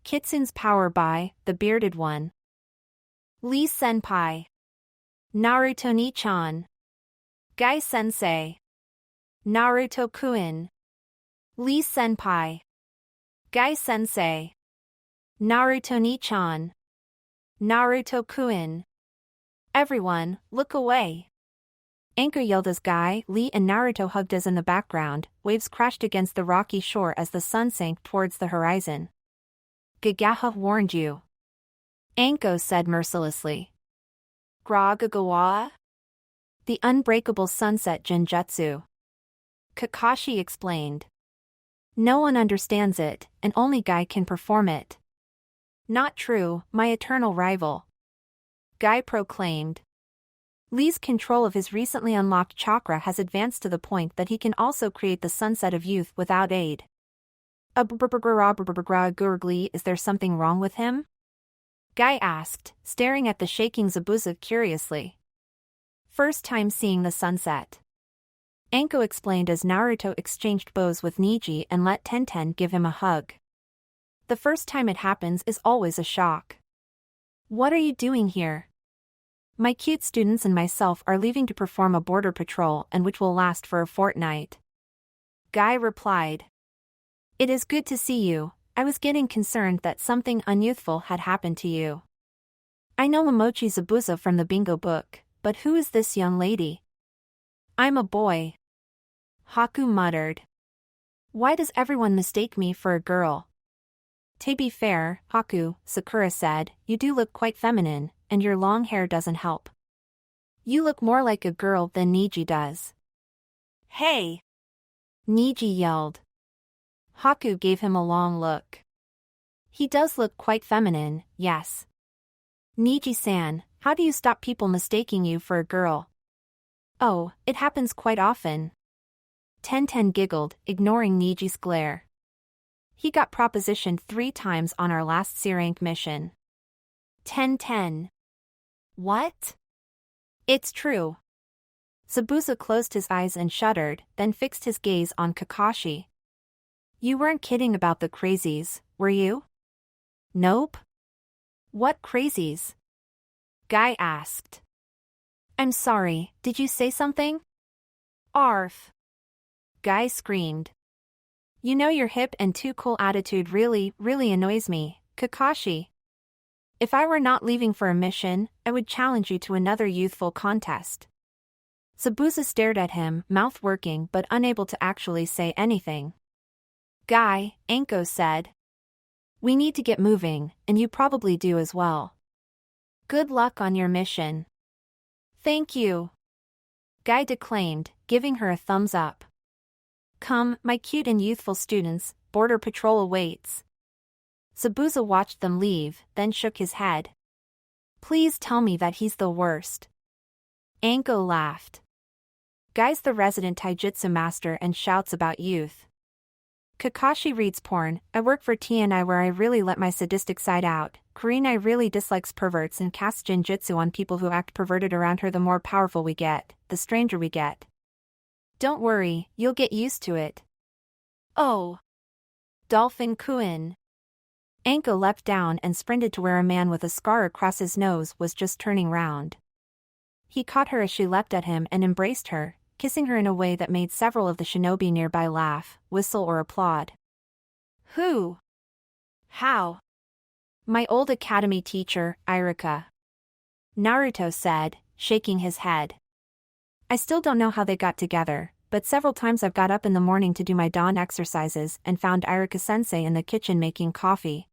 Kitsunes Power by TheBeardedOne. Lee Senpai. Naruto ni-chan. Gai Sensei. Naruto Kuin. Lee Senpai. Gai Sensei. Naruto ni-chan. Naruto Kuin. Everyone, look away. Anko yelled as Gai, Lee and Naruto hugged as in the background, waves crashed against the rocky shore as the sun sank towards the horizon. Gagaha warned you. Anko said mercilessly. Gragagawa? The unbreakable sunset genjutsu. Kakashi explained. No one understands it, and only Gai can perform it. Not true, my eternal rival. Gai proclaimed. Lee's control of his recently unlocked chakra has advanced to the point that he can also create the sunset of youth without aid. Is there something wrong with him? Gai asked, staring at the shaking Zabuza curiously. First time seeing the sunset. Anko explained as Naruto exchanged bows with Niji and let Tenten give him a hug. The first time it happens is always a shock. What are you doing here? My cute students and myself are leaving to perform a border patrol and which will last for a fortnight. Gai replied. It is good to see you. I was getting concerned that something unyouthful had happened to you. I know Momochi Zabuza from the bingo book, but who is this young lady? I'm a boy. Haku muttered. Why does everyone mistake me for a girl? To be fair, Haku, Sakura said, you do look quite feminine, and your long hair doesn't help. You look more like a girl than Niji does. Hey! Niji yelled. Haku gave him a long look. He does look quite feminine, yes. Niji-san, how do you stop people mistaking you for a girl? Oh, it happens quite often. Tenten giggled, ignoring Niji's glare. He got propositioned 3 times on our last C-rank mission. Tenten. What? It's true. Zabuza closed his eyes and shuddered, then fixed his gaze on Kakashi. You weren't kidding about the crazies, were you? Nope. What crazies? Gai asked. I'm sorry, did you say something? Arf. Gai screamed. You know your hip and too cool attitude really annoys me, Kakashi. If I were not leaving for a mission, I would challenge you to another youthful contest. Zabuza stared at him, mouth working but unable to actually say anything. Gai, Anko said. We need to get moving, and you probably do as well. Good luck on your mission. Thank you. Gai declaimed, giving her a thumbs up. Come, my cute and youthful students, border patrol awaits. Zabuza watched them leave, then shook his head. Please tell me that he's the worst. Anko laughed. Gai's the resident taijutsu master and shouts about youth. Kakashi reads porn, I work for TNI where I really let my sadistic side out. Kurenai really dislikes perverts and casts genjutsu on people who act perverted around her. The more powerful we get, the stranger we get. Don't worry, you'll get used to it. Oh. Dolphin Kuin. Anko leapt down and sprinted to where a man with a scar across his nose was just turning round. He caught her as she leapt at him and embraced her, kissing her in a way that made several of the shinobi nearby laugh, whistle or applaud. Who? How? My old academy teacher, Irika. Naruto said, shaking his head. I still don't know how they got together, but several times I've got up in the morning to do my dawn exercises and found Irika-sensei in the kitchen making coffee.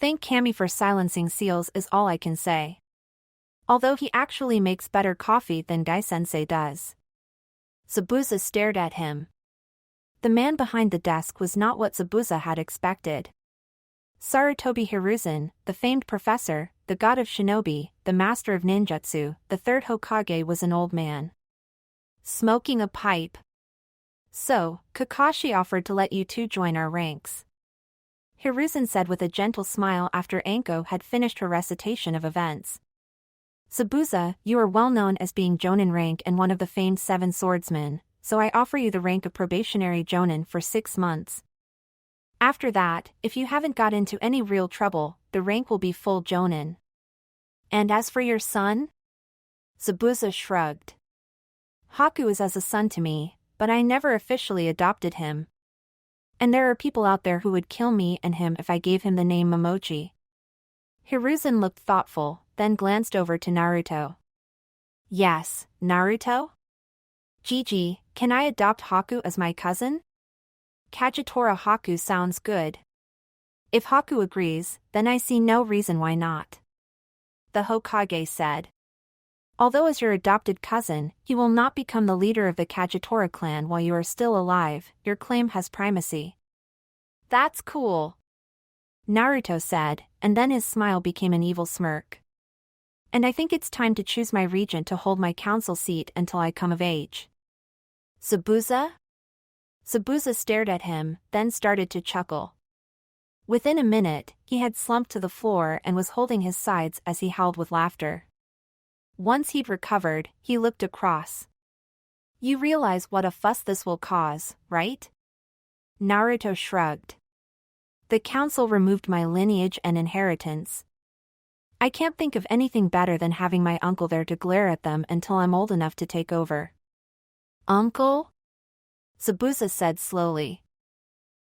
Thank Kami for silencing seals is all I can say. Although he actually makes better coffee than Gai-sensei does. Zabuza stared at him. The man behind the desk was not what Zabuza had expected. Sarutobi Hiruzen, the famed professor, the god of shinobi, the master of ninjutsu, the 3rd Hokage, was an old man. Smoking a pipe. So, Kakashi offered to let you two join our ranks. Hiruzen said with a gentle smile after Anko had finished her recitation of events. Zabuza, you are well known as being Jonin rank and one of the famed 7 swordsmen, so I offer you the rank of probationary Jonin for 6 months. After that, if you haven't got into any real trouble, the rank will be full jonin. And as for your son? Zabuza shrugged. Haku is as a son to me, but I never officially adopted him. And there are people out there who would kill me and him if I gave him the name Momochi. Hiruzen looked thoughtful, then glanced over to Naruto. Yes, Naruto? Gigi, can I adopt Haku as my cousin? Kagetora Haku sounds good. If Haku agrees, then I see no reason why not. The Hokage said. Although as your adopted cousin, he will not become the leader of the Kagetora clan while you are still alive, your claim has primacy. That's cool. Naruto said, and then his smile became an evil smirk. And I think it's time to choose my regent to hold my council seat until I come of age. Zabuza? Zabuza stared at him, then started to chuckle. Within a minute, he had slumped to the floor and was holding his sides as he howled with laughter. Once he'd recovered, he looked across. You realize what a fuss this will cause, right? Naruto shrugged. The council removed my lineage and inheritance. I can't think of anything better than having my uncle there to glare at them until I'm old enough to take over. Uncle? Zabuza said slowly.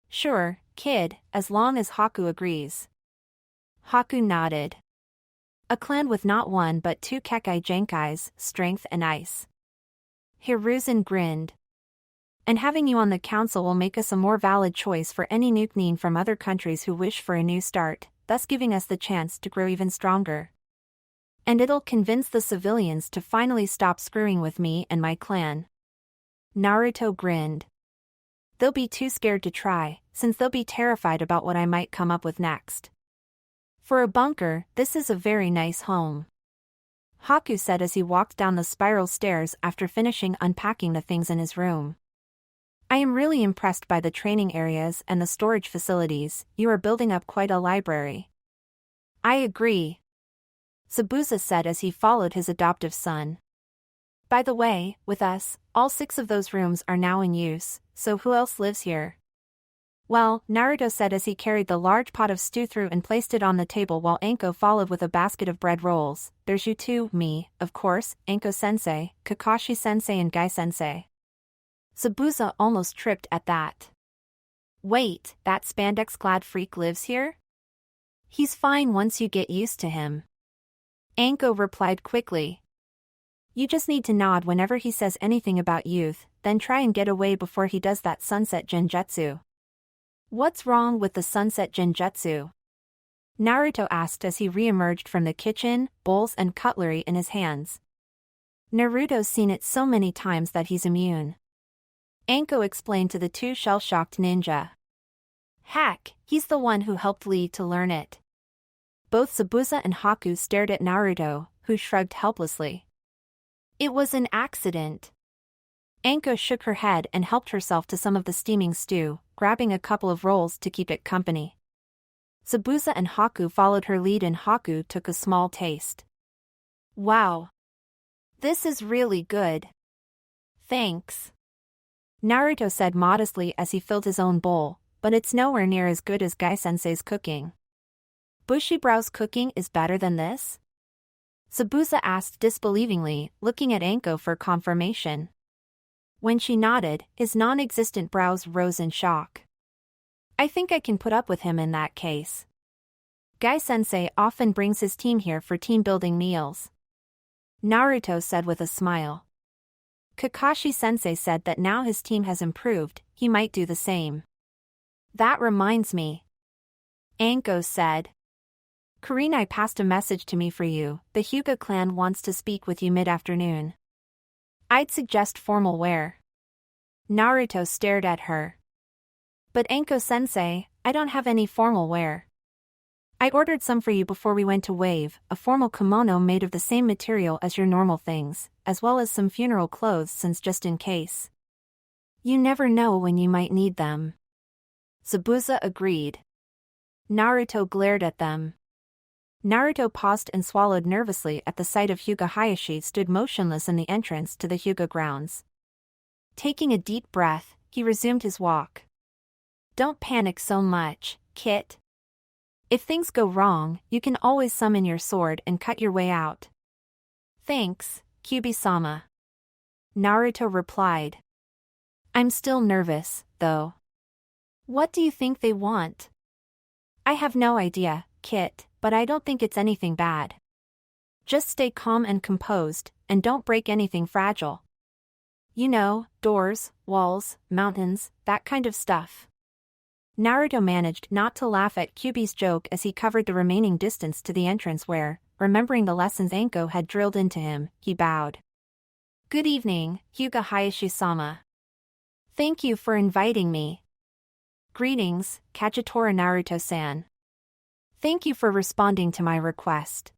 Sure, kid, as long as Haku agrees. Haku nodded. A clan with not one but two Kekkai Genkais, strength and ice. Hiruzen grinned. And having you on the council will make us a more valid choice for any Nukenin from other countries who wish for a new start, thus giving us the chance to grow even stronger. And it'll convince the civilians to finally stop screwing with me and my clan. Naruto grinned. They'll be too scared to try, since they'll be terrified about what I might come up with next. For a bunker, this is a very nice home. Haku said as he walked down the spiral stairs after finishing unpacking the things in his room. I am really impressed by the training areas and the storage facilities. You are building up quite a library. I agree. Zabuza said as he followed his adoptive son. By the way, with us, all 6 of those rooms are now in use, so who else lives here? Well, Naruto said as he carried the large pot of stew through and placed it on the table while Anko followed with a basket of bread rolls. There's you two, me, of course, Anko-sensei, Kakashi-sensei and Gai-sensei. Zabuza almost tripped at that. Wait, that spandex-clad freak lives here? He's fine once you get used to him. Anko replied quickly. You just need to nod whenever he says anything about youth, then try and get away before he does that sunset genjutsu. What's wrong with the sunset genjutsu? Naruto asked as he re-emerged from the kitchen, bowls and cutlery in his hands. Naruto's seen it so many times that he's immune. Anko explained to the 2 shell-shocked ninja. Heck, he's the one who helped Lee to learn it. Both Zabuza and Haku stared at Naruto, who shrugged helplessly. It was an accident. Anko shook her head and helped herself to some of the steaming stew, grabbing a couple of rolls to keep it company. Zabuza and Haku followed her lead and Haku took a small taste. Wow. This is really good. Thanks. Naruto said modestly as he filled his own bowl, but it's nowhere near as good as Gai-sensei's cooking. Bushibrow's cooking is better than this? Zabuza asked disbelievingly, looking at Anko for confirmation. When she nodded, his non-existent brows rose in shock. I think I can put up with him in that case. Gai-sensei often brings his team here for team-building meals. Naruto said with a smile. Kakashi-sensei said that now his team has improved, he might do the same. That reminds me. Anko said. Kurenai passed a message to me for you. The Hyuga clan wants to speak with you mid-afternoon. I'd suggest formal wear. Naruto stared at her. But Anko-sensei, I don't have any formal wear. I ordered some for you before we went to Wave, a formal kimono made of the same material as your normal things, as well as some funeral clothes since just in case. You never know when you might need them. Zabuza agreed. Naruto glared at them. Naruto paused and swallowed nervously at the sight of Hyuga Hayashi stood motionless in the entrance to the Hyuga grounds. Taking a deep breath, he resumed his walk. Don't panic so much, Kit. If things go wrong, you can always summon your sword and cut your way out. Thanks, Kyubi-sama. Naruto replied. I'm still nervous, though. What do you think they want? I have no idea, Kit, but I don't think it's anything bad. Just stay calm and composed, and don't break anything fragile. You know, doors, walls, mountains, that kind of stuff. Naruto managed not to laugh at Kyubi's joke as he covered the remaining distance to the entrance where, remembering the lessons Anko had drilled into him, he bowed. Good evening, Hyuga Hayashi-sama. Thank you for inviting me. Greetings, Kagetora Naruto-san. Thank you for responding to my request.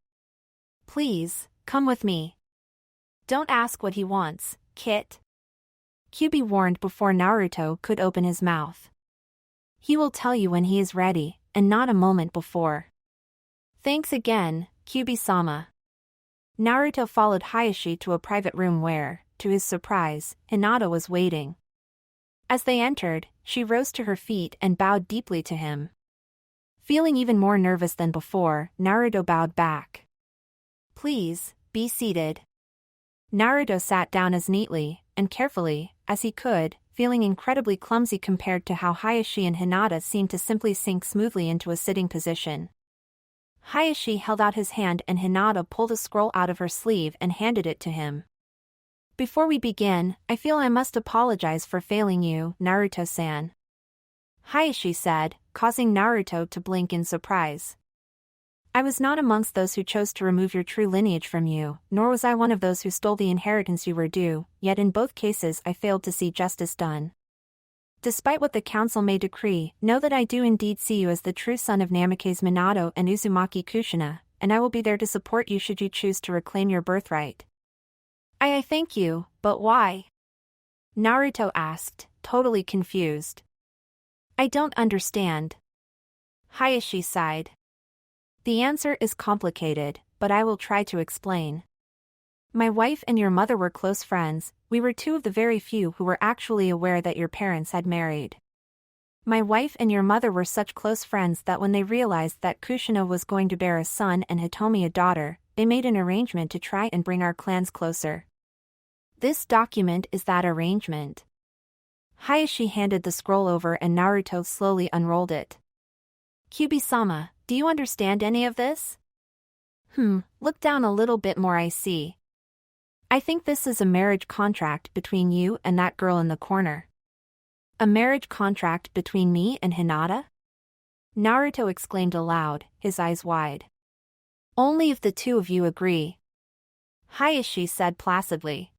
Please, come with me. Don't ask what he wants, Kit. Kyubi warned before Naruto could open his mouth. He will tell you when he is ready, and not a moment before. Thanks again, Kyubi-sama. Naruto followed Hayashi to a private room where, to his surprise, Hinata was waiting. As they entered, she rose to her feet and bowed deeply to him. Feeling even more nervous than before, Naruto bowed back. Please, be seated. Naruto sat down as neatly, and carefully, as he could, feeling incredibly clumsy compared to how Hayashi and Hinata seemed to simply sink smoothly into a sitting position. Hayashi held out his hand and Hinata pulled a scroll out of her sleeve and handed it to him. Before we begin, I feel I must apologize for failing you, Naruto-san. Hayashi said, causing Naruto to blink in surprise. I was not amongst those who chose to remove your true lineage from you, nor was I one of those who stole the inheritance you were due, yet in both cases I failed to see justice done. Despite what the council may decree, know that I do indeed see you as the true son of Namikaze Minato and Uzumaki Kushina, and I will be there to support you should you choose to reclaim your birthright. I thank you, but why? Naruto asked, totally confused. I don't understand. Hayashi sighed. The answer is complicated, but I will try to explain. My wife and your mother were close friends, we were two of the very few who were actually aware that your parents had married. My wife and your mother were such close friends that when they realized that Kushina was going to bear a son and Hitomi a daughter, they made an arrangement to try and bring our clans closer. This document is that arrangement. Hayashi handed the scroll over and Naruto slowly unrolled it. Kyubi-sama, do you understand any of this? Look down a little bit more I see. I think this is a marriage contract between you and that girl in the corner. A marriage contract between me and Hinata? Naruto exclaimed aloud, his eyes wide. Only if the two of you agree. Hayashi said placidly.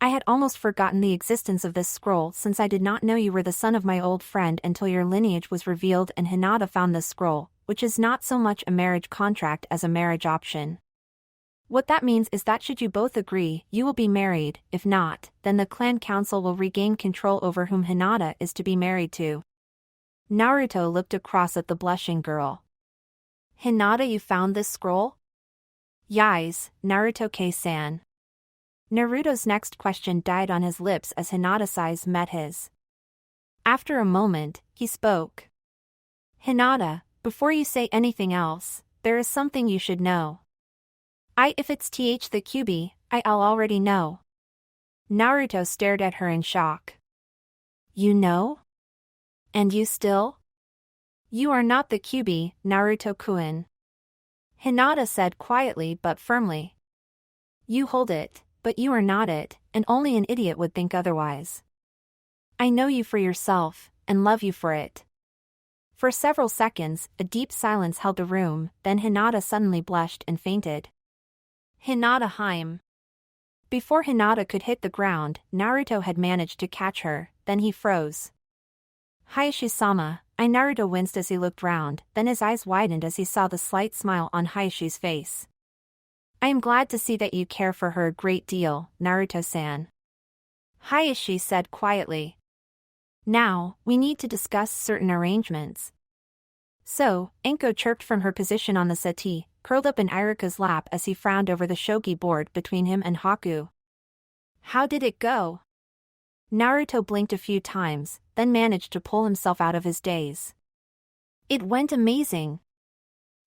I had almost forgotten the existence of this scroll since I did not know you were the son of my old friend until your lineage was revealed and Hinata found this scroll, which is not so much a marriage contract as a marriage option. What that means is that should you both agree, you will be married, if not, then the clan council will regain control over whom Hinata is to be married to. Naruto looked across at the blushing girl. Hinata, you found this scroll? Yais, Naruto-san. Naruto's next question died on his lips as Hinata's eyes met his. After a moment, he spoke. Hinata, before you say anything else, there is something you should know. If it's the Kyubi, I'll already know. Naruto stared at her in shock. You know? And you still? You are not the Kyubi, Naruto-kun. Hinata said quietly but firmly. You hold it, but you are not it, and only an idiot would think otherwise. I know you for yourself, and love you for it. For several seconds, a deep silence held the room, then Hinata suddenly blushed and fainted. Hinata Heim. Before Hinata could hit the ground, Naruto had managed to catch her, then he froze. Hayashi-sama, Naruto winced as he looked round, then his eyes widened as he saw the slight smile on Hayashi's face. I am glad to see that you care for her a great deal, Naruto-san. Hayashi said quietly. Now, we need to discuss certain arrangements. So, Anko chirped from her position on the settee, curled up in Iruka's lap as he frowned over the shogi board between him and Haku. How did it go? Naruto blinked a few times, then managed to pull himself out of his daze. It went amazing.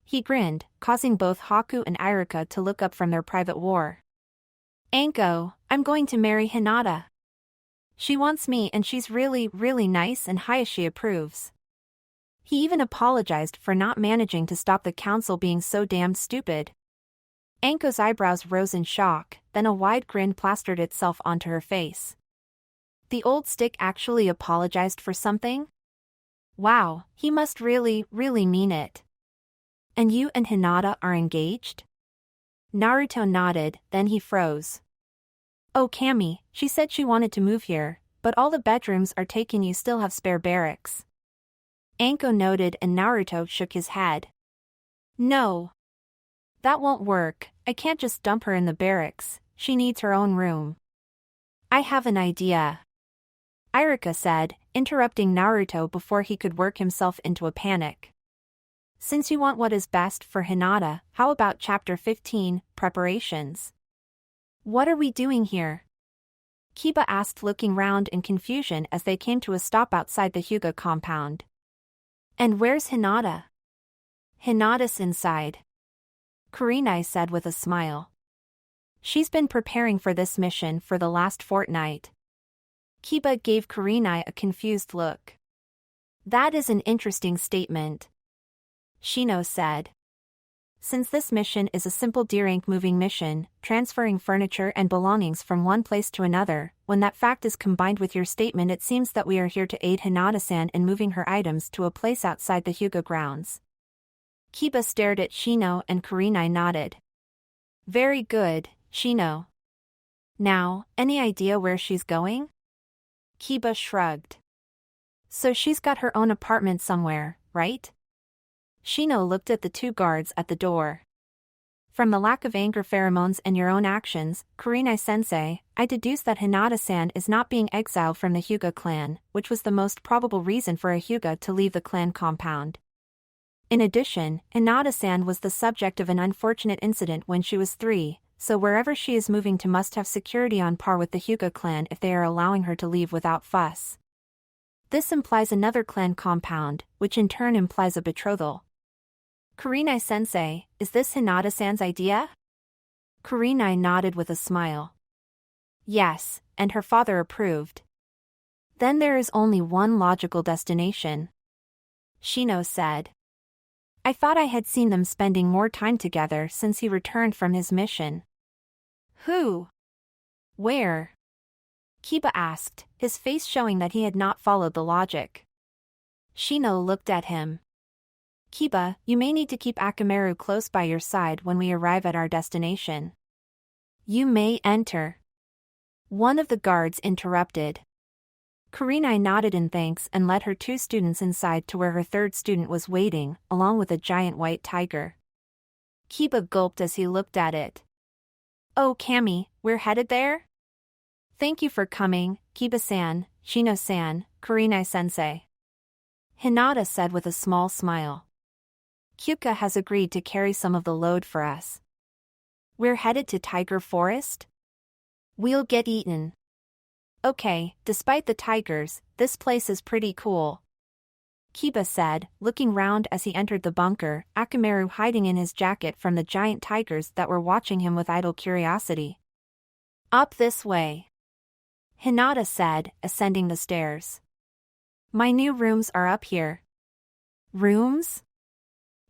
He grinned, causing both Haku and Iruka to look up from their private war. Anko, I'm going to marry Hinata. She wants me and she's really, really nice and Hayashi approves. He even apologized for not managing to stop the council being so damned stupid. Anko's eyebrows rose in shock, then a wide grin plastered itself onto her face. The old stick actually apologized for something? Wow, he must really, really mean it. And you and Hinata are engaged? Naruto nodded, then he froze. Oh Kami, she said she wanted to move here, but all the bedrooms are taken. You still have spare barracks. Anko noted and Naruto shook his head. No. That won't work, I can't just dump her in the barracks, she needs her own room. I have an idea. Iruka said, interrupting Naruto before he could work himself into a panic. Since you want what is best for Hinata, how about Chapter 15, Preparations? What are we doing here? Kiba asked, looking round in confusion as they came to a stop outside the Hyuga compound. And where's Hinata? Hinata's inside. Kurenai said with a smile. She's been preparing for this mission for the last fortnight. Kiba gave Kurenai a confused look. That is an interesting statement. Shino said. Since this mission is a simple D-rank moving mission, transferring furniture and belongings from one place to another, when that fact is combined with your statement, it seems that we are here to aid Hinata-san in moving her items to a place outside the Hyuga grounds. Kiba stared at Shino and Kurenai nodded. Very good, Shino. Now, any idea where she's going? Kiba shrugged. So she's got her own apartment somewhere, right? Shino looked at the two guards at the door. From the lack of anger pheromones and your own actions, Kurenai-sensei, I deduce that Hinata-san is not being exiled from the Hyuga clan, which was the most probable reason for a Hyuga to leave the clan compound. In addition, Hinata-san was the subject of an unfortunate incident when she was 3, so wherever she is moving to must have security on par with the Hyuga clan if they are allowing her to leave without fuss. This implies another clan compound, which in turn implies a betrothal. Kurenai-sensei, is this Hinata-san's idea? Kurenai nodded with a smile. Yes, and her father approved. Then there is only one logical destination. Shino said. I thought I had seen them spending more time together since he returned from his mission. Who? Where? Kiba asked, his face showing that he had not followed the logic. Shino looked at him. Kiba, you may need to keep Akamaru close by your side when we arrive at our destination. You may enter. One of the guards interrupted. Kurenai nodded in thanks and led her 2 students inside to where her 3rd student was waiting, along with a giant white tiger. Kiba gulped as he looked at it. Oh Kami, we're headed there? Thank you for coming, Kiba-san, Shino-san, Kurenai-sensei. Hinata said with a small smile. Kyuka has agreed to carry some of the load for us. We're headed to Tiger Forest? We'll get eaten. Okay, despite the tigers, this place is pretty cool. Kiba said, looking round as he entered the bunker, Akamaru hiding in his jacket from the giant tigers that were watching him with idle curiosity. Up this way. Hinata said, ascending the stairs. My new rooms are up here. Rooms?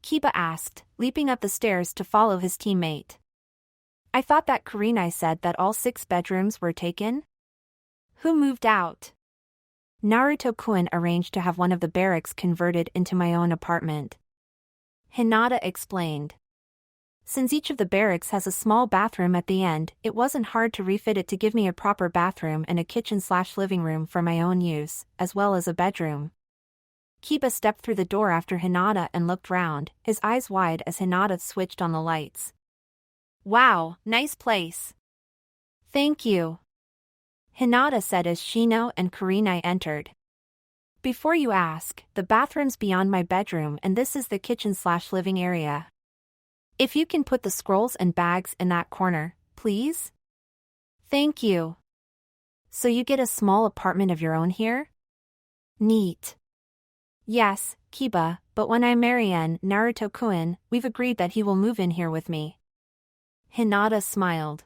Kiba asked, leaping up the stairs to follow his teammate. I thought that Kurenai said that all 6 bedrooms were taken? Who moved out? Naruto-kun arranged to have one of the barracks converted into my own apartment. Hinata explained. Since each of the barracks has a small bathroom at the end, it wasn't hard to refit it to give me a proper bathroom and a kitchen/living room for my own use, as well as a bedroom. Kiba stepped through the door after Hinata and looked round, his eyes wide as Hinata switched on the lights. Wow, nice place. Thank you. Hinata said as Shino and Kurenai entered. Before you ask, the bathroom's beyond my bedroom and this is the kitchen/living area. If you can put the scrolls and bags in that corner, please? Thank you. So you get a small apartment of your own here? Neat. Yes, Kiba, but when I marry Naruto-kun, we've agreed that he will move in here with me. Hinata smiled.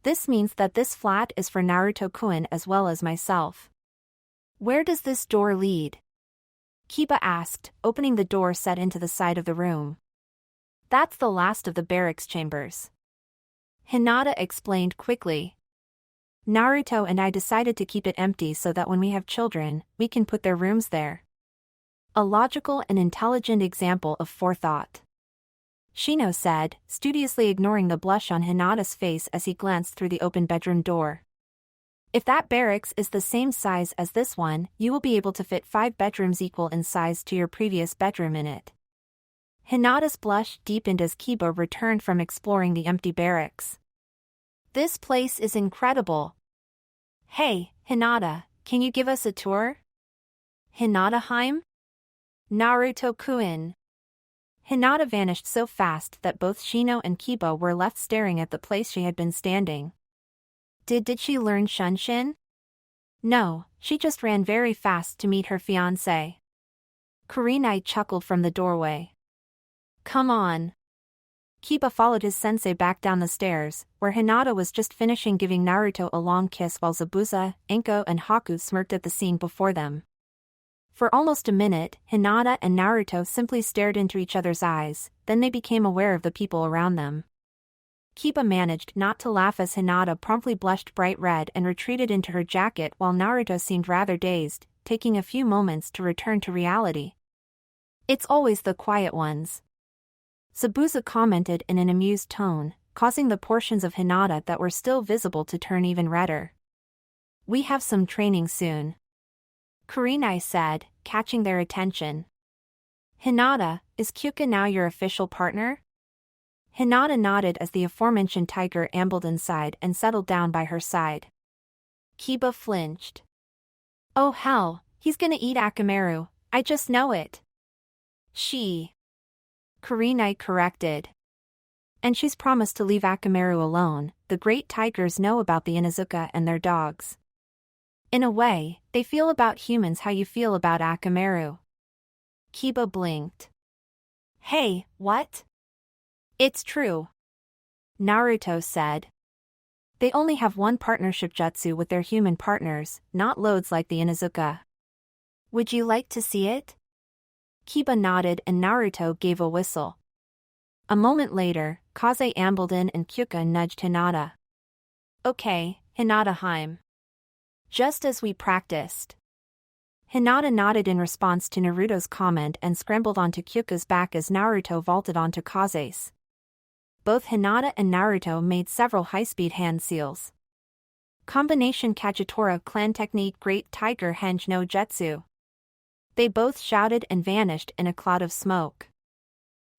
This means that this flat is for Naruto-kun as well as myself. Where does this door lead? Kiba asked, opening the door set into the side of the room. That's the last of the barracks chambers. Hinata explained quickly. Naruto and I decided to keep it empty so that when we have children, we can put their rooms there. A logical and intelligent example of forethought. Shino said, studiously ignoring the blush on Hinata's face as he glanced through the open bedroom door. If that barracks is the same size as this one, you will be able to fit 5 bedrooms equal in size to your previous bedroom in it. Hinata's blush deepened as Kiba returned from exploring the empty barracks. This place is incredible. Hey, Hinata, can you give us a tour? Hinata-heim? Naruto-kun. Hinata vanished so fast that both Shino and Kiba were left staring at the place she had been standing. Did she learn Shunshin? No, she just ran very fast to meet her fiancé. Kurenai chuckled from the doorway. Come on. Kiba followed his sensei back down the stairs, where Hinata was just finishing giving Naruto a long kiss while Zabuza, Anko and Haku smirked at the scene before them. For almost a minute, Hinata and Naruto simply stared into each other's eyes, then they became aware of the people around them. Kiba managed not to laugh as Hinata promptly blushed bright red and retreated into her jacket while Naruto seemed rather dazed, taking a few moments to return to reality. It's always the quiet ones. Zabuza commented in an amused tone, causing the portions of Hinata that were still visible to turn even redder. We have some training soon. Kurenai said, catching their attention. Hinata, is Kyuka now your official partner? Hinata nodded as the aforementioned tiger ambled inside and settled down by her side. Kiba flinched. Oh hell, he's gonna eat Akamaru, I just know it. Kurenai corrected. And she's promised to leave Akamaru alone. The great tigers know about the Inuzuka and their dogs. In a way, they feel about humans how you feel about Akamaru. Kiba blinked. Hey, what? It's true. Naruto said. They only have one partnership jutsu with their human partners, not loads like the Inuzuka. Would you like to see it? Kiba nodded and Naruto gave a whistle. A moment later, Kaze ambled in and Kyuka nudged Hinata. Okay, Hinata-heim. Just as we practiced. Hinata nodded in response to Naruto's comment and scrambled onto Kyuka's back as Naruto vaulted onto Kaze's. Both Hinata and Naruto made several high-speed hand seals. Combination Kagetora clan technique Great Tiger Henge no Jutsu. They both shouted and vanished in a cloud of smoke.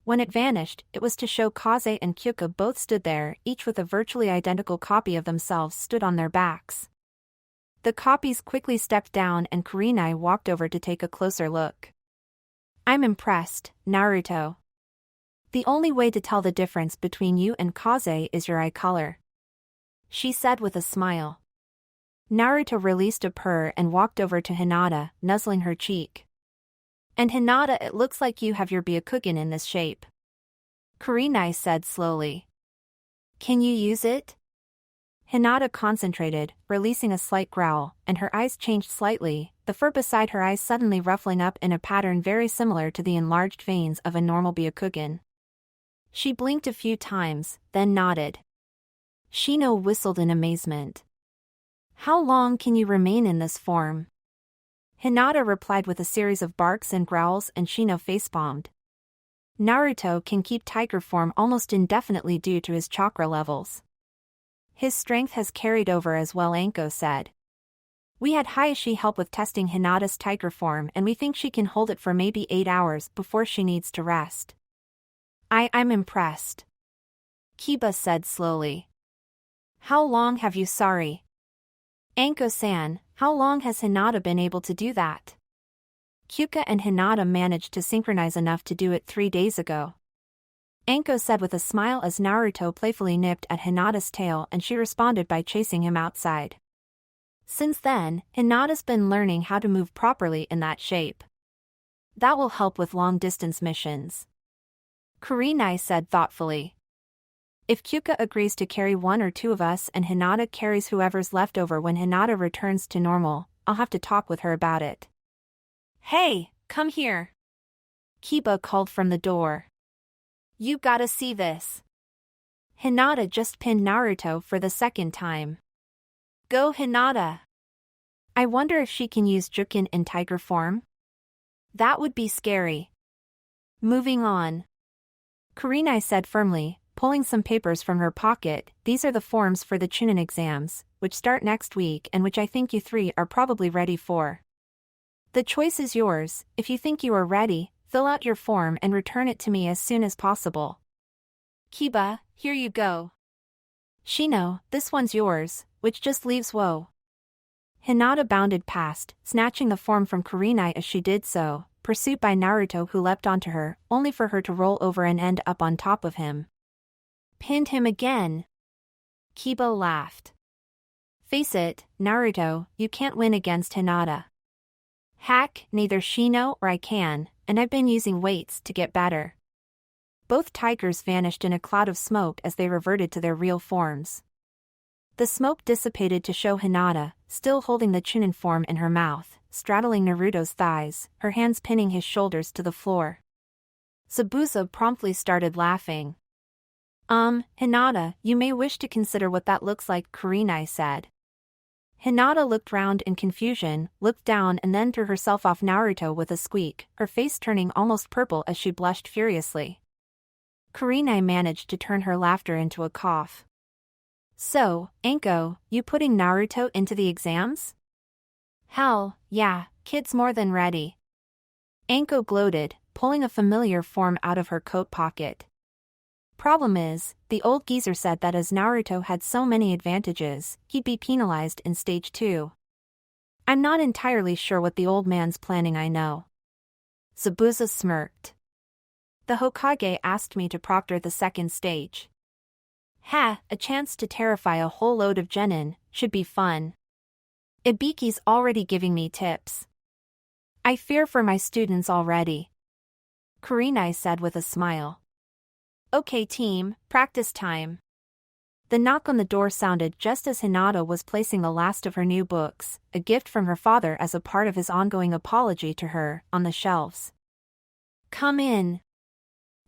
When it vanished, it was to show Kaze and Kyuka both stood there, each with a virtually identical copy of themselves stood on their backs. The copies quickly stepped down and Kurenai walked over to take a closer look. I'm impressed, Naruto. The only way to tell the difference between you and Kaze is your eye color. She said with a smile. Naruto released a purr and walked over to Hinata, nuzzling her cheek. And Hinata, it looks like you have your Byakugan in this shape. Kurenai said slowly. Can you use it? Hinata concentrated, releasing a slight growl, and her eyes changed slightly, the fur beside her eyes suddenly ruffling up in a pattern very similar to the enlarged veins of a normal Byakugan. She blinked a few times, then nodded. Shino whistled in amazement. How long can you remain in this form? Hinata replied with a series of barks and growls and Shino facepalmed. Naruto can keep tiger form almost indefinitely due to his chakra levels. His strength has carried over as well, Anko said. We had Hayashi help with testing Hinata's tiger form and we think she can hold it for maybe 8 hours before she needs to rest. I'm impressed. Kiba said slowly. How long have you sorry? Anko-san, how long has Hinata been able to do that? Kyuka and Hinata managed to synchronize enough to do it 3 days ago. Anko said with a smile as Naruto playfully nipped at Hinata's tail and she responded by chasing him outside. Since then, Hinata's been learning how to move properly in that shape. That will help with long-distance missions. Kurenai said thoughtfully. If Kyuka agrees to carry one or two of us and Hinata carries whoever's left over when Hinata returns to normal, I'll have to talk with her about it. Hey, come here. Kiba called from the door. You gotta see this. Hinata just pinned Naruto for the second time. Go Hinata. I wonder if she can use Jukin in tiger form? That would be scary. Moving on. Kurenai said firmly, pulling some papers from her pocket. These are the forms for the Chunin exams, which start next week and which I think you three are probably ready for. The choice is yours. If you think you are ready, fill out your form and return it to me as soon as possible. Kiba, here you go. Shino, this one's yours, which just leaves Woe. Hinata bounded past, snatching the form from Kurenai as she did so, pursued by Naruto who leapt onto her, only for her to roll over and end up on top of him. Pinned him again. Kiba laughed. Face it, Naruto, you can't win against Hinata. Heck, neither Shino or I can, and I've been using weights to get better. Both tigers vanished in a cloud of smoke as they reverted to their real forms. The smoke dissipated to show Hinata, still holding the Chunin form in her mouth, straddling Naruto's thighs, her hands pinning his shoulders to the floor. Zabuza promptly started laughing. Hinata, you may wish to consider what that looks like, Kurenai said. Hinata looked round in confusion, looked down and then threw herself off Naruto with a squeak, her face turning almost purple as she blushed furiously. Kurenai managed to turn her laughter into a cough. So, Anko, you putting Naruto into the exams? Hell, yeah, kid's more than ready. Anko gloated, pulling a familiar form out of her coat pocket. Problem is, the old geezer said that as Naruto had so many advantages, he'd be penalized in stage 2. I'm not entirely sure what the old man's planning, I know. Zabuza smirked. The Hokage asked me to proctor the second stage. Ha, a chance to terrify a whole load of genin, should be fun. Ibiki's already giving me tips. I fear for my students already. Kurenai said with a smile. Okay team, practice time. The knock on the door sounded just as Hinata was placing the last of her new books, a gift from her father as a part of his ongoing apology to her, on the shelves. Come in.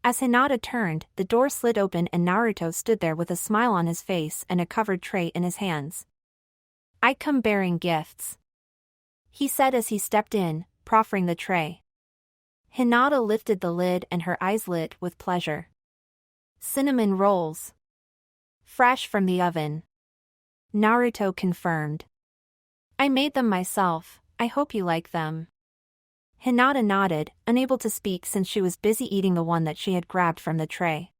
As Hinata turned, the door slid open and Naruto stood there with a smile on his face and a covered tray in his hands. I come bearing gifts, he said as he stepped in, proffering the tray. Hinata lifted the lid and her eyes lit with pleasure. Cinnamon rolls. Fresh from the oven. Naruto confirmed. I made them myself, I hope you like them. Hinata nodded, unable to speak since she was busy eating the one that she had grabbed from the tray.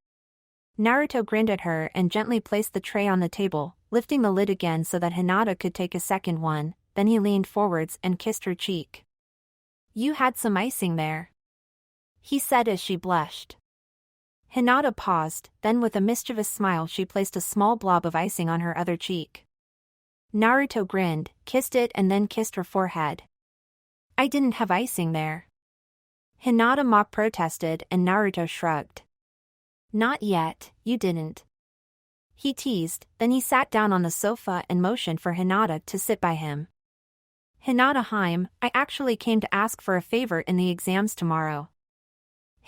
Naruto grinned at her and gently placed the tray on the table, lifting the lid again so that Hinata could take a second one, then he leaned forwards and kissed her cheek. You had some icing there, he said as she blushed. Hinata paused, then with a mischievous smile she placed a small blob of icing on her other cheek. Naruto grinned, kissed it and then kissed her forehead. I didn't have icing there. Hinata mock protested and Naruto shrugged. Not yet, you didn't. He teased, then he sat down on the sofa and motioned for Hinata to sit by him. Hinata, I actually came to ask for a favor in the exams tomorrow.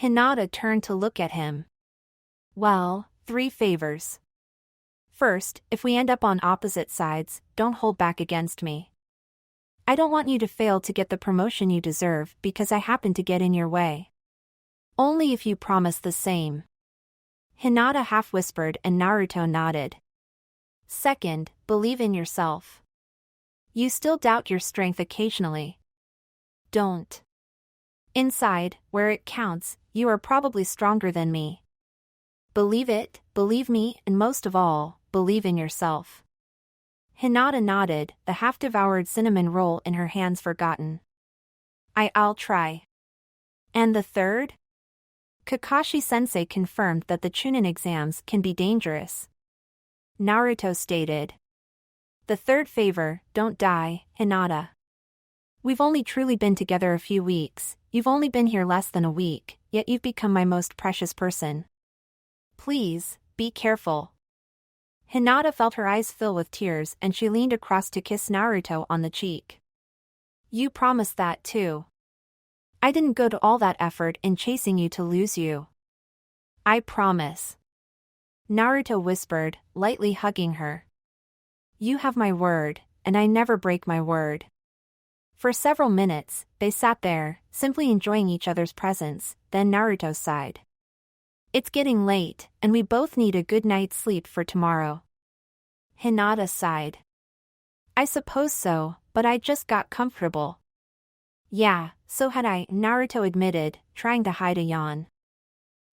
Hinata turned to look at him. Well, 3 favors. First, if we end up on opposite sides, don't hold back against me. I don't want you to fail to get the promotion you deserve because I happen to get in your way. Only if you promise the same. Hinata half whispered and Naruto nodded. Second, believe in yourself. You still doubt your strength occasionally. Don't. Inside, where it counts, you are probably stronger than me. Believe it, believe me, and most of all, believe in yourself. Hinata nodded, the half-devoured cinnamon roll in her hands forgotten. I'll try. And the third? Kakashi-sensei confirmed that the Chunin exams can be dangerous. Naruto stated. The third favor, don't die, Hinata. We've only truly been together a few weeks, you've only been here less than a week, yet you've become my most precious person. Please, be careful. Hinata felt her eyes fill with tears and she leaned across to kiss Naruto on the cheek. You promised that too. I didn't go to all that effort in chasing you to lose you. I promise. Naruto whispered, lightly hugging her. You have my word, and I never break my word. For several minutes, they sat there, simply enjoying each other's presence, then Naruto sighed. It's getting late, and we both need a good night's sleep for tomorrow. Hinata sighed. I suppose so, but I just got comfortable. Yeah, so had I, Naruto admitted, trying to hide a yawn.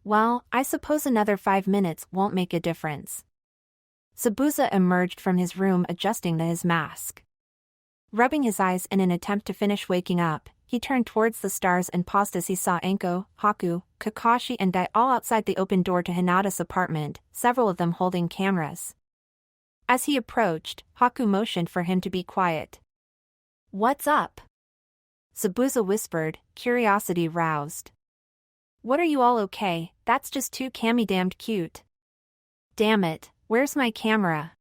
Well, I suppose another 5 minutes won't make a difference. Zabuza emerged from his room adjusting his mask. Rubbing his eyes in an attempt to finish waking up, he turned towards the stars and paused as he saw Anko, Haku, Kakashi and Dai all outside the open door to Hinata's apartment, several of them holding cameras. As he approached, Haku motioned for him to be quiet. What's up? Zabuza whispered, curiosity roused. What are you all okay? That's just too damned cute. Damn it, where's my camera?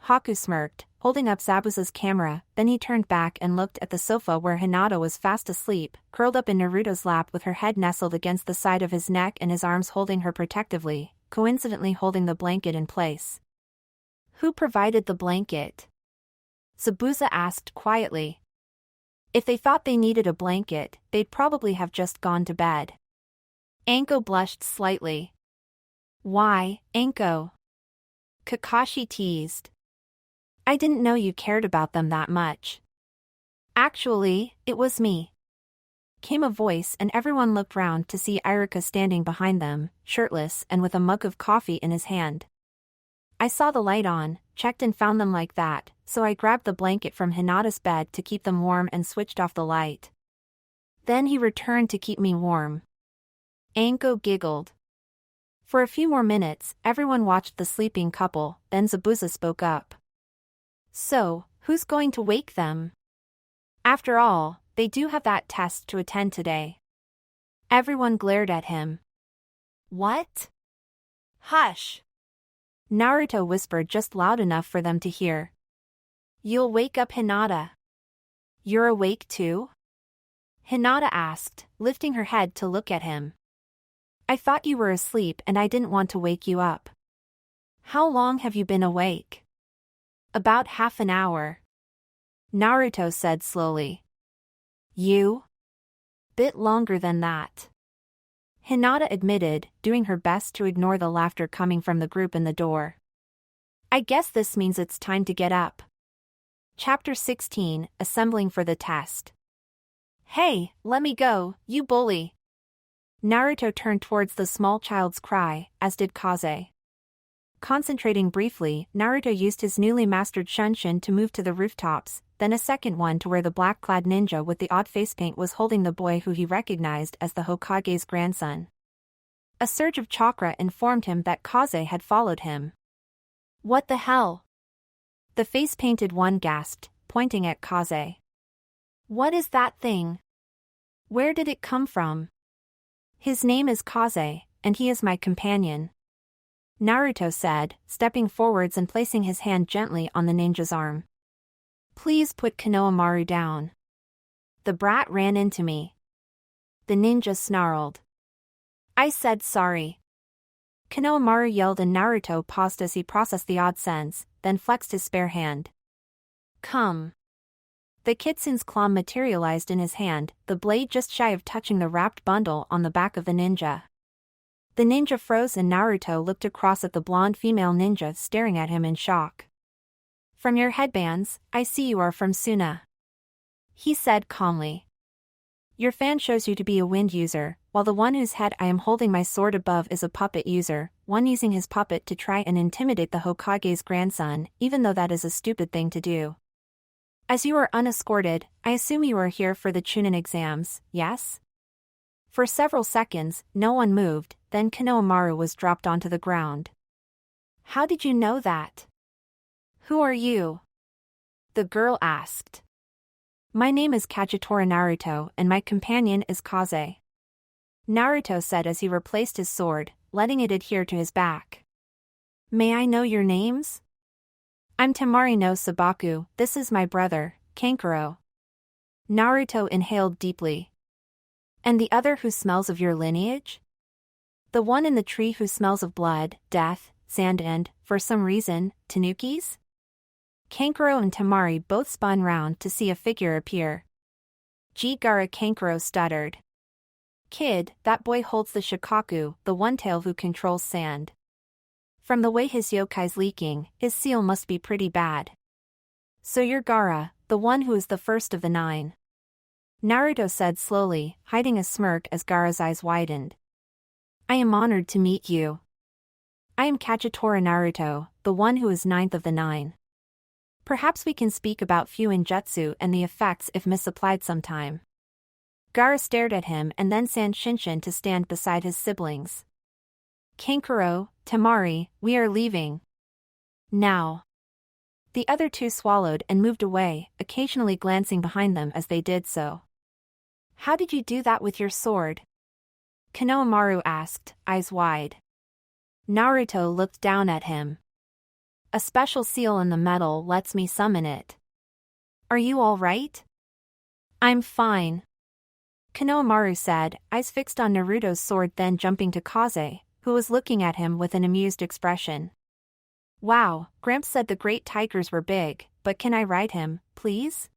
Haku smirked, holding up Zabuza's camera, then he turned back and looked at the sofa where Hinata was fast asleep, curled up in Naruto's lap with her head nestled against the side of his neck and his arms holding her protectively, coincidentally holding the blanket in place. Who provided the blanket? Zabuza asked quietly. If they thought they needed a blanket, they'd probably have just gone to bed. Anko blushed slightly. Why, Anko? Kakashi teased. I didn't know you cared about them that much. Actually, it was me. Came a voice and everyone looked round to see Iruka standing behind them, shirtless and with a mug of coffee in his hand. I saw the light on, checked and found them like that, so I grabbed the blanket from Hinata's bed to keep them warm and switched off the light. Then he returned to keep me warm. Anko giggled. For a few more minutes, everyone watched the sleeping couple, then Zabuza spoke up. So, who's going to wake them? After all, they do have that test to attend today. Everyone glared at him. What? Hush! Naruto whispered just loud enough for them to hear. You'll wake up Hinata. You're awake too? Hinata asked, lifting her head to look at him. I thought you were asleep and I didn't want to wake you up. How long have you been awake? About half an hour. Naruto said slowly. You? Bit longer than that. Hinata admitted, doing her best to ignore the laughter coming from the group in the door. I guess this means it's time to get up. Chapter 16, Assembling for the Test. Hey, let me go, you bully. Naruto turned towards the small child's cry, as did Kaze. Concentrating briefly, Naruto used his newly mastered Shunshin to move to the rooftops, then a second one to where the black-clad ninja with the odd face paint was holding the boy who he recognized as the Hokage's grandson. A surge of chakra informed him that Kaze had followed him. What the hell? The face-painted one gasped, pointing at Kaze. What is that thing? Where did it come from? His name is Kaze, and he is my companion. Naruto said, stepping forwards and placing his hand gently on the ninja's arm. Please put Konohamaru down. The brat ran into me. The ninja snarled. I said sorry. Konohamaru yelled and Naruto paused as he processed the odd sense, then flexed his spare hand. Come. The Kitsune's claw materialized in his hand, the blade just shy of touching the wrapped bundle on the back of the ninja. The ninja froze and Naruto looked across at the blonde female ninja staring at him in shock. From your headbands, I see you are from Suna. He said calmly. Your fan shows you to be a wind user, while the one whose head I am holding my sword above is a puppet user, one using his puppet to try and intimidate the Hokage's grandson, even though that is a stupid thing to do. As you are unescorted, I assume you are here for the Chunin exams, yes? For several seconds, no one moved, then Konohamaru was dropped onto the ground. How did you know that? Who are you? the girl asked. My name is Kagetora Naruto and my companion is Kaze. Naruto said as he replaced his sword, letting it adhere to his back. May I know your names? I'm Temari no Sabaku, this is my brother, Kankuro. Naruto inhaled deeply. And the other who smells of your lineage? The one in the tree who smells of blood, death, sand and, for some reason, tanukis? Kankuro and Temari both spun round to see a figure appear. Gaara Kankuro stuttered. Kid, that boy holds the Shikaku, the one-tail who controls sand. From the way his yokai's leaking, his seal must be pretty bad. So you're Gaara, the one who is the first of the 9. Naruto said slowly, hiding a smirk as Gaara's eyes widened. I am honored to meet you. I am Kagetora Naruto, the one who is 9th of the 9. Perhaps we can speak about Fuin Jutsu and the effects if misapplied sometime. Gaara stared at him and then sent Shinshin to stand beside his siblings. Kankuro, Temari, we are leaving. Now. The other 2 swallowed and moved away, occasionally glancing behind them as they did so. How did you do that with your sword? Konohamaru asked, eyes wide. Naruto looked down at him. A special seal in the metal lets me summon it. Are you all right? I'm fine. Konohamaru said, eyes fixed on Naruto's sword, then jumping to Kaze, who was looking at him with an amused expression. Wow, Gramps said the great tigers were big, but can I ride him, please?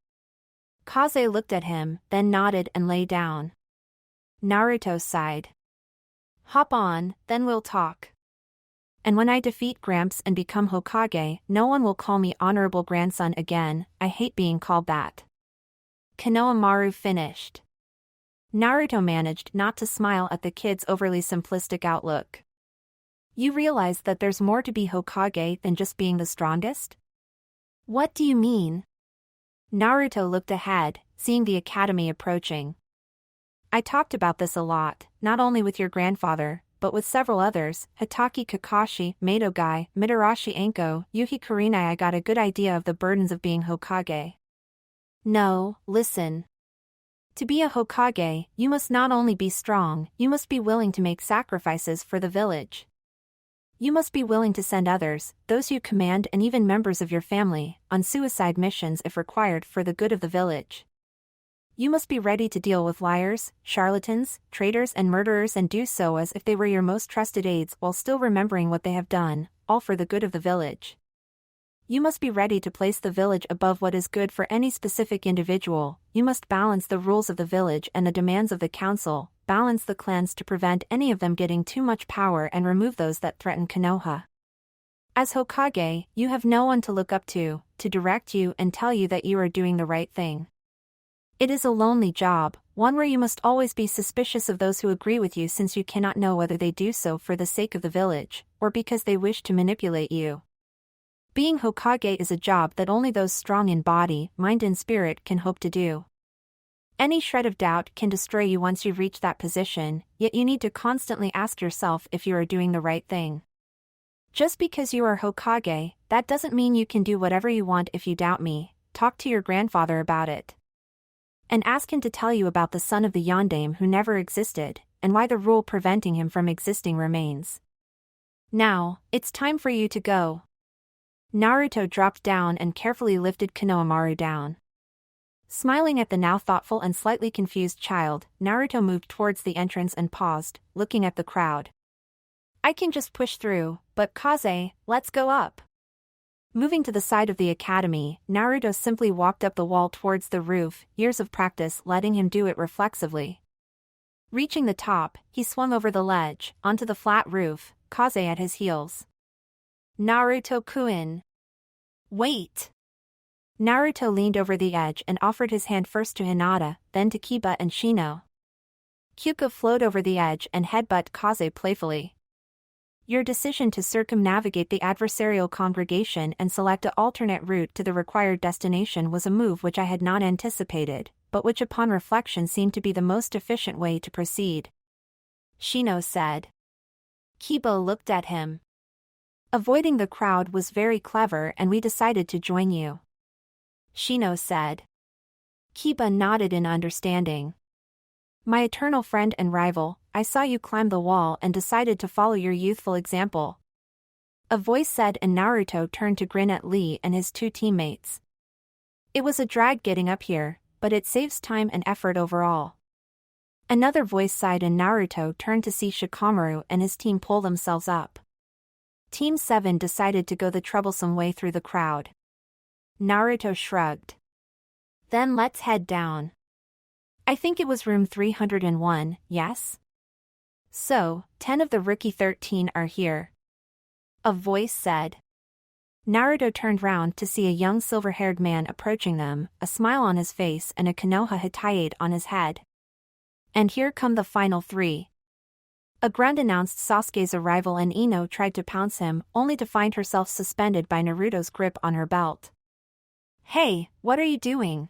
Kaze looked at him, then nodded and lay down. Naruto sighed. Hop on, then we'll talk. And when I defeat Gramps and become Hokage, no one will call me honorable grandson again, I hate being called that. Konohamaru finished. Naruto managed not to smile at the kid's overly simplistic outlook. You realize that there's more to be Hokage than just being the strongest? What do you mean? Naruto looked ahead, seeing the academy approaching. I talked about this a lot, not only with your grandfather, but with several others, Hitaki Kakashi, Madogai, Mitarashi Anko, Yuhi Kurenai. I got a good idea of the burdens of being Hokage. No, listen. To be a Hokage, you must not only be strong, you must be willing to make sacrifices for the village. You must be willing to send others, those you command and even members of your family, on suicide missions if required for the good of the village. You must be ready to deal with liars, charlatans, traitors and murderers and do so as if they were your most trusted aides while still remembering what they have done, all for the good of the village. You must be ready to place the village above what is good for any specific individual. You must balance the rules of the village and the demands of the council, balance the clans to prevent any of them getting too much power and remove those that threaten Konoha. As Hokage, you have no one to look up to direct you and tell you that you are doing the right thing. It is a lonely job, one where you must always be suspicious of those who agree with you since you cannot know whether they do so for the sake of the village, or because they wish to manipulate you. Being Hokage is a job that only those strong in body, mind and spirit can hope to do. Any shred of doubt can destroy you once you reach that position, yet you need to constantly ask yourself if you are doing the right thing. Just because you are Hokage, that doesn't mean you can do whatever you want. If you doubt me, talk to your grandfather about it. And ask him to tell you about the son of the Yondaime who never existed, and why the rule preventing him from existing remains. Now, it's time for you to go. Naruto dropped down and carefully lifted Konohamaru down. Smiling at the now thoughtful and slightly confused child, Naruto moved towards the entrance and paused, looking at the crowd. I can just push through, but Kaze, let's go up. Moving to the side of the academy, Naruto simply walked up the wall towards the roof, years of practice letting him do it reflexively. Reaching the top, he swung over the ledge, onto the flat roof, Kaze at his heels. Naruto-kun. Wait! Naruto leaned over the edge and offered his hand first to Hinata, then to Kiba and Shino. Kyuka flowed over the edge and headbutted Kaze playfully. Your decision to circumnavigate the adversarial congregation and select an alternate route to the required destination was a move which I had not anticipated, but which upon reflection seemed to be the most efficient way to proceed. Shino said. Kiba looked at him. Avoiding the crowd was very clever and we decided to join you. Shino said. Kiba nodded in understanding. My eternal friend and rival, I saw you climb the wall and decided to follow your youthful example. A voice said, and Naruto turned to grin at Lee and his two teammates. It was a drag getting up here, but it saves time and effort overall. Another voice sighed and Naruto turned to see Shikamaru and his team pull themselves up. Team 7 decided to go the troublesome way through the crowd. Naruto shrugged. Then let's head down. I think it was room 301, yes? So, 10 of the rookie 13 are here. A voice said. Naruto turned round to see a young silver-haired man approaching them, a smile on his face and a Konoha Hitayate on his head. And here come the final 3. A grunt announced Sasuke's arrival and Ino tried to pounce him, only to find herself suspended by Naruto's grip on her belt. Hey, what are you doing?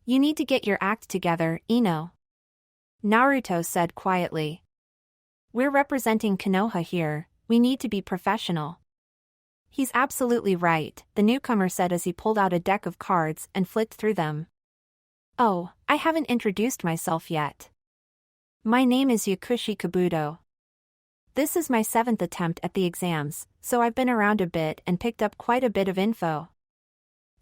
You need to get your act together, Ino. Naruto said quietly. We're representing Konoha here, we need to be professional. He's absolutely right, the newcomer said as he pulled out a deck of cards and flipped through them. Oh, I haven't introduced myself yet. My name is Yakushi Kabuto. This is my 7th attempt at the exams, so I've been around a bit and picked up quite a bit of info.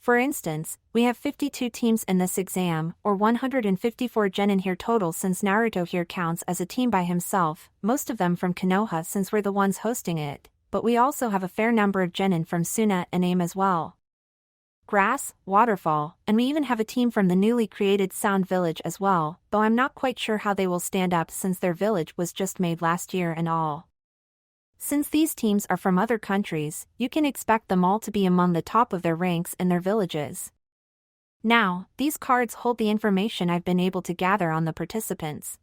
For instance, we have 52 teams in this exam, or 154 genin here total since Naruto here counts as a team by himself, most of them from Konoha since we're the ones hosting it, but we also have a fair number of genin from Suna and AIM as well. Grass, Waterfall, and we even have a team from the newly created Sound Village as well, though I'm not quite sure how they will stand up since their village was just made last year and all. Since these teams are from other countries, you can expect them all to be among the top of their ranks in their villages. Now, these cards hold the information I've been able to gather on the participants.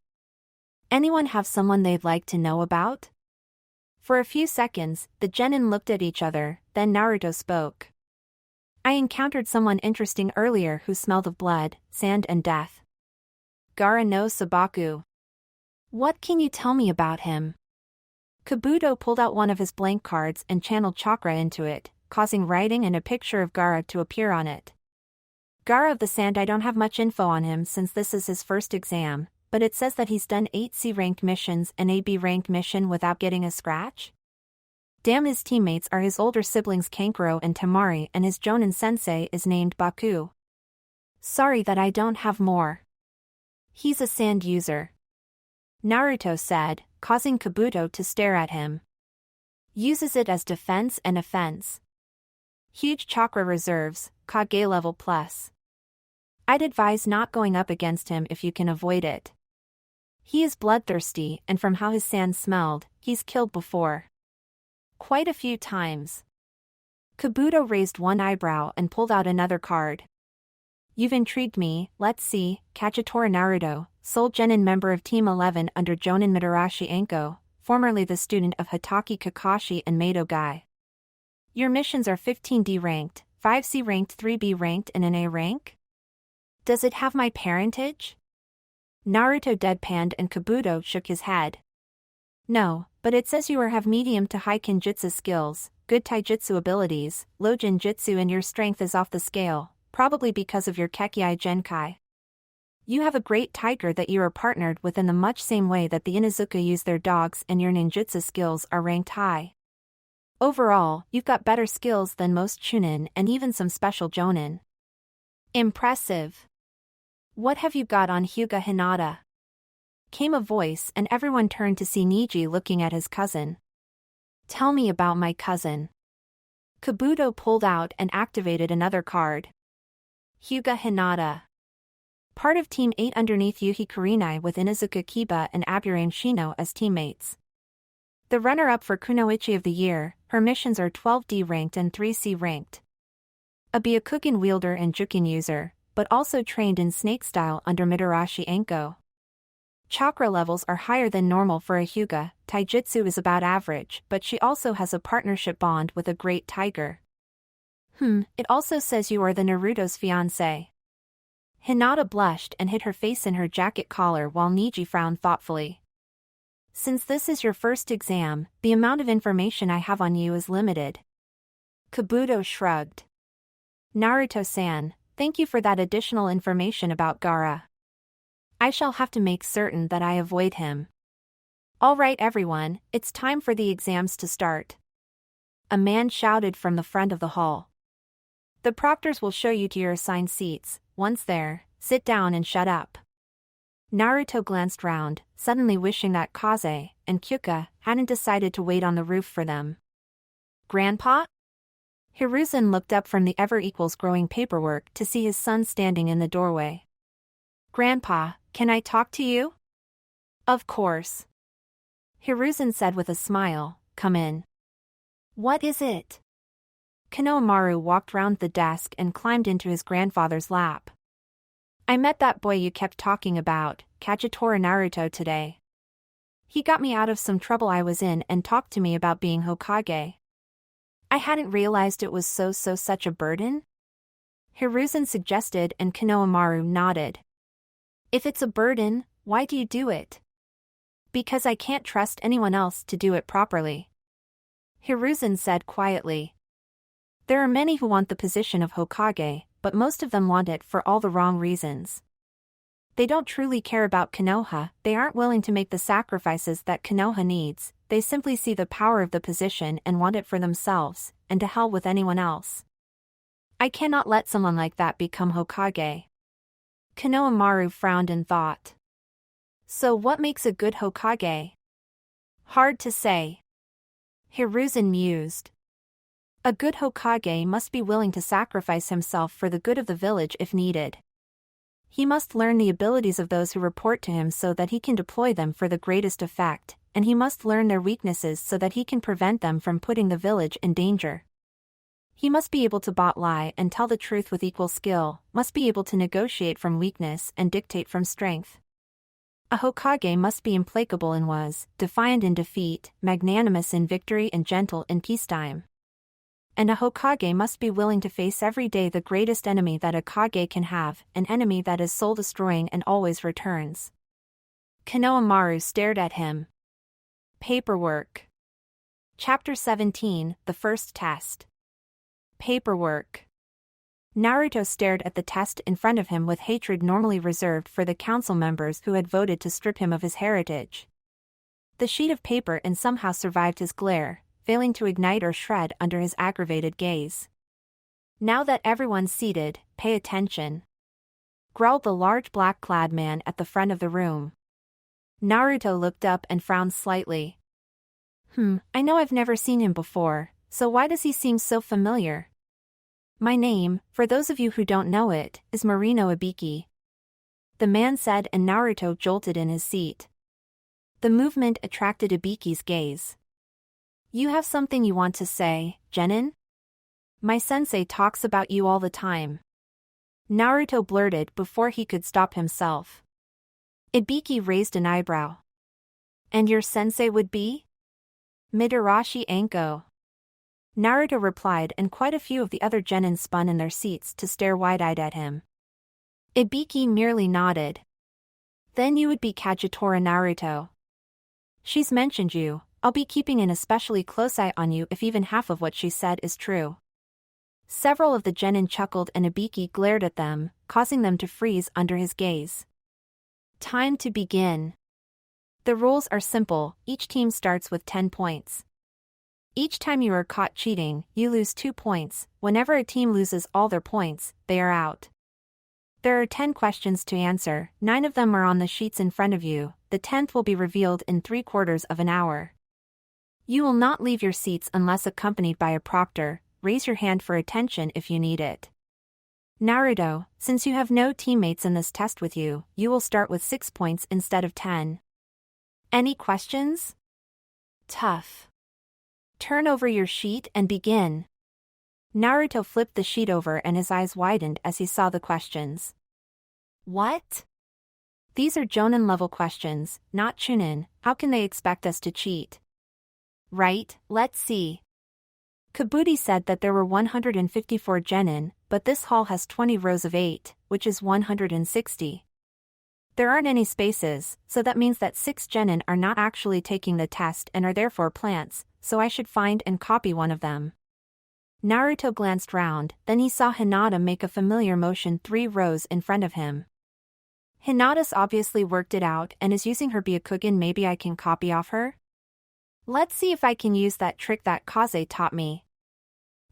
Anyone have someone they'd like to know about? For a few seconds, the genin looked at each other, then Naruto spoke. I encountered someone interesting earlier who smelled of blood, sand and death. Gaara no Sabaku. What can you tell me about him? Kabuto pulled out one of his blank cards and channeled chakra into it, causing writing and a picture of Gaara to appear on it. Gaara of the Sand. I don't have much info on him since this is his first exam, but it says that he's done 8 C-ranked missions and a B-ranked mission without getting a scratch? Damn, his teammates are his older siblings Kankuro and Temari and his Jonin sensei is named Baku. Sorry that I don't have more. He's a sand user. Naruto said, causing Kabuto to stare at him. Uses it as defense and offense. Huge chakra reserves, Kage level plus. I'd advise not going up against him if you can avoid it. He is bloodthirsty and from how his sand smelled, he's killed before. Quite a few times. Kabuto raised one eyebrow and pulled out another card. You've intrigued me, let's see, Kachitora Naruto, sole genin member of Team 11 under Jonin Midarashi Anko, formerly the student of Hitaki Kakashi and Mado Gai. Your missions are 15D ranked, 5C ranked, 3B ranked and an A rank? Does it have my parentage? Naruto deadpanned and Kabuto shook his head. No, but it says you have medium to high kinjutsu skills, good taijutsu abilities, low jinjutsu and your strength is off the scale, probably because of your Kekkai Genkai. You have a great tiger that you are partnered with in the much same way that the Inuzuka use their dogs and your ninjutsu skills are ranked high. Overall, you've got better skills than most chunin and even some special jonin. Impressive. What have you got on Hyuga Hinata? Came a voice and everyone turned to see Niji looking at his cousin. Tell me about my cousin. Kabuto pulled out and activated another card. Hyuga Hinata. Part of Team 8 underneath Yuhi Kurenai with Inuzuka Kiba and Aburame Shino as teammates. The runner-up for Kunoichi of the Year, her missions are 12D ranked and 3C ranked. A Byakugan wielder and Jukin user, but also trained in snake style under Midarashi Anko. Chakra levels are higher than normal for a Hyuga, taijutsu is about average, but she also has a partnership bond with a great tiger. It also says you are the Naruto's fiancé. Hinata blushed and hid her face in her jacket collar while Niji frowned thoughtfully. Since this is your first exam, the amount of information I have on you is limited. Kabuto shrugged. Naruto-san, Thank you for that additional information about Gaara. I shall have to make certain that I avoid him. All right everyone, it's time for the exams to start. A man shouted from the front of the hall. The proctors will show you to your assigned seats. Once there, sit down and shut up. Naruto glanced round, suddenly wishing that Kaze and Kyuka hadn't decided to wait on the roof for them. Grandpa? Hiruzen looked up from the ever-equals growing paperwork to see his son standing in the doorway. Grandpa, can I talk to you? Of course. Hiruzen said with a smile, come in. What is it? Konohamaru walked round the desk and climbed into his grandfather's lap. I met that boy you kept talking about, Kagetora Naruto, today. He got me out of some trouble I was in and talked to me about being Hokage. I hadn't realized it was such a burden? Hiruzen suggested and Konohamaru nodded. If it's a burden, why do you do it? Because I can't trust anyone else to do it properly. Hiruzen said quietly. There are many who want the position of Hokage, but most of them want it for all the wrong reasons. They don't truly care about Konoha, they aren't willing to make the sacrifices that Konoha needs, they simply see the power of the position and want it for themselves, and to hell with anyone else. I cannot let someone like that become Hokage. Konohamaru frowned in thought. So what makes a good Hokage? Hard to say. Hiruzen mused. A good Hokage must be willing to sacrifice himself for the good of the village if needed. He must learn the abilities of those who report to him so that he can deploy them for the greatest effect, and he must learn their weaknesses so that he can prevent them from putting the village in danger. He must be able to lie and tell the truth with equal skill, must be able to negotiate from weakness and dictate from strength. A Hokage must be implacable in wars, defiant in defeat, magnanimous in victory and gentle in peacetime. And a Hokage must be willing to face every day the greatest enemy that a Kage can have, an enemy that is soul-destroying and always returns. Konohamaru stared at him. Paperwork. Chapter 17, The First Test. Paperwork. Naruto stared at the test in front of him with hatred normally reserved for the council members who had voted to strip him of his heritage. The sheet of paper and somehow survived his glare, failing to ignite or shred under his aggravated gaze. Now that everyone's seated, pay attention. Growled the large black-clad man at the front of the room. Naruto looked up and frowned slightly. I know I've never seen him before, so why does he seem so familiar? My name, for those of you who don't know it, is Marino Ibiki. The man said and Naruto jolted in his seat. The movement attracted Ibiki's gaze. You have something you want to say, Genin? My sensei talks about you all the time. Naruto blurted before he could stop himself. Ibiki raised an eyebrow. And your sensei would be? Midarashi Anko. Naruto replied and quite a few of the other genin spun in their seats to stare wide-eyed at him. Ibiki merely nodded. Then you would be Kagetora Naruto. She's mentioned you, I'll be keeping an especially close eye on you if even half of what she said is true. Several of the genin chuckled and Ibiki glared at them, causing them to freeze under his gaze. Time to begin. The rules are simple, each team starts with 10 points. Each time you are caught cheating, you lose 2 points. Whenever a team loses all their points, they are out. There are 10 questions to answer, 9 of them are on the sheets in front of you, the 10th will be revealed in 3/4 of an hour. You will not leave your seats unless accompanied by a proctor, raise your hand for attention if you need it. Naruto, since you have no teammates in this test with you, you will start with 6 points instead of 10. Any questions? Tough. Turn over your sheet and begin. Naruto flipped the sheet over and his eyes widened as he saw the questions. What? These are Jonin level questions, not Chunin, how can they expect us to cheat? Right, let's see. Kabuki said that there were 154 genin, but this hall has 20 rows of 8, which is 160. There aren't any spaces, so that means that 6 genin are not actually taking the test and are therefore plants, so I should find and copy one of them. Naruto glanced round, then he saw Hinata make a familiar motion 3 rows in front of him. Hinata's obviously worked it out and is using her Byakugan. Maybe I can copy off her? Let's see if I can use that trick that Kaze taught me.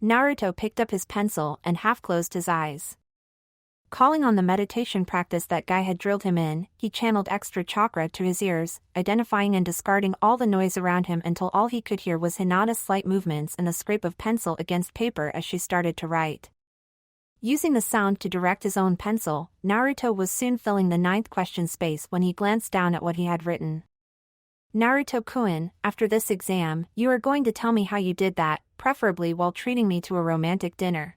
Naruto picked up his pencil and half-closed his eyes. Calling on the meditation practice that Guy had drilled him in, he channeled extra chakra to his ears, identifying and discarding all the noise around him until all he could hear was Hinata's slight movements and the scrape of pencil against paper as she started to write. Using the sound to direct his own pencil, Naruto was soon filling the 9th question space when he glanced down at what he had written. Naruto-kun, after this exam, you are going to tell me how you did that, preferably while treating me to a romantic dinner.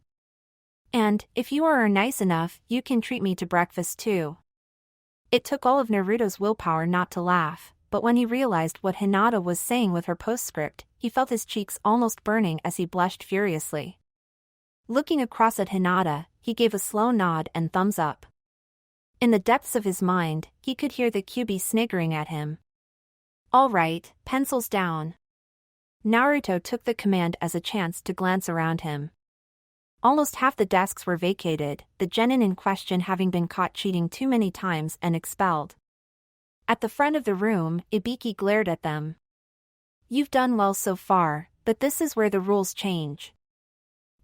And, if you are nice enough, you can treat me to breakfast too. It took all of Naruto's willpower not to laugh, but when he realized what Hinata was saying with her postscript, he felt his cheeks almost burning as he blushed furiously. Looking across at Hinata, he gave a slow nod and thumbs up. In the depths of his mind, he could hear the Kyuubi sniggering at him. All right, pencils down. Naruto took the command as a chance to glance around him. Almost half the desks were vacated, the genin in question having been caught cheating too many times and expelled. At the front of the room, Ibiki glared at them. You've done well so far, but this is where the rules change.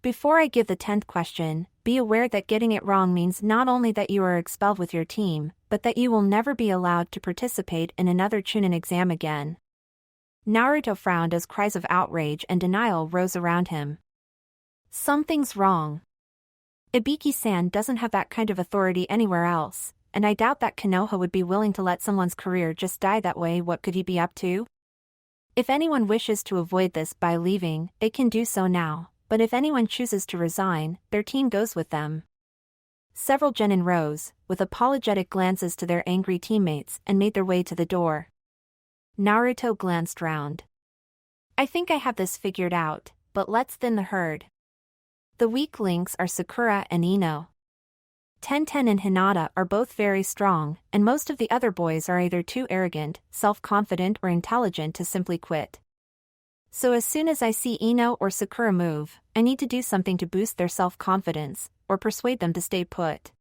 Before I give the 10th question, be aware that getting it wrong means not only that you are expelled with your team, but that you will never be allowed to participate in another Chunin exam again. Naruto frowned as cries of outrage and denial rose around him. Something's wrong. Ibiki-san doesn't have that kind of authority anywhere else, and I doubt that Konoha would be willing to let someone's career just die that way. What could he be up to? If anyone wishes to avoid this by leaving, they can do so now, but if anyone chooses to resign, their team goes with them. Several genin rose, with apologetic glances to their angry teammates, and made their way to the door. Naruto glanced round. I think I have this figured out, but let's thin the herd. The weak links are Sakura and Ino. Tenten and Hinata are both very strong, and most of the other boys are either too arrogant, self-confident or intelligent to simply quit. So as soon as I see Ino or Sakura move, I need to do something to boost their self-confidence, or persuade them to stay put.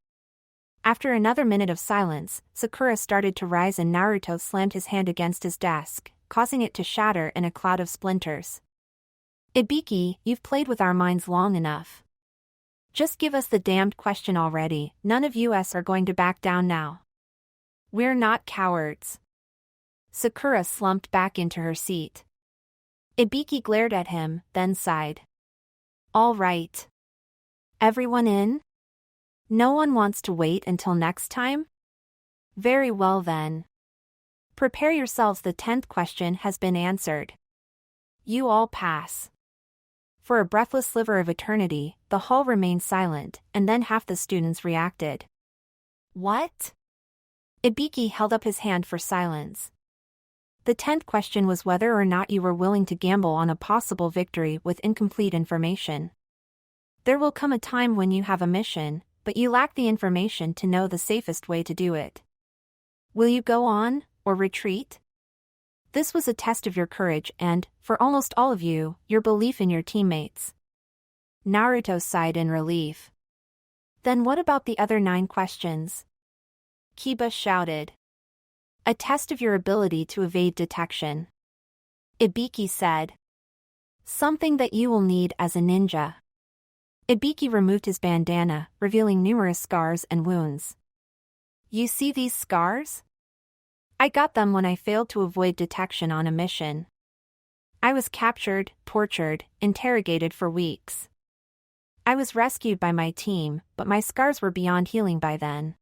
After another minute of silence, Sakura started to rise and Naruto slammed his hand against his desk, causing it to shatter in a cloud of splinters. Ibiki, you've played with our minds long enough. Just give us the damned question already. None of us are going to back down now. We're not cowards. Sakura slumped back into her seat. Ibiki glared at him, then sighed. All right. Everyone in? No one wants to wait until next time? Very well then. Prepare yourselves, the 10th question has been answered. You all pass. For a breathless sliver of eternity, the hall remained silent, and then half the students reacted. What? Ibiki held up his hand for silence. The 10th question was whether or not you were willing to gamble on a possible victory with incomplete information. There will come a time when you have a mission, but you lack the information to know the safest way to do it. Will you go on, or retreat? This was a test of your courage and, for almost all of you, your belief in your teammates. Naruto sighed in relief. Then what about the other 9 questions? Kiba shouted. A test of your ability to evade detection. Ibiki said. Something that you will need as a ninja. Ibiki removed his bandana, revealing numerous scars and wounds. You see these scars? I got them when I failed to avoid detection on a mission. I was captured, tortured, interrogated for weeks. I was rescued by my team, but my scars were beyond healing by then.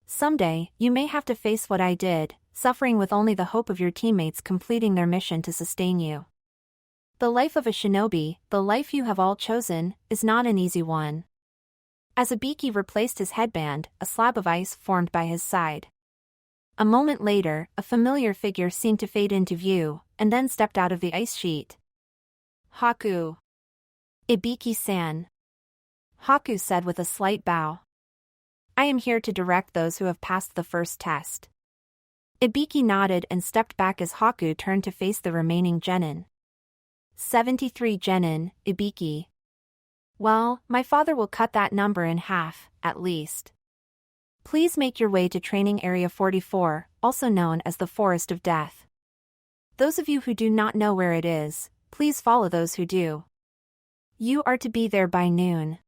Someday, you may have to face what I did, suffering with only the hope of your teammates completing their mission to sustain you. The life of a shinobi, the life you have all chosen, is not an easy one. As Ibiki replaced his headband, a slab of ice formed by his side. A moment later, a familiar figure seemed to fade into view, and then stepped out of the ice sheet. Haku. Ibiki-san. Haku said with a slight bow. I am here to direct those who have passed the first test. Ibiki nodded and stepped back as Haku turned to face the remaining genin. 73 genin, Ibiki. Well, my father will cut that number in half, at least. Please make your way to Training Area 44, also known as the Forest of Death. Those of you who do not know where it is, please follow those who do. You are to be there by noon.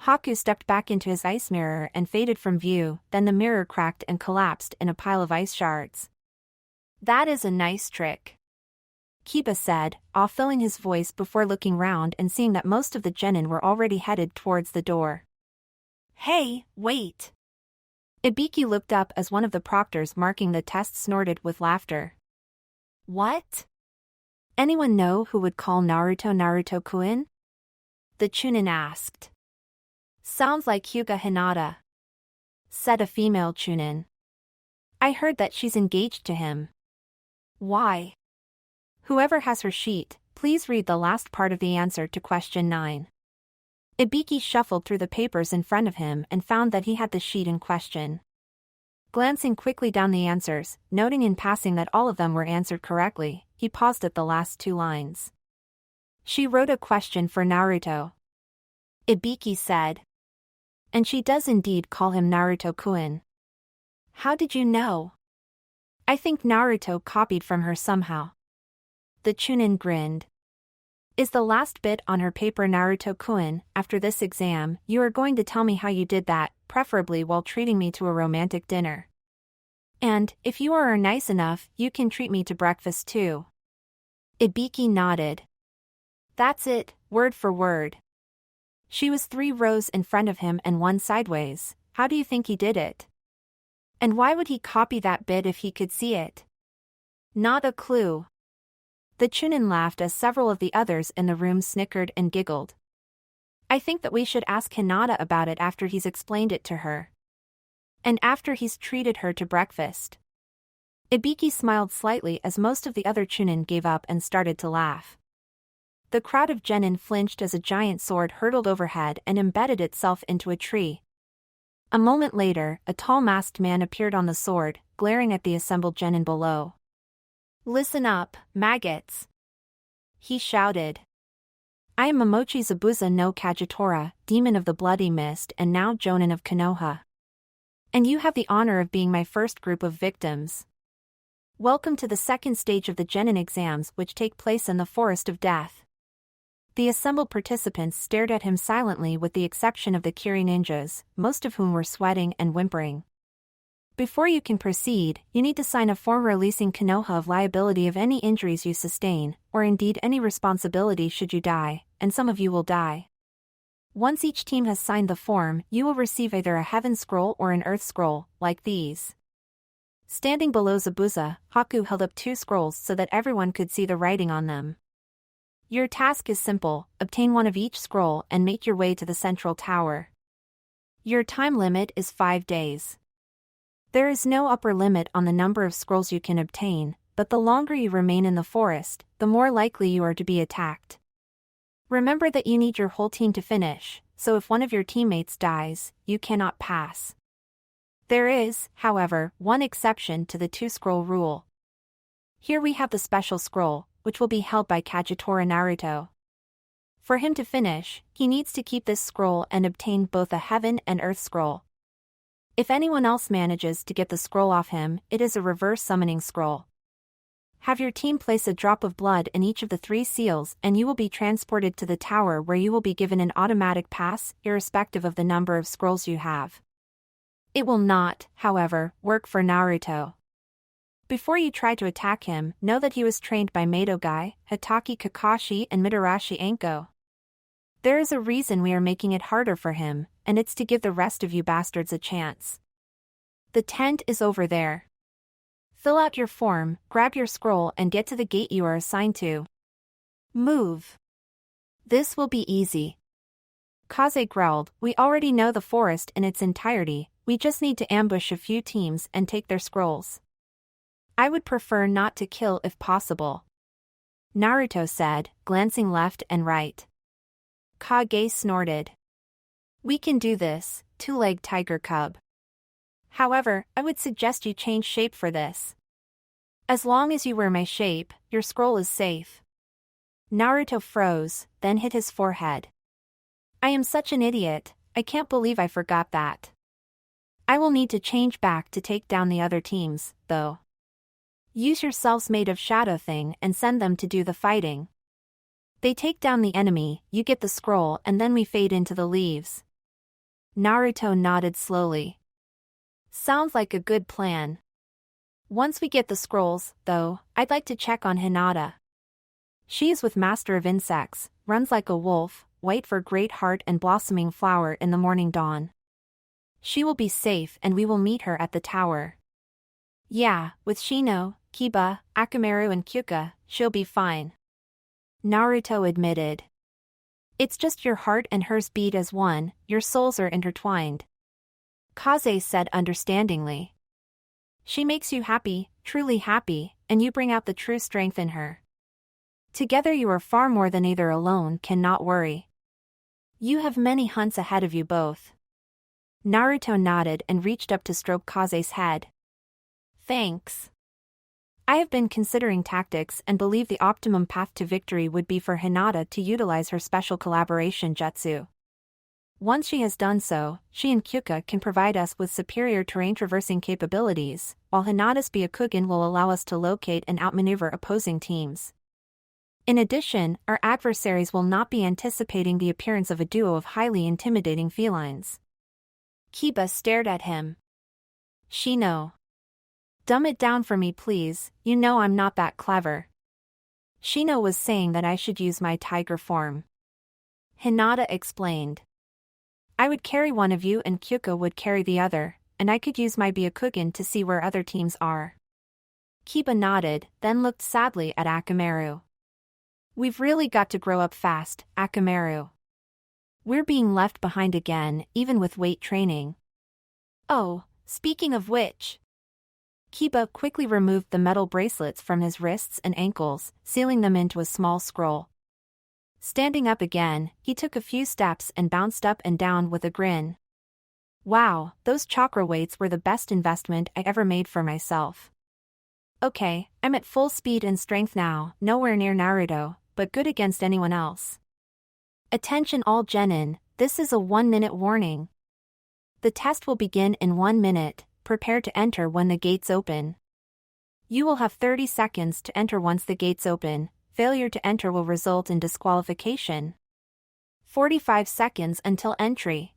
Haku stepped back into his ice mirror and faded from view, then the mirror cracked and collapsed in a pile of ice shards. That is a nice trick, Kiba said, off-filling his voice before looking round and seeing that most of the genin were already headed towards the door. Hey, wait! Ibiki looked up as one of the proctors marking the test snorted with laughter. What? Anyone know who would call Naruto Naruto-kun? The Chunin asked. Sounds like Hyuga Hinata, said a female Chunin. I heard that she's engaged to him. Why? Whoever has her sheet, please read the last part of the answer to question 9. Ibiki shuffled through the papers in front of him and found that he had the sheet in question. Glancing quickly down the answers, noting in passing that all of them were answered correctly, he paused at the last 2 lines. She wrote a question for Naruto, Ibiki said. And she does indeed call him Naruto-kun. How did you know? I think Naruto copied from her somehow. The Chunin grinned. Is the last bit on her paper Naruto-kun? After this exam, you are going to tell me how you did that, preferably while treating me to a romantic dinner. And, if you are nice enough, you can treat me to breakfast too. Ibiki nodded. That's it, word for word. She was 3 rows in front of him and 1 sideways. How do you think he did it? And why would he copy that bit if he could see it? Not a clue. The Chunin laughed as several of the others in the room snickered and giggled. I think that we should ask Hinata about it after he's explained it to her. And after he's treated her to breakfast. Ibiki smiled slightly as most of the other Chunin gave up and started to laugh. The crowd of genin flinched as a giant sword hurtled overhead and embedded itself into a tree. A moment later, a tall masked man appeared on the sword, glaring at the assembled genin below. Listen up, maggots! He shouted. I am Momochi Zabuza no Kagetora, demon of the bloody mist and now Jonin of Konoha. And you have the honor of being my first group of victims. Welcome to the second stage of the genin exams which take place in the Forest of Death. The assembled participants stared at him silently with the exception of the Kiri ninjas, most of whom were sweating and whimpering. Before you can proceed, you need to sign a form releasing Konoha of liability of any injuries you sustain, or indeed any responsibility should you die, and some of you will die. Once each team has signed the form, you will receive either a Heaven Scroll or an Earth Scroll, like these. Standing below Zabuza, Haku held up 2 scrolls so that everyone could see the writing on them. Your task is simple, obtain one of each scroll and make your way to the central tower. Your time limit is 5 days. There is no upper limit on the number of scrolls you can obtain, but the longer you remain in the forest, the more likely you are to be attacked. Remember that you need your whole team to finish, so if one of your teammates dies, you cannot pass. There is, however, one exception to the 2-scroll rule. Here we have the special scroll, which will be held by Kagetora Naruto. For him to finish, he needs to keep this scroll and obtain both a Heaven and Earth Scroll. If anyone else manages to get the scroll off him, it is a reverse summoning scroll. Have your team place a drop of blood in each of the 3 seals and you will be transported to the tower where you will be given an automatic pass, irrespective of the number of scrolls you have. It will not, however, work for Naruto. Before you try to attack him, know that he was trained by Madogai, Hitaki Kakashi and Mitarashi Anko. There is a reason we are making it harder for him, and it's to give the rest of you bastards a chance. The tent is over there. Fill out your form, grab your scroll and get to the gate you are assigned to. Move. This will be easy. Kaze growled, we already know the forest in its entirety, we just need to ambush a few teams and take their scrolls. I would prefer not to kill if possible, Naruto said, glancing left and right. Kage snorted. We can do this, 2-legged tiger cub. However, I would suggest you change shape for this. As long as you wear my shape, your scroll is safe. Naruto froze, then hit his forehead. I am such an idiot, I can't believe I forgot that. I will need to change back to take down the other teams, though. Use your selves made of shadow thing and send them to do the fighting. They take down the enemy, you get the scroll and then we fade into the leaves. Naruto nodded slowly. Sounds like a good plan. Once we get the scrolls, though, I'd like to check on Hinata. She is with Master of Insects, runs like a wolf, white for great heart and blossoming flower in the morning dawn. She will be safe and we will meet her at the tower. Yeah, with Shino, Kiba, Akamaru and Kyuka, she'll be fine. Naruto admitted. It's just your heart and hers beat as one, your souls are intertwined. Kaze said understandingly. She makes you happy, truly happy, and you bring out the true strength in her. Together you are far more than either alone can not worry. You have many hunts ahead of you both. Naruto nodded and reached up to stroke Kaze's head. Thanks. I have been considering tactics and believe the optimum path to victory would be for Hinata to utilize her special collaboration jutsu. Once she has done so, she and Kyuka can provide us with superior terrain traversing capabilities, while Hinata's Byakugan will allow us to locate and outmaneuver opposing teams. In addition, our adversaries will not be anticipating the appearance of a duo of highly intimidating felines. Kiba stared at him. Shino. Dumb it down for me please, you know I'm not that clever. Shino was saying that I should use my tiger form. Hinata explained. I would carry one of you and Kyuka would carry the other, and I could use my Byakugan to see where other teams are. Kiba nodded, then looked sadly at Akamaru. We've really got to grow up fast, Akamaru. We're being left behind again, even with weight training. Oh, speaking of which. Kiba quickly removed the metal bracelets from his wrists and ankles, sealing them into a small scroll. Standing up again, he took a few steps and bounced up and down with a grin. Wow, those chakra weights were the best investment I ever made for myself. Okay, I'm at full speed and strength now, nowhere near Naruto, but good against anyone else. Attention all genin, this is a 1-minute warning. The test will begin in 1 minute, prepare to enter when the gates open. You will have 30 seconds to enter once the gates open, failure to enter will result in disqualification. 45 seconds until entry.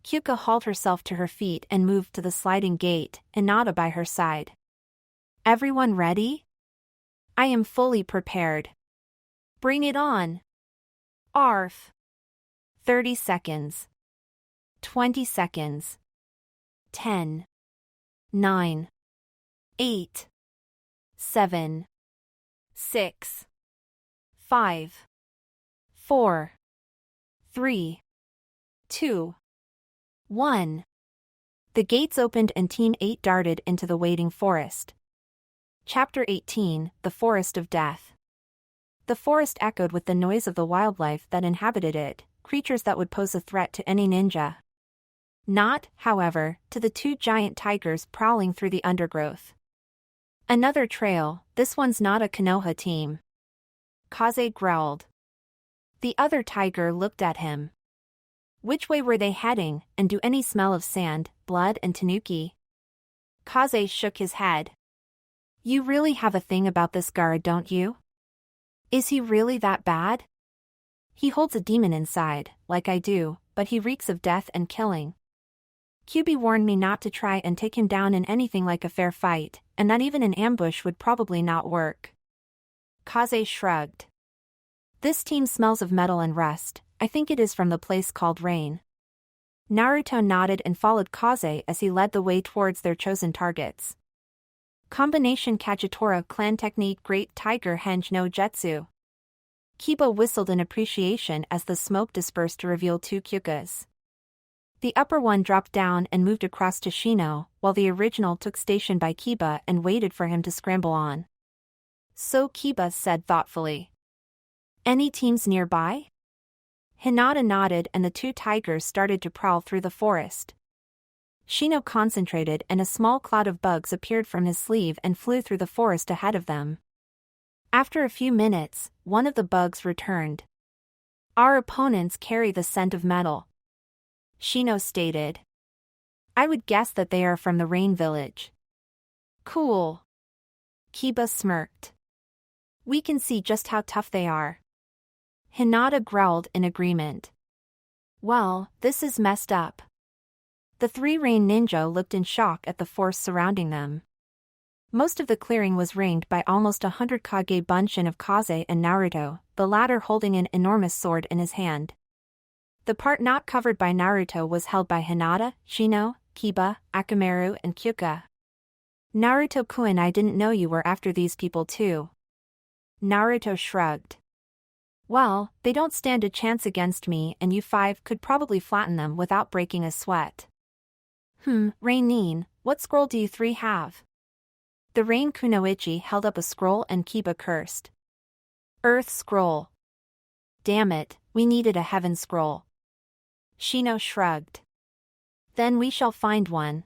Kyuka hauled herself to her feet and moved to the sliding gate, Hinata by her side. Everyone ready? I am fully prepared. Bring it on. Arf. 30 seconds. 20 seconds. 10. 9. 8. 7. 6. 5. 4. 3. 2. 1. The gates opened and Team 8 darted into the waiting forest. Chapter 18, The Forest of Death. The forest echoed with the noise of the wildlife that inhabited it, creatures that would pose a threat to any ninja. Not, however, to the 2 giant tigers prowling through the undergrowth. Another trail, this one's not a Konoha team. Kaze growled. The other tiger looked at him. Which way were they heading, and do any smell of sand, blood and tanuki? Kaze shook his head. You really have a thing about this Gaara, don't you? Is he really that bad? He holds a demon inside, like I do, but he reeks of death and killing. Kyubi warned me not to try and take him down in anything like a fair fight, and that even an ambush would probably not work. Kaze shrugged. This team smells of metal and rust, I think it is from the place called Rain. Naruto nodded and followed Kaze as he led the way towards their chosen targets. Combination Kagetora Clan Technique Great Tiger Henge no Jutsu. Kiba whistled in appreciation as the smoke dispersed to reveal 2 Kyukas. The upper one dropped down and moved across to Shino, while the original took station by Kiba and waited for him to scramble on. So Kiba said thoughtfully. Any teams nearby? Hinata nodded and the 2 tigers started to prowl through the forest. Shino concentrated and a small cloud of bugs appeared from his sleeve and flew through the forest ahead of them. After a few minutes, one of the bugs returned. Our opponents carry the scent of metal, Shino stated. I would guess that they are from the Rain Village. Cool. Kiba smirked. We can see just how tough they are. Hinata growled in agreement. Well, this is messed up. The three rain ninja looked in shock at the force surrounding them. Most of the clearing was ringed by almost 100 Kage Bunshin of Kaze and Naruto, the latter holding an enormous sword in his hand. The part not covered by Naruto was held by Hinata, Shino, Kiba, Akamaru and Kyuka. Naruto-kun, I didn't know you were after these people too. Naruto shrugged. Well, they don't stand a chance against me and you five could probably flatten them without breaking a sweat. Rain-nin, what scroll do you three have? The Rain Kunoichi held up a scroll and Kiba cursed. Earth scroll. Damn it, we needed a heaven scroll. Shino shrugged. Then we shall find one.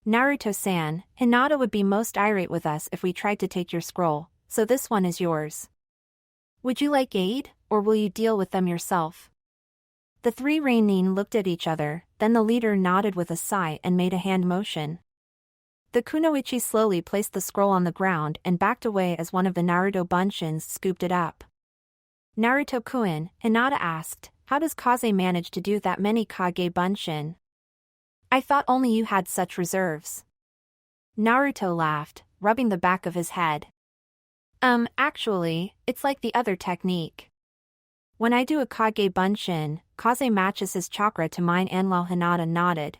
Naruto-san, Hinata would be most irate with us if we tried to take your scroll, so this one is yours. Would you like aid, or will you deal with them yourself? The three Rain-nin looked at each other, then the leader nodded with a sigh and made a hand motion. The Kunoichi slowly placed the scroll on the ground and backed away as one of the Naruto Bunshins scooped it up. Naruto-kun, Hinata asked, how does Kaze manage to do that many Kage Bunshin? I thought only you had such reserves. Naruto laughed, rubbing the back of his head. Actually, it's like the other technique. When I do a Kage Bunshin, Kaze matches his chakra to mine and while Hinata nodded.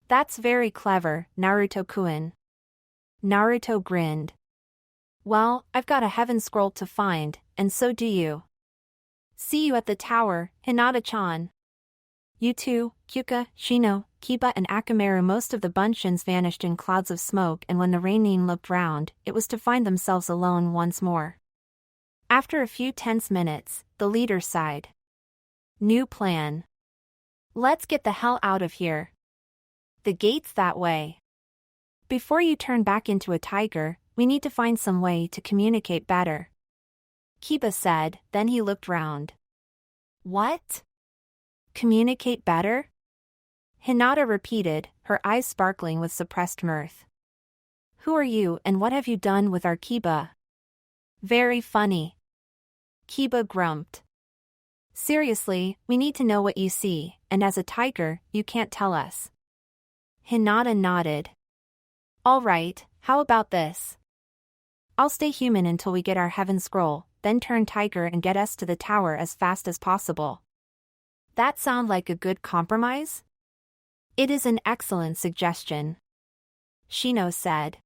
That's very clever, Naruto-kun. Naruto grinned. Well, I've got a heaven scroll to find, and so do you. See you at the tower, Hinata-chan. You two, Kyuka, Shino, Kiba and Akamaru. Most of the Bunshins vanished in clouds of smoke, and when the Rain-nin looked round, it was to find themselves alone once more. After a few tense minutes, the leader sighed. New plan. Let's get the hell out of here. The gate's that way. Before you turn back into a tiger, we need to find some way to communicate better. Kiba said, then he looked round. What? Communicate better? Hinata repeated, her eyes sparkling with suppressed mirth. Who are you and what have you done with our Kiba? Very funny. Kiba grumped. Seriously, we need to know what you see, and as a tiger, you can't tell us. Hinata nodded. All right, how about this? I'll stay human until we get our heaven scroll, then turn tiger and get us to the tower as fast as possible. That sound like a good compromise? It is an excellent suggestion. Shino said.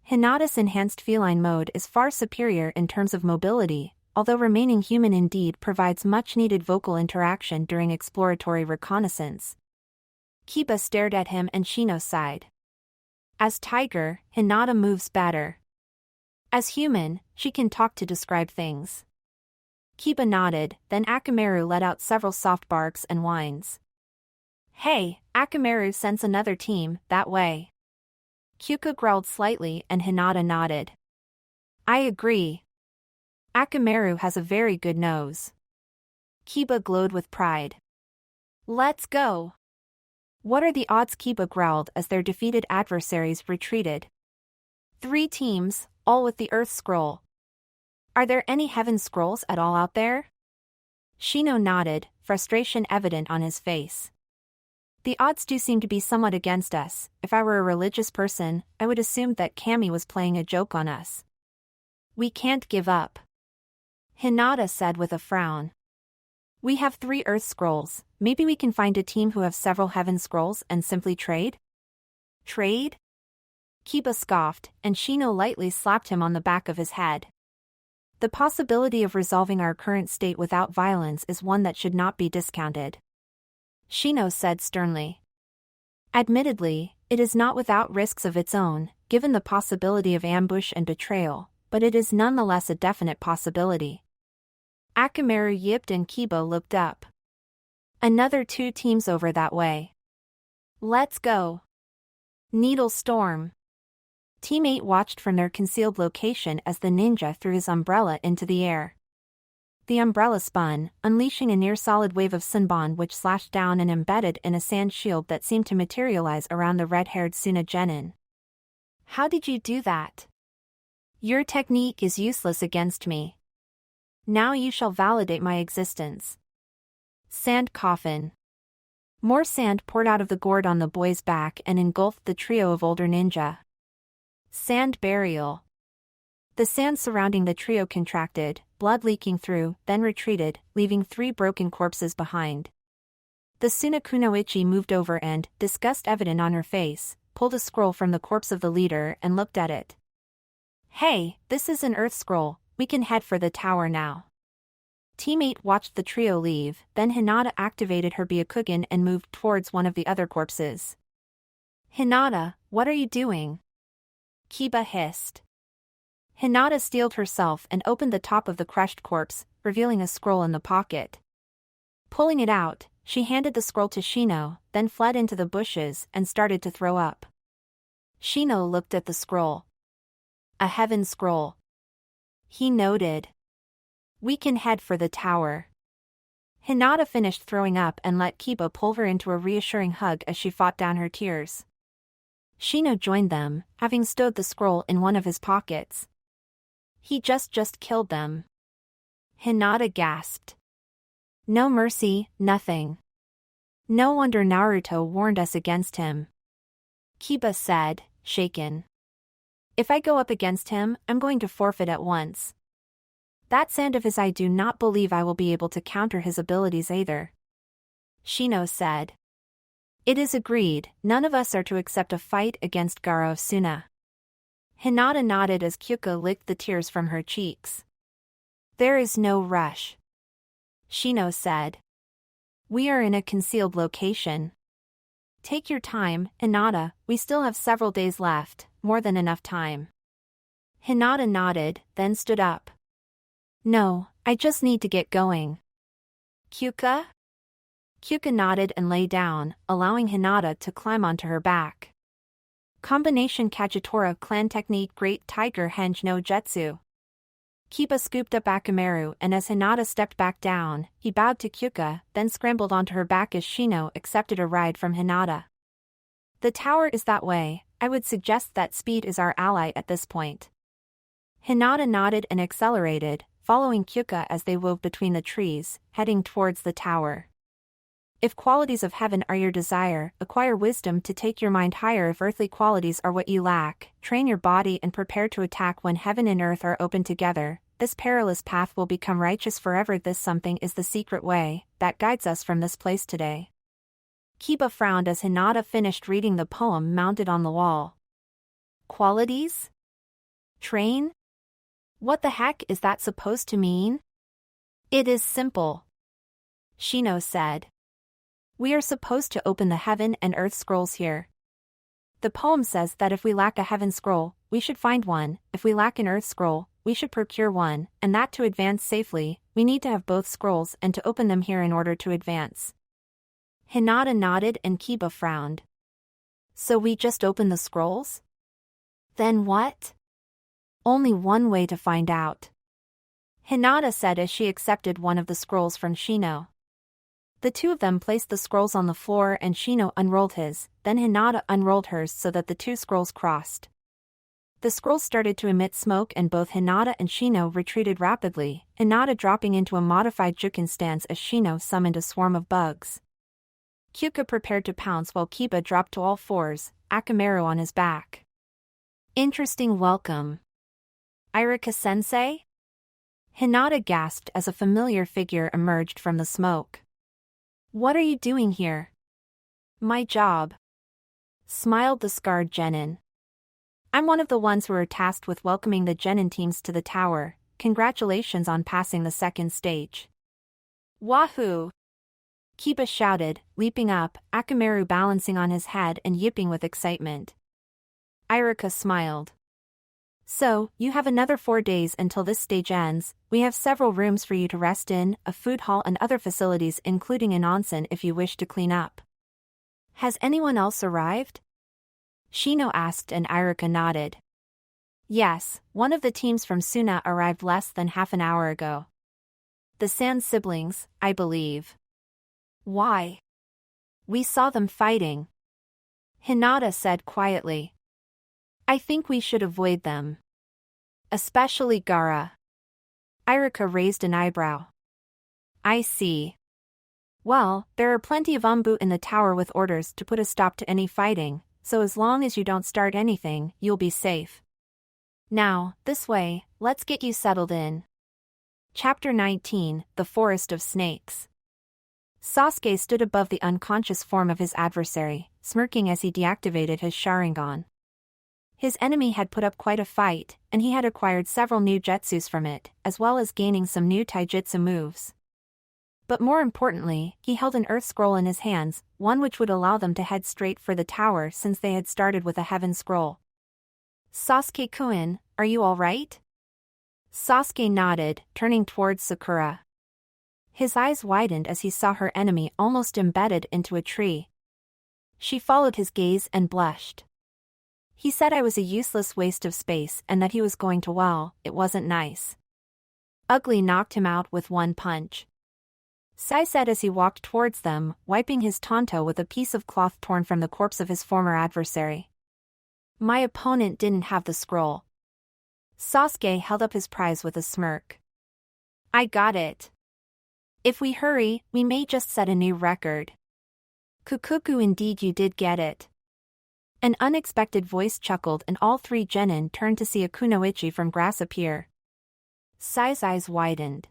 Hinata's enhanced feline mode is far superior in terms of mobility, although remaining human indeed provides much-needed vocal interaction during exploratory reconnaissance. Kiba stared at him and Shino sighed. As tiger, Hinata moves better. As human, she can talk to describe things. Kiba nodded, then Akamaru let out several soft barks and whines. Hey, Akamaru sends another team, that way. Kyuka growled slightly and Hinata nodded. I agree. Akamaru has a very good nose. Kiba glowed with pride. Let's go. What are the odds? Kiba growled as their defeated adversaries retreated. 3 teams, all with the Earth Scroll. Are there any Heaven Scrolls at all out there? Shino nodded, frustration evident on his face. The odds do seem to be somewhat against us. If I were a religious person, I would assume that Kami was playing a joke on us. We can't give up. Hinata said with a frown. We have 3 Earth Scrolls, maybe we can find a team who have several Heaven Scrolls and simply trade? Trade? Kiba scoffed, and Shino lightly slapped him on the back of his head. The possibility of resolving our current state without violence is one that should not be discounted. Shino said sternly. Admittedly, it is not without risks of its own, given the possibility of ambush and betrayal, but it is nonetheless a definite possibility. Akamaru yipped and Kiba looked up. Another 2 teams over that way. Let's go. Needle Storm. Team 8 watched from their concealed location as the ninja threw his umbrella into the air. The umbrella spun, unleashing a near-solid wave of sunbon which slashed down and embedded in a sand shield that seemed to materialize around the red-haired Suna genin. How did you do that? Your technique is useless against me. Now you shall validate my existence. Sand coffin. More sand poured out of the gourd on the boy's back and engulfed the trio of older ninja. Sand burial. The sand surrounding the trio contracted, blood leaking through, then retreated, leaving 3 broken corpses behind. The Suna Kunoichi moved over and, disgust evident on her face, pulled a scroll from the corpse of the leader and looked at it. Hey, this is an earth scroll, we can head for the tower now. Teammate watched the trio leave, then Hinata activated her Byakugan and moved towards one of the other corpses. Hinata, what are you doing? Kiba hissed. Hinata steeled herself and opened the top of the crushed corpse, revealing a scroll in the pocket. Pulling it out, she handed the scroll to Shino, then fled into the bushes and started to throw up. Shino looked at the scroll. A heaven scroll. He noted. We can head for the tower. Hinata finished throwing up and let Kiba pull her into a reassuring hug as she fought down her tears. Shino joined them, having stowed the scroll in one of his pockets. He just killed them. Hinata gasped. No mercy, nothing. No wonder Naruto warned us against him. Kiba said, shaken. If I go up against him, I'm going to forfeit at once. That sand of his, I do not believe I will be able to counter his abilities either. Shino said. It is agreed, none of us are to accept a fight against Garo of Suna. Hinata nodded as Kyuka licked the tears from her cheeks. There is no rush. Shino said. We are in a concealed location. Take your time, Hinata, we still have several days left, more than enough time. Hinata nodded, then stood up. No, I just need to get going. Kyuka? Kyuka nodded and lay down, allowing Hinata to climb onto her back. Combination Kagetora clan technique Great Tiger Henge no Jutsu. Kiba scooped up Akamaru and as Hinata stepped back down, he bowed to Kyuka, then scrambled onto her back as Shino accepted a ride from Hinata. The tower is that way, I would suggest that speed is our ally at this point. Hinata nodded and accelerated, following Kyuka as they wove between the trees, heading towards the tower. If qualities of heaven are your desire, acquire wisdom to take your mind higher. If earthly qualities are what you lack, train your body and prepare to attack when heaven and earth are open together. This perilous path will become righteous forever. This something is the secret way that guides us from this place today. Kiba frowned as Hinata finished reading the poem mounted on the wall. Qualities? Train? What the heck is that supposed to mean? It is simple. Shino said. We are supposed to open the heaven and earth scrolls here. The poem says that if we lack a heaven scroll, we should find one, if we lack an earth scroll, we should procure one, and that to advance safely, we need to have both scrolls and to open them here in order to advance. Hinata nodded and Kiba frowned. So we just open the scrolls? Then what? Only one way to find out. Hinata said as she accepted one of the scrolls from Shino. The two of them placed the scrolls on the floor and Shino unrolled his, then Hinata unrolled hers so that the two scrolls crossed. The scrolls started to emit smoke and both Hinata and Shino retreated rapidly, Hinata dropping into a modified Jukin stance as Shino summoned a swarm of bugs. Kyuka prepared to pounce while Kiba dropped to all fours, Akamaru on his back. Interesting welcome. Irika-sensei? Hinata gasped as a familiar figure emerged from the smoke. What are you doing here? My job. Smiled the scarred genin. I'm one of the ones who are tasked with welcoming the genin teams to the tower. Congratulations on passing the second stage. Wahoo! Kiba shouted, leaping up, Akamaru balancing on his head and yipping with excitement. Irika smiled. So, you have another 4 days until this stage ends. We have several rooms for you to rest in, a food hall and other facilities including an onsen if you wish to clean up. Has anyone else arrived? Shino asked and Irika nodded. Yes, one of the teams from Suna arrived less than half an hour ago. The Sand siblings, I believe. Why? We saw them fighting. Hinata said quietly. I think we should avoid them. Especially Gaara. Irika raised an eyebrow. I see. Well, there are plenty of Umbu in the tower with orders to put a stop to any fighting, so as long as you don't start anything, you'll be safe. Now, this way, let's get you settled in. Chapter 19, The Forest of Snakes. Sasuke stood above the unconscious form of his adversary, smirking as he deactivated his Sharingan. His enemy had put up quite a fight, and he had acquired several new jutsus from it, as well as gaining some new taijutsu moves. But more importantly, he held an earth scroll in his hands, one which would allow them to head straight for the tower since they had started with a heaven scroll. Sasuke-kun, are you alright? Sasuke nodded, turning towards Sakura. His eyes widened as he saw her enemy almost embedded into a tree. She followed his gaze and blushed. He said I was a useless waste of space and that he was going to well, it wasn't nice. Ugly knocked him out with one punch. Sai said as he walked towards them, wiping his tanto with a piece of cloth torn from the corpse of his former adversary. My opponent didn't have the scroll. Sasuke held up his prize with a smirk. I got it. If we hurry, we may just set a new record. Kukuku, indeed you did get it. An unexpected voice chuckled and all three genin turned to see a kunoichi from grass appear. Sai's eyes widened.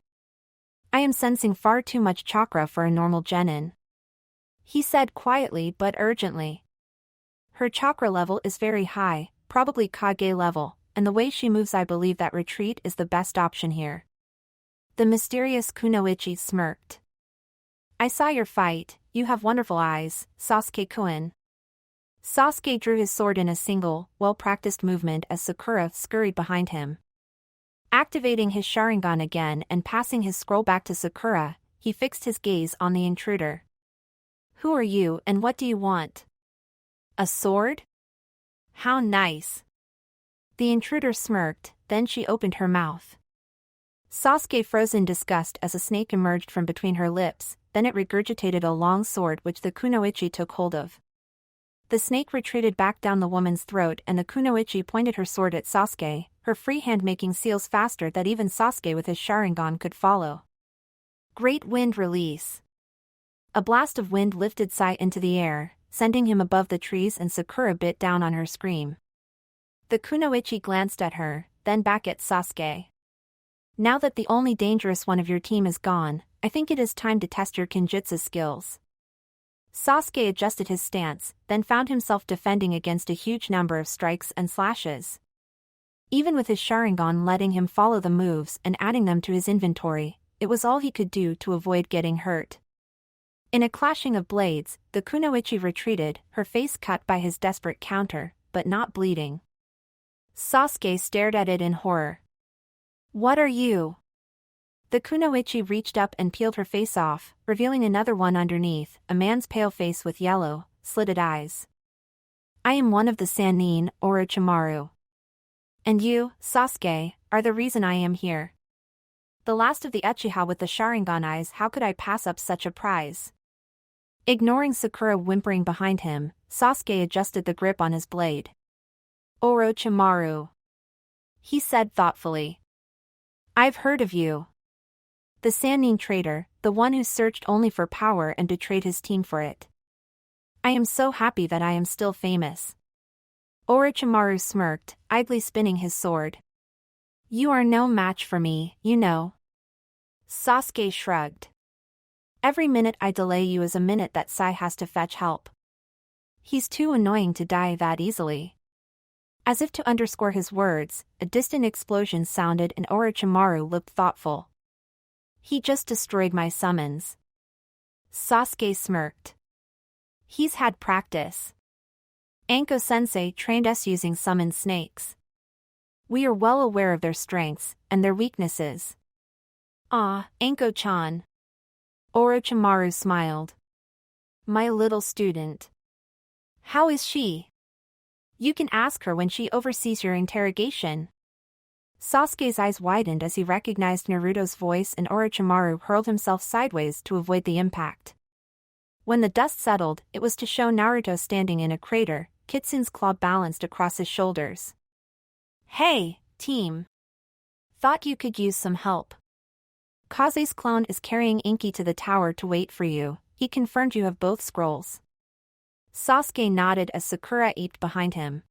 I am sensing far too much chakra for a normal genin. He said quietly but urgently. Her chakra level is very high, probably Kage level, and the way she moves I believe that retreat is the best option here. The mysterious kunoichi smirked. I saw your fight, you have wonderful eyes, Sasuke-kun. Sasuke drew his sword in a single, well-practiced movement as Sakura scurried behind him. Activating his Sharingan again and passing his scroll back to Sakura, he fixed his gaze on the intruder. Who are you and what do you want? A sword? How nice. The intruder smirked, then she opened her mouth. Sasuke froze in disgust as a snake emerged from between her lips, then it regurgitated a long sword which the kunoichi took hold of. The snake retreated back down the woman's throat and the kunoichi pointed her sword at Sasuke, her free hand making seals faster that even Sasuke with his Sharingan could follow. Great wind release. A blast of wind lifted Sai into the air, sending him above the trees and Sakura bit down on her scream. The kunoichi glanced at her, then back at Sasuke. Now that the only dangerous one of your team is gone, I think it is time to test your Kinjutsu skills. Sasuke adjusted his stance, then found himself defending against a huge number of strikes and slashes. Even with his Sharingan letting him follow the moves and adding them to his inventory, it was all he could do to avoid getting hurt. In a clashing of blades, the kunoichi retreated, her face cut by his desperate counter, but not bleeding. Sasuke stared at it in horror. What are you? The kunoichi reached up and peeled her face off, revealing another one underneath, a man's pale face with yellow, slitted eyes. I am one of the Sannin, Orochimaru. And you, Sasuke, are the reason I am here. The last of the Uchiha with the Sharingan eyes, how could I pass up such a prize? Ignoring Sakura whimpering behind him, Sasuke adjusted the grip on his blade. Orochimaru. He said thoughtfully. I've heard of you. The Sannin traitor, the one who searched only for power and betrayed his team for it. I am so happy that I am still famous. Orochimaru smirked, idly spinning his sword. You are no match for me, you know. Sasuke shrugged. Every minute I delay you is a minute that Sai has to fetch help. He's too annoying to die that easily. As if to underscore his words, a distant explosion sounded and Orochimaru looked thoughtful. He just destroyed my summons. Sasuke smirked. He's had practice. Anko-sensei trained us using summoned snakes. We are well aware of their strengths and their weaknesses. Ah, Anko-chan. Orochimaru smiled. My little student. How is she? You can ask her when she oversees your interrogation. Sasuke's eyes widened as he recognized Naruto's voice, and Orochimaru hurled himself sideways to avoid the impact. When the dust settled, it was to show Naruto standing in a crater, Kitsune's claw balanced across his shoulders. "Hey, team. Thought you could use some help. Kaze's clone is carrying Inky to the tower to wait for you. He confirmed you have both scrolls." Sasuke nodded as Sakura eeped behind him.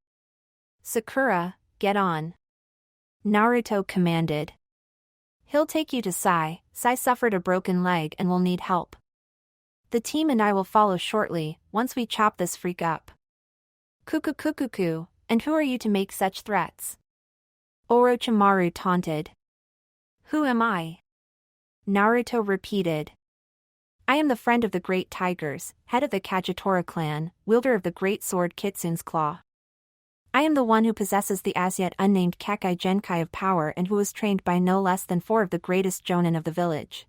"Sakura, get on," Naruto commanded. "He'll take you to Sai. Sai suffered a broken leg and will need help. The team and I will follow shortly, once we chop this freak up." "Kukukukuku, and who are you to make such threats?" Orochimaru taunted. "Who am I?" Naruto repeated. "I am the friend of the great tigers, head of the Kagetora clan, wielder of the great sword Kitsune's claw. I am the one who possesses the as yet unnamed Kekkai Genkai of power and who was trained by no less than 4 of the greatest jonin of the village.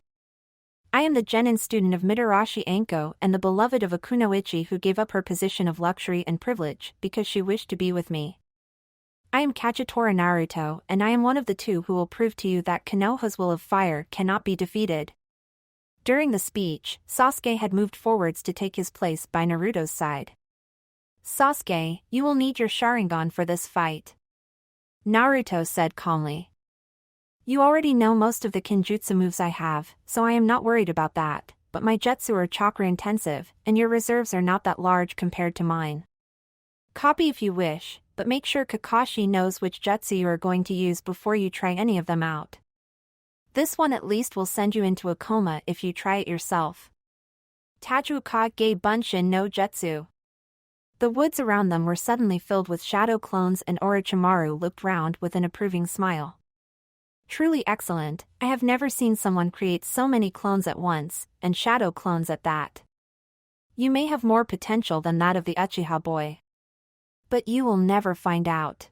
I am the genin student of Mitarashi Anko and the beloved of Akunoichi who gave up her position of luxury and privilege because she wished to be with me. I am Kagetora Naruto, and I am one of the 2 who will prove to you that Konoha's will of fire cannot be defeated." During the speech, Sasuke had moved forwards to take his place by Naruto's side. "Sasuke, you will need your Sharingan for this fight," Naruto said calmly. "You already know most of the Kenjutsu moves I have, so I am not worried about that, but my jutsu are chakra intensive, and your reserves are not that large compared to mine. Copy if you wish, but make sure Kakashi knows which jutsu you are going to use before you try any of them out. This one at least will send you into a coma if you try it yourself. Tajuka Ge Bunshin no Jutsu." The woods around them were suddenly filled with shadow clones, and Orochimaru looked round with an approving smile. "Truly excellent. I have never seen someone create so many clones at once, and shadow clones at that. You may have more potential than that of the Uchiha boy. But you will never find out,"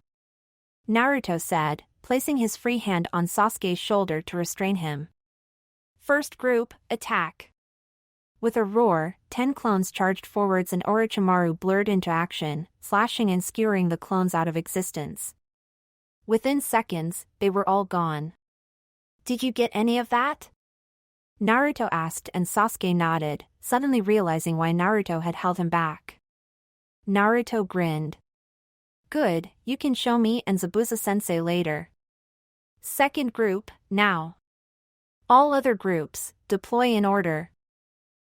Naruto said, placing his free hand on Sasuke's shoulder to restrain him. "First group, attack." With a roar, 10 clones charged forwards and Orochimaru blurred into action, slashing and skewering the clones out of existence. Within seconds, they were all gone. "Did you get any of that?" Naruto asked, and Sasuke nodded, suddenly realizing why Naruto had held him back. Naruto grinned. "Good, you can show me and Zabuza-sensei later. Second group, now. All other groups, deploy in order."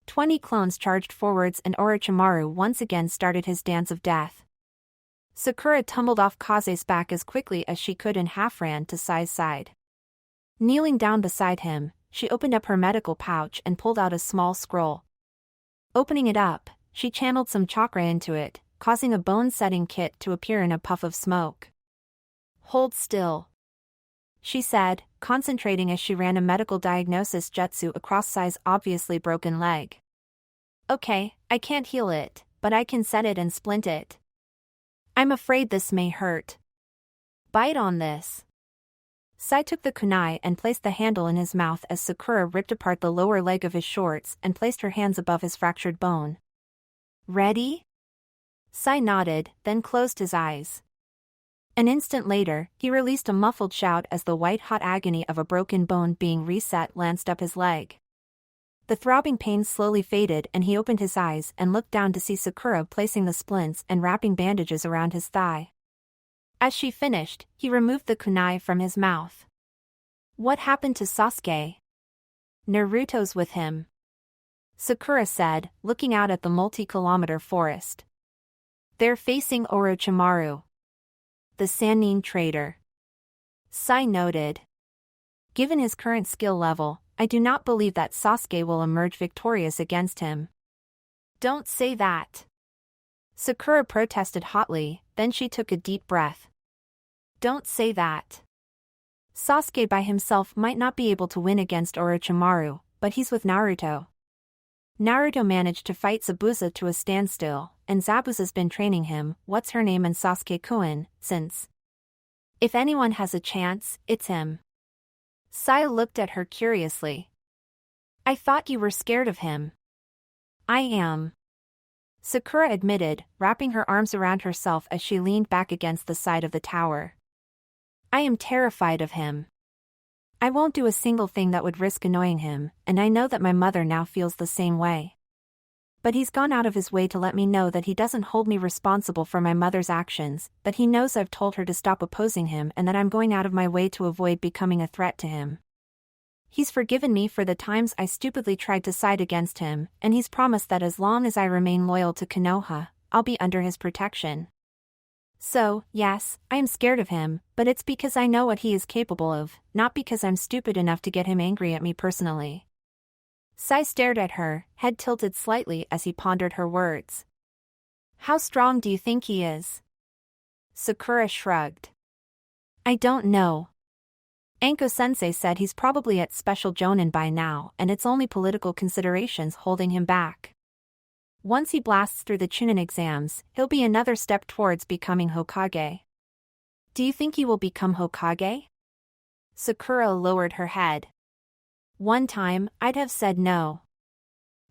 20 clones charged forwards and Orochimaru once again started his dance of death. Sakura tumbled off Kaze's back as quickly as she could and half ran to Sai's side. Kneeling down beside him, she opened up her medical pouch and pulled out a small scroll. Opening it up, she channeled some chakra into it, causing a bone-setting kit to appear in a puff of smoke. "Hold still," she said, concentrating as she ran a medical diagnosis jutsu across Sai's obviously broken leg. "Okay, I can't heal it, but I can set it and splint it. I'm afraid this may hurt. Bite on this." Sai took the kunai and placed the handle in his mouth as Sakura ripped apart the lower leg of his shorts and placed her hands above his fractured bone. "Ready?" Sai nodded, then closed his eyes. An instant later, he released a muffled shout as the white-hot agony of a broken bone being reset lanced up his leg. The throbbing pain slowly faded and he opened his eyes and looked down to see Sakura placing the splints and wrapping bandages around his thigh. As she finished, he removed the kunai from his mouth. "What happened to Sasuke?" "Naruto's with him," Sakura said, looking out at the multi-kilometer forest. "They're facing Orochimaru, the Sannin traitor," Sai noted. "Given his current skill level, I do not believe that Sasuke will emerge victorious against him." "Don't say that," Sakura protested hotly, then she took a deep breath. "Don't say that. Sasuke by himself might not be able to win against Orochimaru, but he's with Naruto. Naruto managed to fight Zabuza to a standstill, and Zabuza's been training him, what's her name and Sasuke-kun, since. If anyone has a chance, it's him." Sai looked at her curiously. "I thought you were scared of him." "I am," Sakura admitted, wrapping her arms around herself as she leaned back against the side of the tower. I am terrified of him. I won't do a single thing that would risk annoying him, and I know that my mother now feels the same way. But he's gone out of his way to let me know that he doesn't hold me responsible for my mother's actions, that he knows I've told her to stop opposing him and that I'm going out of my way to avoid becoming a threat to him. He's forgiven me for the times I stupidly tried to side against him, and he's promised that as long as I remain loyal to Konoha, I'll be under his protection. So, yes, I am scared of him, but it's because I know what he is capable of, not because I'm stupid enough to get him angry at me personally. Sai stared at her, head tilted slightly as he pondered her words. How strong do you think he is? Sakura shrugged. I don't know. Anko-sensei said he's probably at Special Jonin by now, and it's only political considerations holding him back. Once he blasts through the Chunin exams, he'll be another step towards becoming Hokage. Do you think he will become Hokage? Sakura lowered her head. One time, I'd have said no.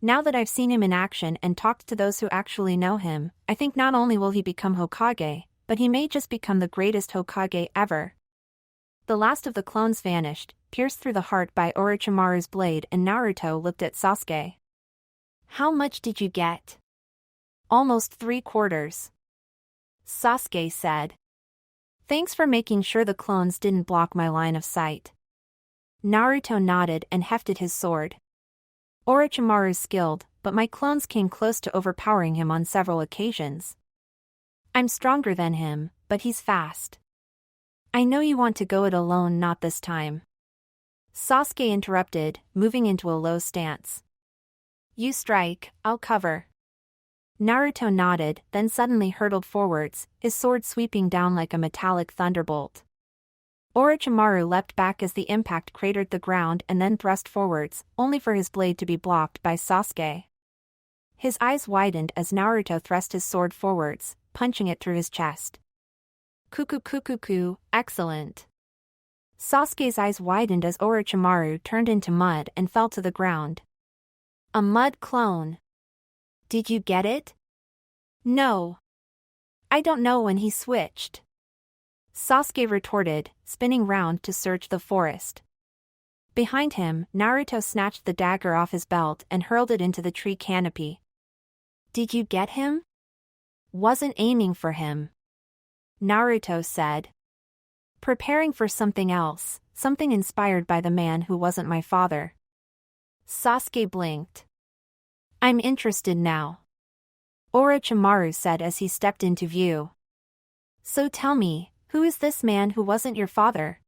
Now that I've seen him in action and talked to those who actually know him, I think not only will he become Hokage, but he may just become the greatest Hokage ever. The last of the clones vanished, pierced through the heart by Orochimaru's blade, and Naruto looked at Sasuke. How much did you get? Almost 3/4. Sasuke said. Thanks for making sure the clones didn't block my line of sight. Naruto nodded and hefted his sword. Orochimaru's skilled, but my clones came close to overpowering him on several occasions. I'm stronger than him, but he's fast. I know you want to go it alone, not this time. Sasuke interrupted, moving into a low stance. You strike, I'll cover. Naruto nodded, then suddenly hurtled forwards, his sword sweeping down like a metallic thunderbolt. Orochimaru leapt back as the impact cratered the ground and then thrust forwards, only for his blade to be blocked by Sasuke. His eyes widened as Naruto thrust his sword forwards, punching it through his chest. Kuku, excellent. Sasuke's eyes widened as Orochimaru turned into mud and fell to the ground. A mud clone. Did you get it? No. I don't know when he switched. Sasuke retorted, spinning round to search the forest. Behind him, Naruto snatched the dagger off his belt and hurled it into the tree canopy. Did you get him? Wasn't aiming for him. Naruto said. Preparing for something else, something inspired by the man who wasn't my father. Sasuke blinked. I'm interested now. Orochimaru said as he stepped into view. So tell me, who is this man who wasn't your father?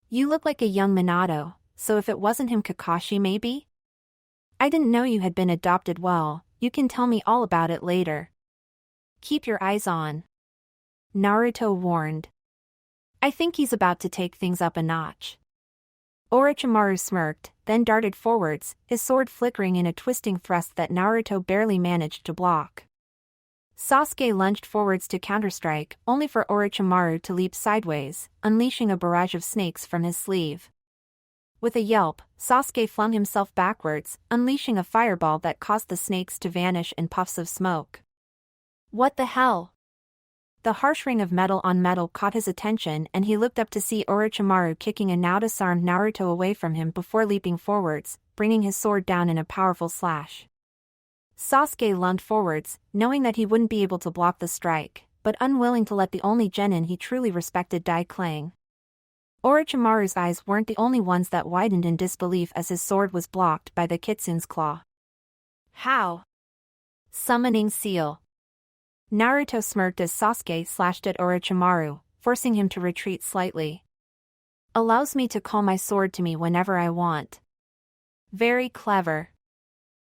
You look like a young Minato, so if it wasn't him, Kakashi maybe? I didn't know you had been adopted. Well, you can tell me all about it later. Keep your eyes on. Naruto warned. I think he's about to take things up a notch. Orochimaru smirked, then darted forwards, his sword flickering in a twisting thrust that Naruto barely managed to block. Sasuke lunged forwards to counterstrike, only for Orochimaru to leap sideways, unleashing a barrage of snakes from his sleeve. With a yelp, Sasuke flung himself backwards, unleashing a fireball that caused the snakes to vanish in puffs of smoke. What the hell? The harsh ring of metal on metal caught his attention and he looked up to see Orochimaru kicking a now disarmed Naruto away from him before leaping forwards, bringing his sword down in a powerful slash. Sasuke lunged forwards, knowing that he wouldn't be able to block the strike, but unwilling to let the only genin he truly respected die clang. Orochimaru's eyes weren't the only ones that widened in disbelief as his sword was blocked by the Kitsune's claw. How? Summoning seal. Naruto smirked as Sasuke slashed at Orochimaru, forcing him to retreat slightly. Allows me to call my sword to me whenever I want. Very clever.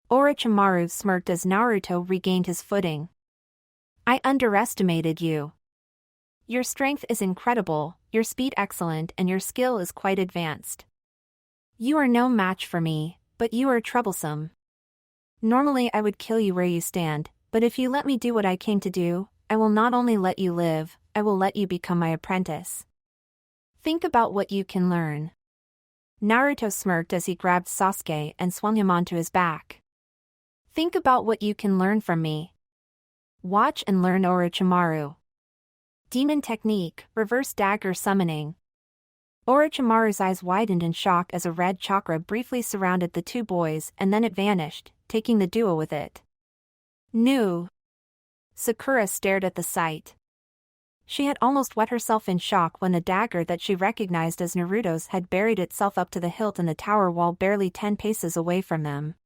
Orochimaru smirked as Naruto regained his footing. I underestimated you. Your strength is incredible, your speed excellent, and your skill is quite advanced. You are no match for me, but you are troublesome. Normally I would kill you where you stand, but if you let me do what I came to do, I will not only let you live, I will let you become my apprentice. Think about what you can learn. Naruto smirked as he grabbed Sasuke and swung him onto his back. Think about what you can learn from me. Watch and learn, Orochimaru. Demon technique, reverse dagger summoning. Orochimaru's eyes widened in shock as a red chakra briefly surrounded the two boys and then it vanished, taking the duo with it. No. Sakura stared at the sight. She had almost wet herself in shock when the dagger that she recognized as Naruto's had buried itself up to the hilt in the tower wall barely 10 paces away from them.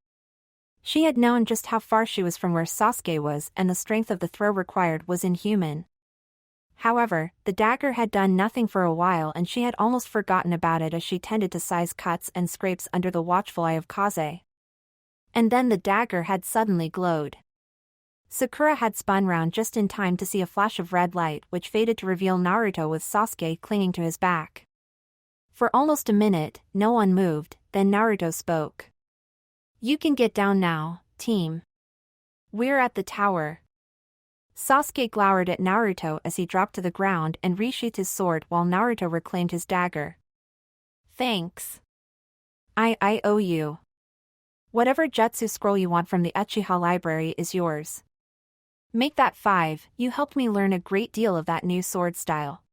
She had known just how far she was from where Sasuke was and the strength of the throw required was inhuman. However, the dagger had done nothing for a while and she had almost forgotten about it as she tended to size cuts and scrapes under the watchful eye of Kaze. And then the dagger had suddenly glowed. Sakura had spun round just in time to see a flash of red light which faded to reveal Naruto with Sasuke clinging to his back. For almost a minute, no one moved, then Naruto spoke. "You can get down now, team. We're at the tower." Sasuke glowered at Naruto as he dropped to the ground and resheathed his sword while Naruto reclaimed his dagger. "Thanks. I owe you. Whatever jutsu scroll you want from the Uchiha library is yours. Make that 5, you helped me learn a great deal of that new sword style."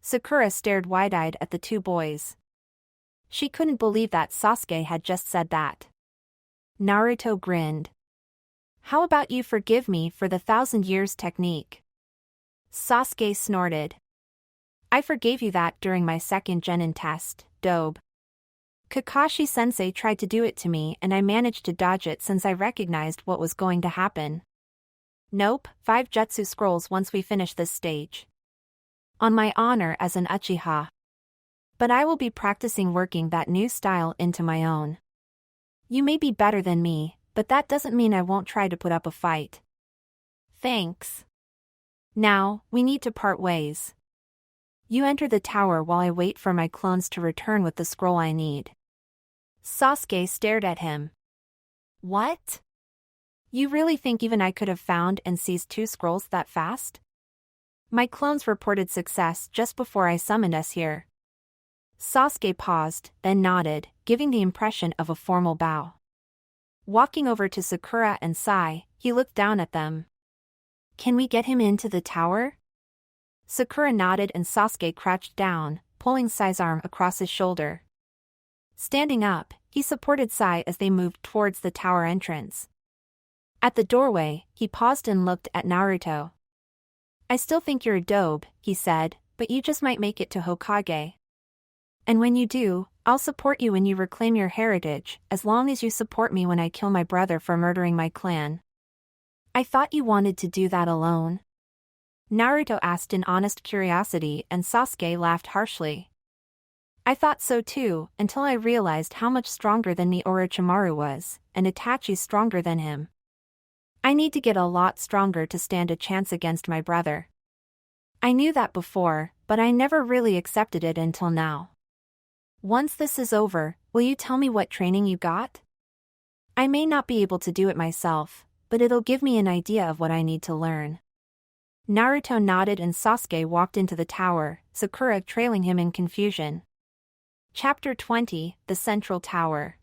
Sakura stared wide-eyed at the two boys. She couldn't believe that Sasuke had just said that. Naruto grinned. "How about you forgive me for the 1,000 years technique?" Sasuke snorted. "I forgave you that during my second genin test, dobe. Kakashi-sensei tried to do it to me and I managed to dodge it since I recognized what was going to happen. Nope, 5 jutsu scrolls once we finish this stage. On my honor as an Uchiha. But I will be practicing working that new style into my own. You may be better than me, but that doesn't mean I won't try to put up a fight. Thanks. Now, we need to part ways. You enter the tower while I wait for my clones to return with the scroll I need." Sasuke stared at him. "What? You really think even I could have found and seized 2 scrolls that fast? My clones reported success just before I summoned us here." Sasuke paused, then nodded, giving the impression of a formal bow. Walking over to Sakura and Sai, he looked down at them. "Can we get him into the tower?" Sakura nodded and Sasuke crouched down, pulling Sai's arm across his shoulder. Standing up, he supported Sai as they moved towards the tower entrance. At the doorway, he paused and looked at Naruto. "I still think you're a dobe," he said, "but you just might make it to Hokage. And when you do, I'll support you when you reclaim your heritage, as long as you support me when I kill my brother for murdering my clan." "I thought you wanted to do that alone?" Naruto asked in honest curiosity and Sasuke laughed harshly. "I thought so too, until I realized how much stronger than me Orochimaru was, and Itachi's stronger than him. I need to get a lot stronger to stand a chance against my brother. I knew that before, but I never really accepted it until now. Once this is over, will you tell me what training you got? I may not be able to do it myself, but it'll give me an idea of what I need to learn." Naruto nodded and Sasuke walked into the tower, Sakura trailing him in confusion. Chapter 20, The Central Tower.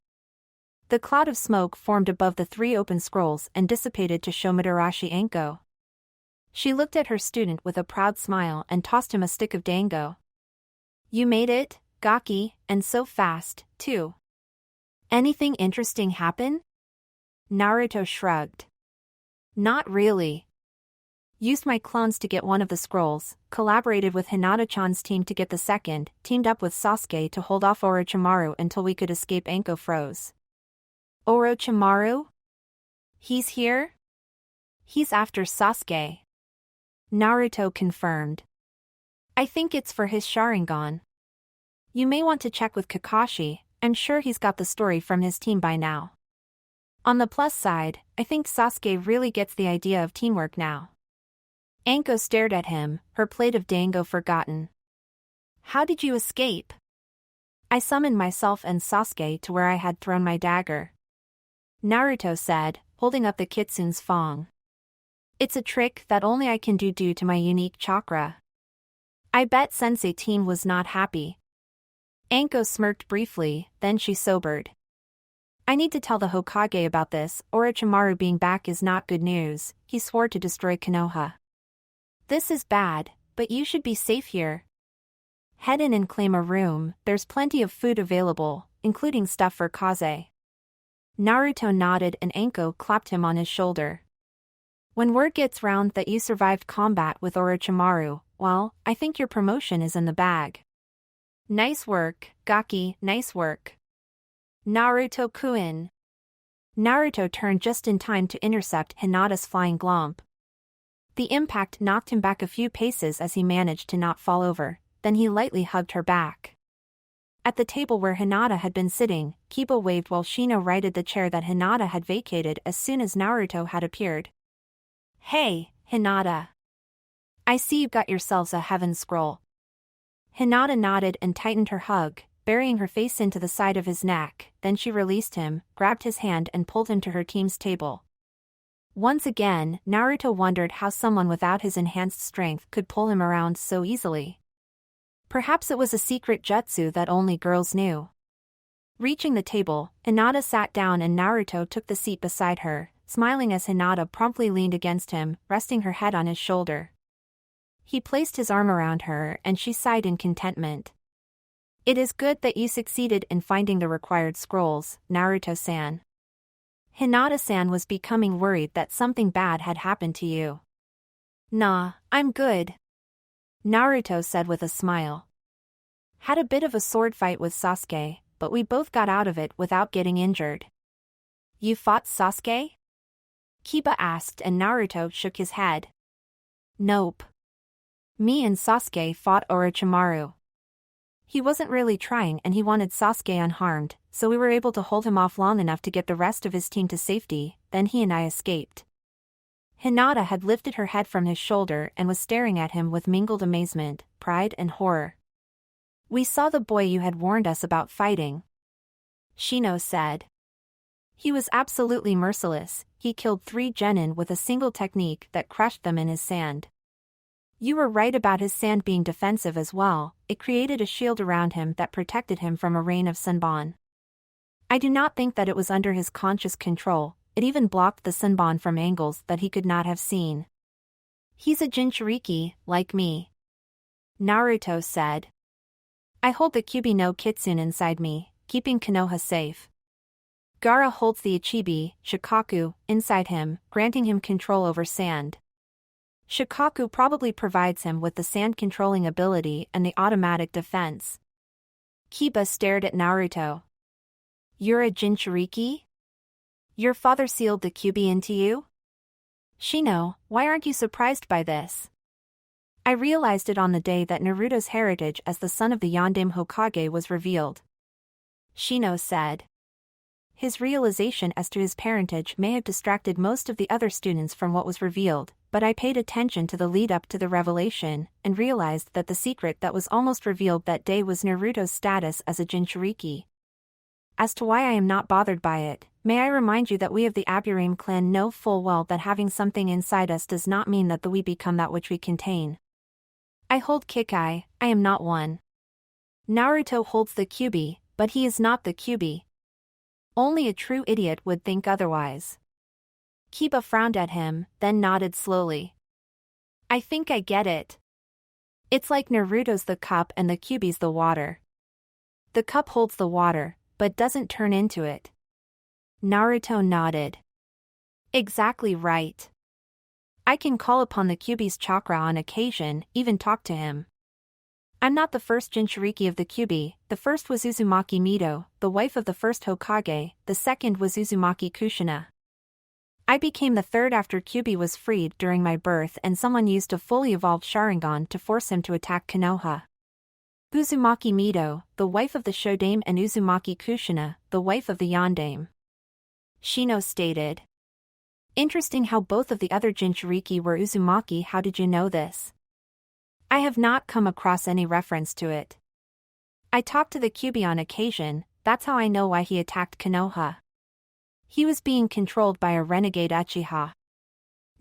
The cloud of smoke formed above the 3 open scrolls and dissipated to show Madarashi Anko. She looked at her student with a proud smile and tossed him a stick of dango. "You made it, Gaki, and so fast, too. Anything interesting happen?" Naruto shrugged. "Not really. Used my clones to get one of the scrolls, collaborated with Hinata-chan's team to get the second, teamed up with Sasuke to hold off Orochimaru until we could escape Anko froze." "Orochimaru? He's here?" "He's after Sasuke." Naruto confirmed. "I think it's for his Sharingan. You may want to check with Kakashi, I'm sure he's got the story from his team by now. On the plus side, I think Sasuke really gets the idea of teamwork now." Anko stared at him, her plate of dango forgotten. "How did you escape?" "I summoned myself and Sasuke to where I had thrown my dagger," Naruto said, holding up the Kitsune's fong. "It's a trick that only I can do due to my unique chakra. I bet Sensei team was not happy." Anko smirked briefly, then she sobered. "I need to tell the Hokage about this, Orochimaru being back is not good news," he swore to destroy Konoha. "This is bad, but you should be safe here. Head in and claim a room, there's plenty of food available, including stuff for Kaze. Naruto nodded and Anko clapped him on his shoulder. When word gets round that you survived combat with Orochimaru, well, I think your promotion is in the bag. Nice work, Gaki, nice work. Naruto-kun. Naruto turned just in time to intercept Hinata's flying glomp. The impact knocked him back a few paces as he managed to not fall over, then he lightly hugged her back. At the table where Hinata had been sitting, Kiba waved while Shino righted the chair that Hinata had vacated as soon as Naruto had appeared. Hey, Hinata. I see you've got yourselves a heaven scroll. Hinata nodded and tightened her hug, burying her face into the side of his neck, then she released him, grabbed his hand and pulled him to her team's table. Once again, Naruto wondered how someone without his enhanced strength could pull him around so easily. Perhaps it was a secret jutsu that only girls knew. Reaching the table, Hinata sat down and Naruto took the seat beside her, smiling as Hinata promptly leaned against him, resting her head on his shoulder. He placed his arm around her and she sighed in contentment. It is good that you succeeded in finding the required scrolls, Naruto-san. Hinata-san was becoming worried that something bad had happened to you. Nah, I'm good. Naruto said with a smile. Had a bit of a sword fight with Sasuke, but we both got out of it without getting injured. You fought Sasuke? Kiba asked and Naruto shook his head. Nope. Me and Sasuke fought Orochimaru. He wasn't really trying and he wanted Sasuke unharmed, so we were able to hold him off long enough to get the rest of his team to safety, then he and I escaped. Hinata had lifted her head from his shoulder and was staring at him with mingled amazement, pride and horror. We saw the boy you had warned us about fighting. Shino said. He was absolutely merciless, he killed 3 genin with a single technique that crushed them in his sand. You were right about his sand being defensive as well, it created a shield around him that protected him from a rain of sunban. I do not think that it was under his conscious control, it even blocked the sunban from angles that he could not have seen. He's a Jinchuriki, like me. Naruto said. I hold the Kyuubi no Kitsune inside me, keeping Konoha safe. Gaara holds the Ichibi, Shikaku, inside him, granting him control over sand. Shikaku probably provides him with the sand-controlling ability and the automatic defense. Kiba stared at Naruto. You're a Jinchuriki? Your father sealed the Kyuubi into you? Shino, why aren't you surprised by this? I realized it on the day that Naruto's heritage as the son of the Yondaime Hokage was revealed. Shino said. His realization as to his parentage may have distracted most of the other students from what was revealed, but I paid attention to the lead-up to the revelation, and realized that the secret that was almost revealed that day was Naruto's status as a Jinchuriki. As to why I am not bothered by it, may I remind you that we of the Aburame clan know full well that having something inside us does not mean that we become that which we contain. I hold Kekkai, I am not one. Naruto holds the Kyuubi, but he is not the Kyuubi. Only a true idiot would think otherwise. Kiba frowned at him, then nodded slowly. I think I get it. It's like Naruto's the cup and the Kyuubi's the water. The cup holds the water, but doesn't turn into it. Naruto nodded. Exactly right. I can call upon the Kyuubi's chakra on occasion, even talk to him. I'm not the first Jinchuriki of the Kyuubi, the first was Uzumaki Mido, the wife of the first Hokage, the second was Uzumaki Kushina. I became the third after Kyuubi was freed during my birth and someone used a fully evolved Sharingan to force him to attack Konoha. Uzumaki Mido, the wife of the Shodaime and Uzumaki Kushina, the wife of the Yondaime. Shino stated. Interesting how both of the other Jinchuriki were Uzumaki. How did you know this? I have not come across any reference to it. I talked to the Kyuubi on occasion, that's how I know why he attacked Konoha. He was being controlled by a renegade Uchiha.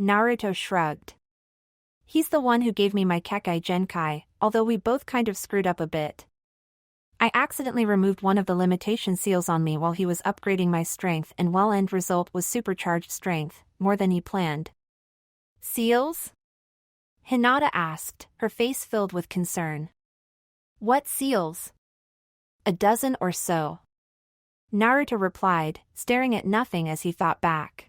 Naruto shrugged. He's the one who gave me my Kekkai Genkai, although we both kind of screwed up a bit. I accidentally removed one of the limitation seals on me while he was upgrading my strength and end result was supercharged strength, more than he planned. Seals? Hinata asked, her face filled with concern. What seals? A dozen or so. Naruto replied, staring at nothing as he thought back.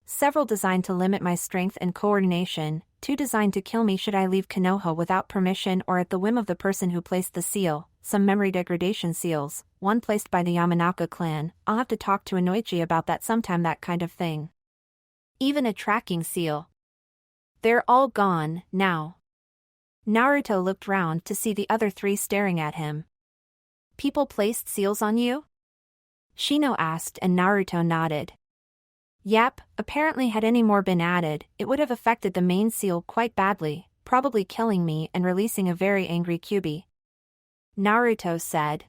Several designed to limit my strength and coordination, 2 designed to kill me should I leave Konoha without permission or at the whim of the person who placed the seal, some memory degradation seals, 1 placed by the Yamanaka clan. I'll have to talk to Inoichi about that sometime, that kind of thing. Even a tracking seal. They're all gone, now. Naruto looked round to see the other 3 staring at him. People placed seals on you? Shino asked and Naruto nodded. Yep, apparently had any more been added, it would have affected the main seal quite badly, probably killing me and releasing a very angry Kyuubi. Naruto said.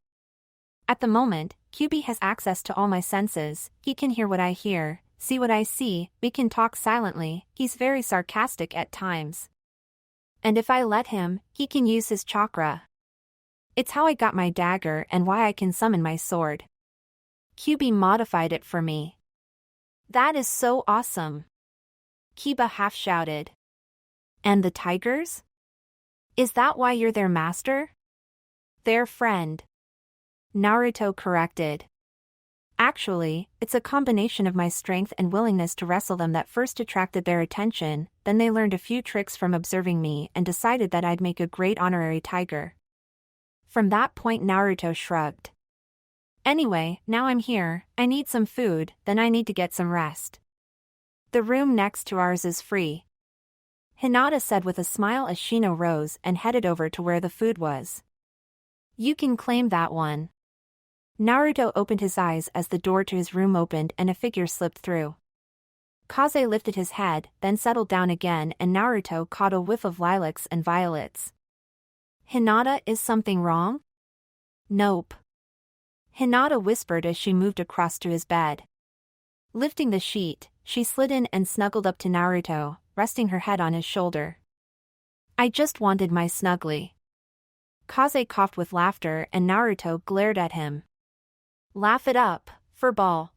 At the moment, Kyuubi has access to all my senses, he can hear what I hear, see what I see, we can talk silently, he's very sarcastic at times. And if I let him, he can use his chakra. It's how I got my dagger and why I can summon my sword. Kyuubi modified it for me. That is so awesome. Kiba half shouted. And the tigers? Is that why you're their master? Their friend. Naruto corrected. Actually, it's a combination of my strength and willingness to wrestle them that first attracted their attention, then they learned a few tricks from observing me and decided that I'd make a great honorary tiger. From that point Naruto shrugged. Anyway, now I'm here, I need some food, then I need to get some rest. The room next to ours is free. Hinata said with a smile as Shino rose and headed over to where the food was. You can claim that one. Naruto opened his eyes as the door to his room opened and a figure slipped through. Kaze lifted his head, then settled down again and Naruto caught a whiff of lilacs and violets. Hinata, is something wrong? Nope. Hinata whispered as she moved across to his bed. Lifting the sheet, she slid in and snuggled up to Naruto, resting her head on his shoulder. I just wanted my snuggly. Kaze coughed with laughter and Naruto glared at him. Laugh it up, furball.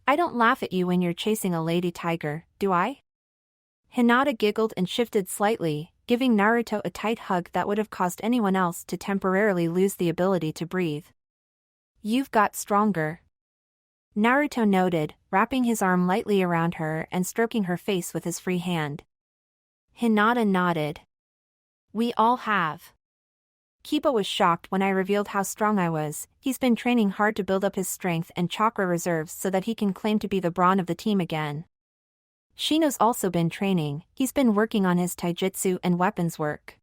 I don't laugh at you when you're chasing a lady tiger, do I? Hinata giggled and shifted slightly, giving Naruto a tight hug that would have caused anyone else to temporarily lose the ability to breathe. You've got stronger. Naruto noted, wrapping his arm lightly around her and stroking her face with his free hand. Hinata nodded. We all have. Kiba was shocked when I revealed how strong I was. He's been training hard to build up his strength and chakra reserves so that he can claim to be the brawn of the team again. Shino's also been training, he's been working on his taijutsu and weapons work.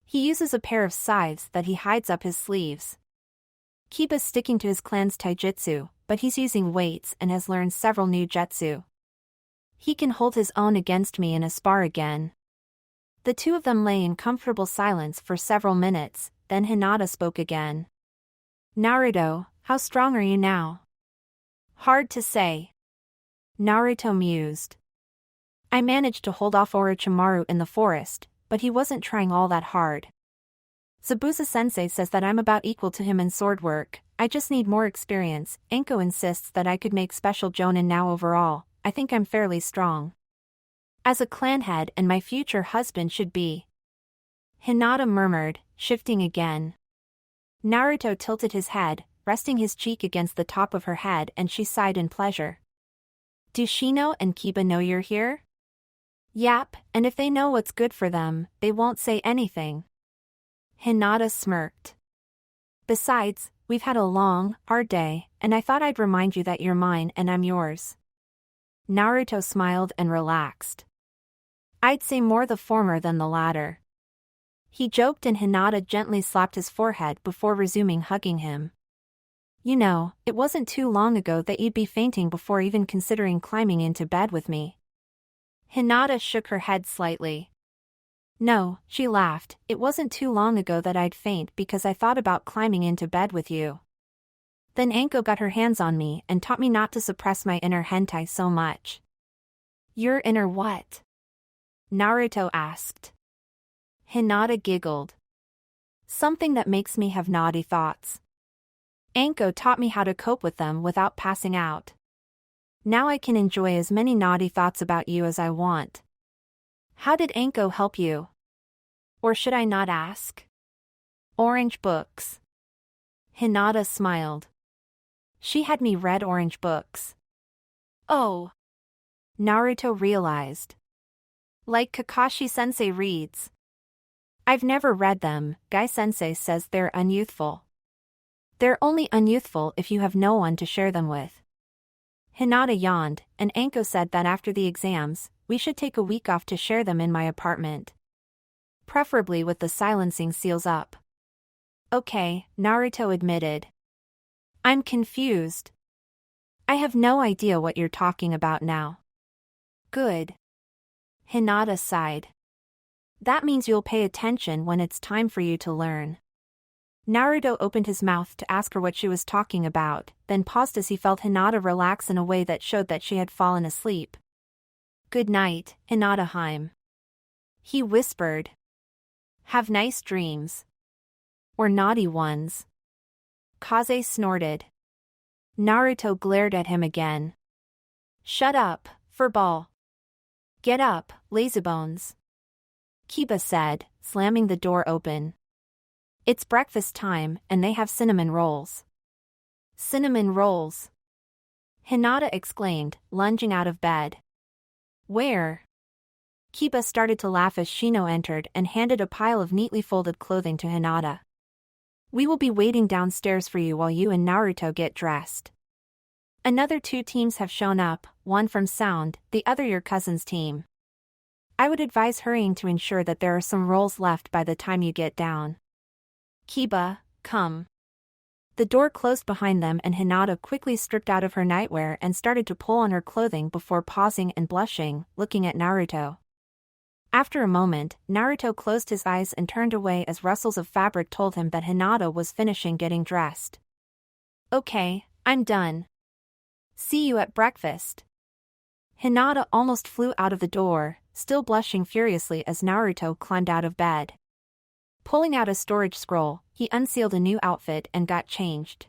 He uses a pair of scythes that he hides up his sleeves. Kiba's sticking to his clan's taijutsu, but he's using weights and has learned several new jutsu. He can hold his own against me in a spar again. The 2 of them lay in comfortable silence for several minutes, then Hinata spoke again. Naruto, how strong are you now? Hard to say. Naruto mused. I managed to hold off Orochimaru in the forest, but he wasn't trying all that hard. Zabuza-sensei says that I'm about equal to him in sword work, I just need more experience. Anko insists that I could make special jonin now. Overall, I think I'm fairly strong. As a clan head and my future husband should be. Hinata murmured, shifting again. Naruto tilted his head, resting his cheek against the top of her head and she sighed in pleasure. Do Shino and Kiba know you're here? Yap, and if they know what's good for them, they won't say anything. Hinata smirked. Besides, we've had a long, hard day, and I thought I'd remind you that you're mine and I'm yours. Naruto smiled and relaxed. I'd say more the former than the latter. He joked and Hinata gently slapped his forehead before resuming hugging him. You know, it wasn't too long ago that you'd be fainting before even considering climbing into bed with me. Hinata shook her head slightly. No, she laughed, it wasn't too long ago that I'd faint because I thought about climbing into bed with you. Then Anko got her hands on me and taught me not to suppress my inner hentai so much. Your inner what? Naruto asked. Hinata giggled. Something that makes me have naughty thoughts. Anko taught me how to cope with them without passing out. Now I can enjoy as many naughty thoughts about you as I want. How did Anko help you? Or should I not ask? Orange books. Hinata smiled. She had me read orange books. Oh. Naruto realized. Like Kakashi-sensei reads. I've never read them. Guy-sensei says they're unyouthful. They're only unyouthful if you have no one to share them with. Hinata yawned, and Anko said that after the exams, we should take a week off to share them in my apartment. Preferably with the silencing seals up. Okay, Naruto admitted. I'm confused. I have no idea what you're talking about now. Good. Hinata sighed. That means you'll pay attention when it's time for you to learn. Naruto opened his mouth to ask her what she was talking about, then paused as he felt Hinata relax in a way that showed that she had fallen asleep. Good night, Hinata-heim. He whispered. Have nice dreams. Or naughty ones. Kaze snorted. Naruto glared at him again. Shut up, furball. Get up, lazybones. Kiba said, slamming the door open. It's breakfast time, and they have cinnamon rolls. Cinnamon rolls. Hinata exclaimed, lunging out of bed. Where? Kiba started to laugh as Shino entered and handed a pile of neatly folded clothing to Hinata. We will be waiting downstairs for you while you and Naruto get dressed. Another 2 teams have shown up, one from Sound, the other your cousin's team. I would advise hurrying to ensure that there are some rolls left by the time you get down. Kiba, come. The door closed behind them and Hinata quickly stripped out of her nightwear and started to pull on her clothing before pausing and blushing, looking at Naruto. After a moment, Naruto closed his eyes and turned away as rustles of fabric told him that Hinata was finishing getting dressed. Okay, I'm done. See you at breakfast. Hinata almost flew out of the door, still blushing furiously as Naruto climbed out of bed. Pulling out a storage scroll, he unsealed a new outfit and got changed.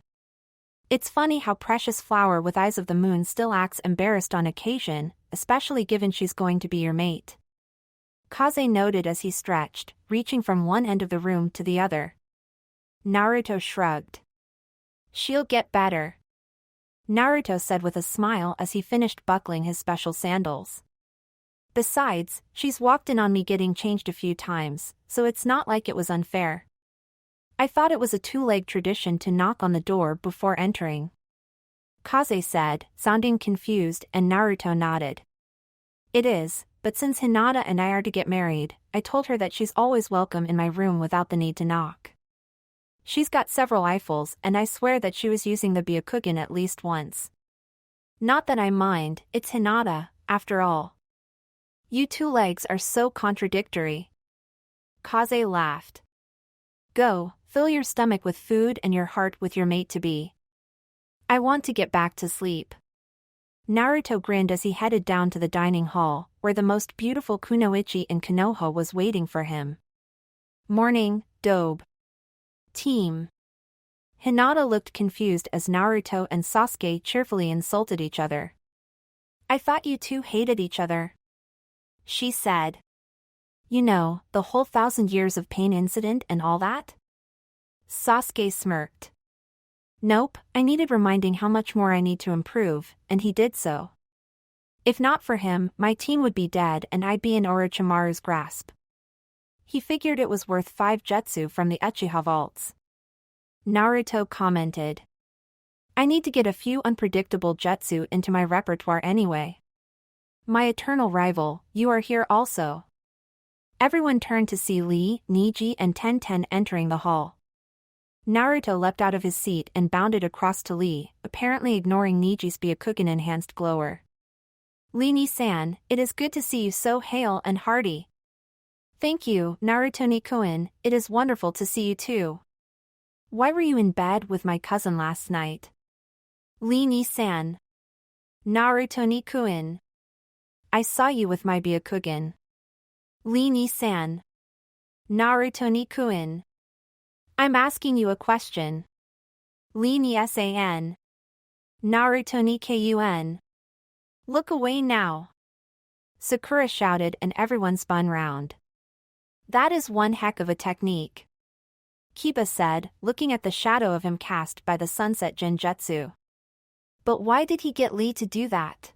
It's funny how Precious Flower with Eyes of the Moon still acts embarrassed on occasion, especially given she's going to be your mate. Kaze noted as he stretched, reaching from one end of the room to the other. Naruto shrugged. She'll get better. Naruto said with a smile as he finished buckling his special sandals. Besides, she's walked in on me getting changed a few times, so it's not like it was unfair. I thought it was a 2-leg tradition to knock on the door before entering. Kaze said, sounding confused, and Naruto nodded. It is, but since Hinata and I are to get married, I told her that she's always welcome in my room without the need to knock. She's got several Eiffels and I swear that she was using the Byakugan at least once. Not that I mind, it's Hinata, after all. You 2 legs are so contradictory. Kaze laughed. Go, fill your stomach with food and your heart with your mate-to-be. I want to get back to sleep. Naruto grinned as he headed down to the dining hall, where the most beautiful kunoichi in Konoha was waiting for him. Morning, Dobe. Team. Hinata looked confused as Naruto and Sasuke cheerfully insulted each other. I thought you 2 hated each other. She said. You know, the whole 1,000 years of pain incident and all that? Sasuke smirked. Nope, I needed reminding how much more I need to improve, and he did so. If not for him, my team would be dead and I'd be in Orochimaru's grasp. He figured it was worth 5 jutsu from the Uchiha vaults. Naruto commented. I need to get a few unpredictable jutsu into my repertoire anyway. My eternal rival, you are here also. Everyone turned to see Lee, Niji and Tenten entering the hall. Naruto leapt out of his seat and bounded across to Lee, apparently ignoring Niji's Byakugan-enhanced glower. Lee-ni-san, it is good to see you so hale and hearty. Thank you, Naruto-ni-kun, it is wonderful to see you too. Why were you in bed with my cousin last night? Lee-ni-san. Naruto-ni-kun. I saw you with my Byakugan. Lee-ni-san. Naruto-ni-kun. I'm asking you a question. Lee-ni-san. Naruto-ni-kun. Look away now. Sakura shouted and everyone spun round. That is one heck of a technique, Kiba said, looking at the shadow of him cast by the sunset genjutsu. But why did he get Lee to do that?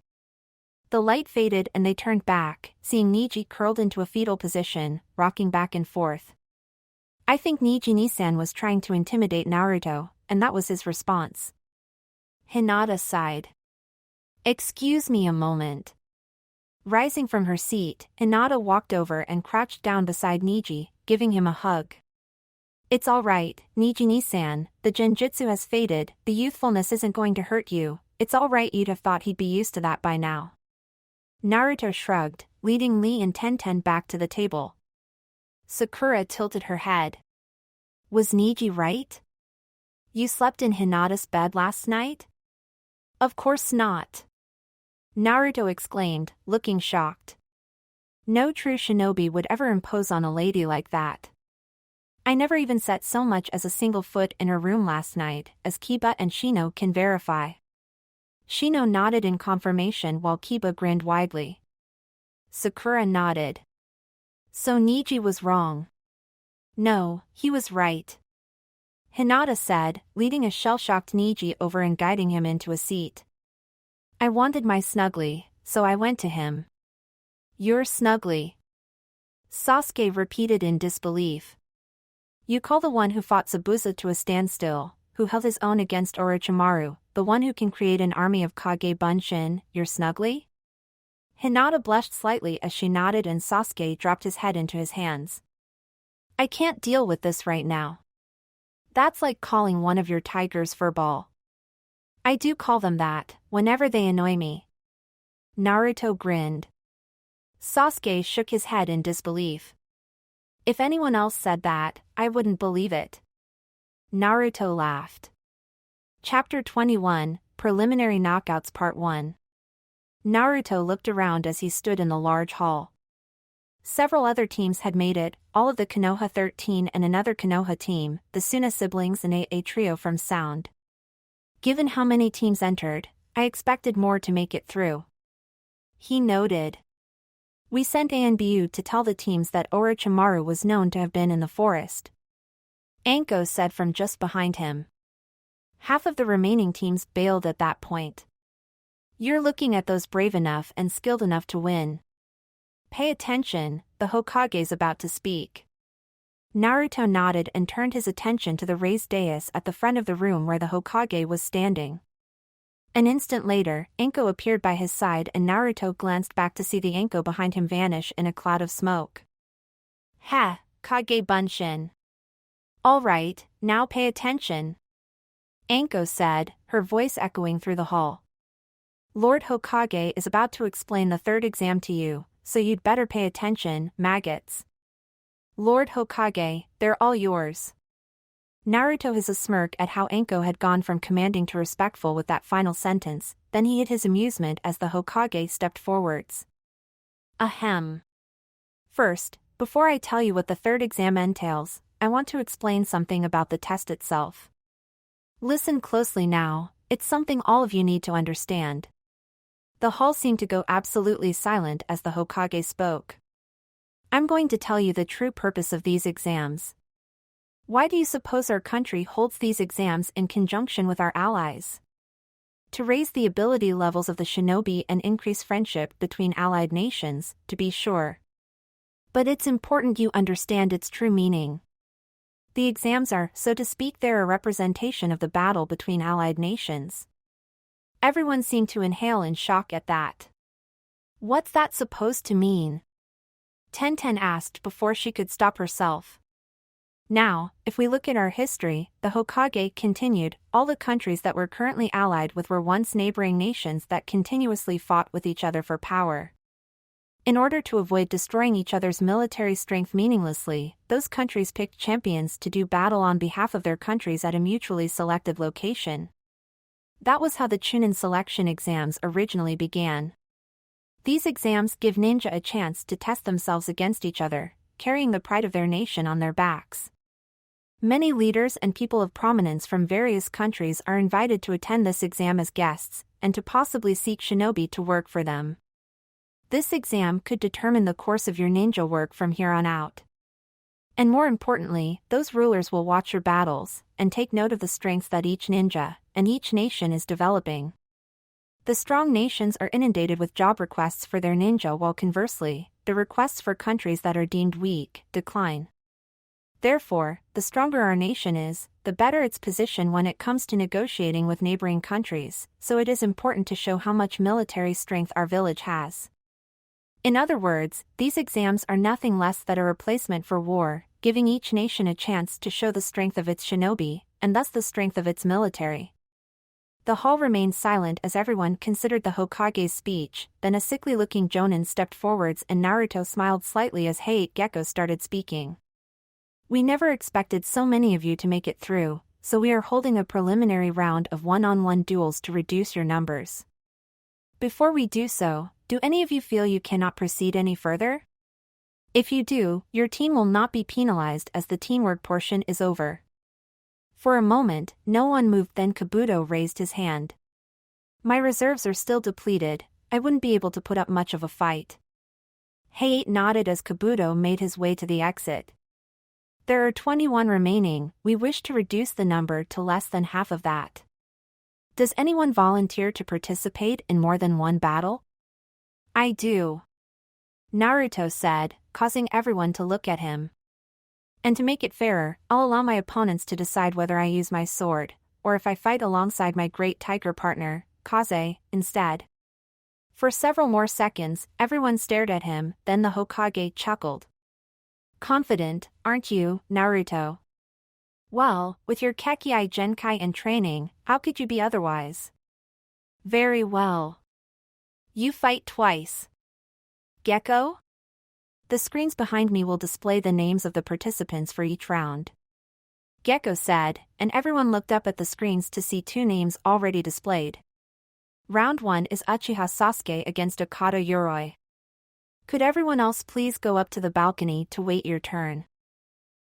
The light faded and they turned back, seeing Niji curled into a fetal position, rocking back and forth. I think Niji-Nisan was trying to intimidate Naruto, and that was his response. Hinata sighed. Excuse me a moment. Rising from her seat, Hinata walked over and crouched down beside Niji, giving him a hug. It's all right, Niji-Nisan, the genjutsu has faded, the youthfulness isn't going to hurt you, it's all right, you'd have thought he'd be used to that by now. Naruto shrugged, leading Lee and Tenten back to the table. Sakura tilted her head. Was Niji right? You slept in Hinata's bed last night? Of course not. Naruto exclaimed, looking shocked. No true shinobi would ever impose on a lady like that. I never even set so much as a single foot in her room last night, as Kiba and Shino can verify. Shino nodded in confirmation while Kiba grinned widely. Sakura nodded. So Niji was wrong. No, he was right. Hinata said, leading a shell-shocked Niji over and guiding him into a seat. I wanted my snuggly, so I went to him. Your snuggly? Sasuke repeated in disbelief. You call the one who fought Zabuza to a standstill, who held his own against Orochimaru, the one who can create an army of Kage Bunshin, your snuggly? Hinata blushed slightly as she nodded and Sasuke dropped his head into his hands. I can't deal with this right now. That's like calling one of your tigers furball. I do call them that, whenever they annoy me. Naruto grinned. Sasuke shook his head in disbelief. If anyone else said that, I wouldn't believe it. Naruto laughed. Chapter 21, Preliminary Knockouts Part 1. Naruto looked around as he stood in the large hall. Several other teams had made it, all of the Konoha 13 and another Konoha team, the Suna siblings and a trio from Sound. Given how many teams entered, I expected more to make it through. He noted. We sent Anbu to tell the teams that Orochimaru was known to have been in the forest. Anko said from just behind him. Half of the remaining teams bailed at that point. You're looking at those brave enough and skilled enough to win. Pay attention, the Hokage's about to speak. Naruto nodded and turned his attention to the raised dais at the front of the room where the Hokage was standing. An instant later, Anko appeared by his side and Naruto glanced back to see the Anko behind him vanish in a cloud of smoke. Ha, Kage Bunshin. All right, now pay attention. Anko said, her voice echoing through the hall. Lord Hokage is about to explain the third exam to you, so you'd better pay attention, maggots. Lord Hokage, they're all yours. Naruto has a smirk at how Anko had gone from commanding to respectful with that final sentence, then he hid his amusement as the Hokage stepped forwards. Ahem. First, before I tell you what the third exam entails, I want to explain something about the test itself. Listen closely now, it's something all of you need to understand. The hall seemed to go absolutely silent as the Hokage spoke. I'm going to tell you the true purpose of these exams. Why do you suppose our country holds these exams in conjunction with our allies? To raise the ability levels of the shinobi and increase friendship between allied nations, to be sure. But it's important you understand its true meaning. The exams are, so to speak, they're a representation of the battle between allied nations. Everyone seemed to inhale in shock at that. What's that supposed to mean? Tenten asked before she could stop herself. Now, if we look at our history, the Hokage continued, all the countries that we're currently allied with were once neighboring nations that continuously fought with each other for power. In order to avoid destroying each other's military strength meaninglessly, those countries picked champions to do battle on behalf of their countries at a mutually selected location. That was how the Chunin selection exams originally began. These exams give ninja a chance to test themselves against each other, carrying the pride of their nation on their backs. Many leaders and people of prominence from various countries are invited to attend this exam as guests, and to possibly seek shinobi to work for them. This exam could determine the course of your ninja work from here on out. And more importantly, those rulers will watch your battles, and take note of the strengths that each ninja, and each nation is developing. The strong nations are inundated with job requests for their ninja, while conversely, the requests for countries that are deemed weak decline. Therefore, the stronger our nation is, the better its position when it comes to negotiating with neighboring countries, so it is important to show how much military strength our village has. In other words, these exams are nothing less than a replacement for war, giving each nation a chance to show the strength of its shinobi, and thus the strength of its military. The hall remained silent as everyone considered the Hokage's speech, then a sickly-looking Jonin stepped forwards and Naruto smiled slightly as Hayate Gecko started speaking. We never expected so many of you to make it through, so we are holding a preliminary round of one-on-one duels to reduce your numbers. Before we do so, do any of you feel you cannot proceed any further? If you do, your team will not be penalized as the teamwork portion is over. For a moment, no one moved, then Kabuto raised his hand. My reserves are still depleted, I wouldn't be able to put up much of a fight. Hayate nodded as Kabuto made his way to the exit. There are 21 remaining, we wish to reduce the number to less than half of that. Does anyone volunteer to participate in more than one battle? I do. Naruto said, causing everyone to look at him. And to make it fairer, I'll allow my opponents to decide whether I use my sword, or if I fight alongside my great tiger partner, Kaze, instead. For several more seconds, everyone stared at him, then the Hokage chuckled. Confident, aren't you, Naruto? Well, with your Kekkai Genkai and training, how could you be otherwise? Very well. You fight twice. Gecko? The screens behind me will display the names of the participants for each round. Gecko said, and everyone looked up at the screens to see 2 names already displayed. Round 1 is Uchiha Sasuke against Okada Yoroi. Could everyone else please go up to the balcony to wait your turn?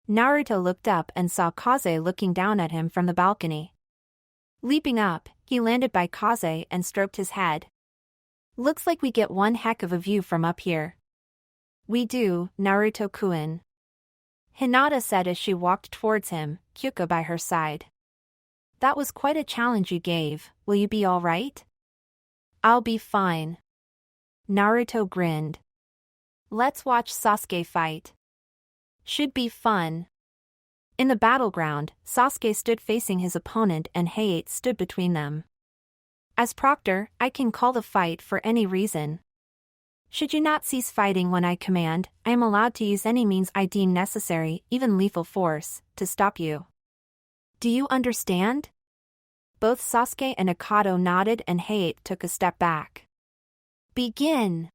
Naruto looked up and saw Kaze looking down at him from the balcony. Leaping up, he landed by Kaze and stroked his head. Looks like we get one heck of a view from up here. We do, Naruto-kun. Hinata said as she walked towards him, Kyuka by her side. That was quite a challenge you gave, will you be alright? I'll be fine. Naruto grinned. Let's watch Sasuke fight. Should be fun. In the battleground, Sasuke stood facing his opponent and Hayate stood between them. As proctor, I can call the fight for any reason. Should you not cease fighting when I command, I am allowed to use any means I deem necessary, even lethal force, to stop you. Do you understand? Both Sasuke and Okada nodded and Hayate took a step back. Begin!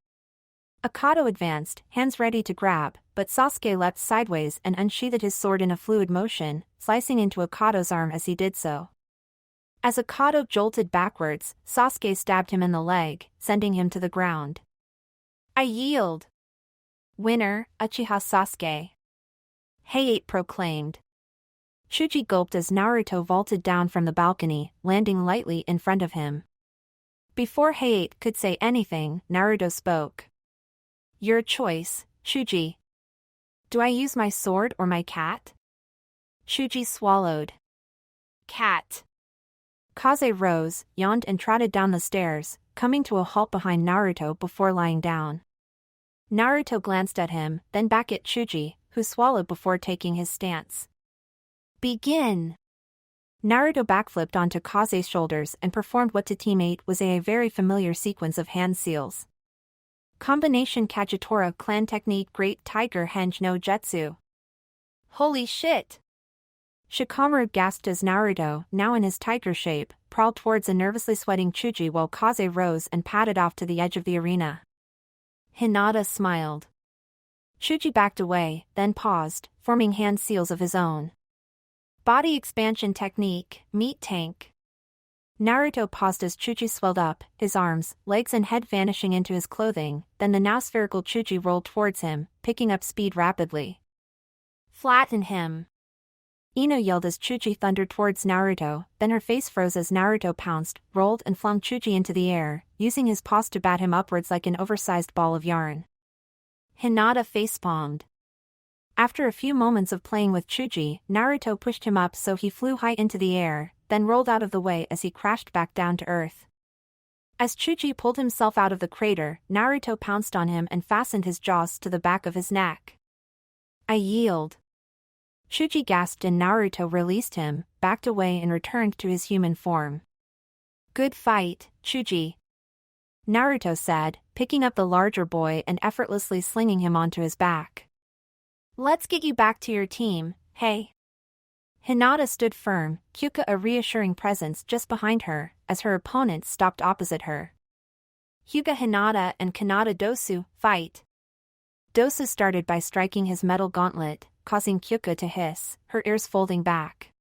Okada advanced, hands ready to grab, but Sasuke leapt sideways and unsheathed his sword in a fluid motion, slicing into Okada's arm as he did so. As Okada jolted backwards, Sasuke stabbed him in the leg, sending him to the ground. I yield. Winner, Uchiha Sasuke. Hayate proclaimed. Shuji gulped as Naruto vaulted down from the balcony, landing lightly in front of him. Before Hayate could say anything, Naruto spoke. Your choice, Shuji. Do I use my sword or my cat? Shuji swallowed. Cat. Kaze rose, yawned and trotted down the stairs, coming to a halt behind Naruto before lying down. Naruto glanced at him, then back at Shuji, who swallowed before taking his stance. Begin! Naruto backflipped onto Kaze's shoulders and performed what to teammate was a very familiar sequence of hand seals. Combination Kagetora clan technique Great Tiger Henge no Jutsu. Holy shit! Shikamaru gasped as Naruto, now in his tiger shape, prowled towards a nervously sweating Chuji while Kaze rose and padded off to the edge of the arena. Hinata smiled. Chuji backed away, then paused, forming hand seals of his own. Body expansion technique, meat tank. Naruto paused as Chuji swelled up, his arms, legs and head vanishing into his clothing, then the now spherical Chuji rolled towards him, picking up speed rapidly. Flatten him. Ino yelled as Chuji thundered towards Naruto, then her face froze as Naruto pounced, rolled and flung Chuji into the air, using his paws to bat him upwards like an oversized ball of yarn. Hinata facepalmed. After a few moments of playing with Chuji, Naruto pushed him up so he flew high into the air, then rolled out of the way as he crashed back down to earth. As Chuji pulled himself out of the crater, Naruto pounced on him and fastened his jaws to the back of his neck. I yield. Chuji gasped and Naruto released him, backed away and returned to his human form. Good fight, Chuji. Naruto said, picking up the larger boy and effortlessly slinging him onto his back. Let's get you back to your team, hey. Hinata stood firm, Kyuka a reassuring presence just behind her, as her opponents stopped opposite her. Hyuga Hinata and Kanata Dosu, fight. Dosu started by striking his metal gauntlet, causing Kyuka to hiss, her ears folding back.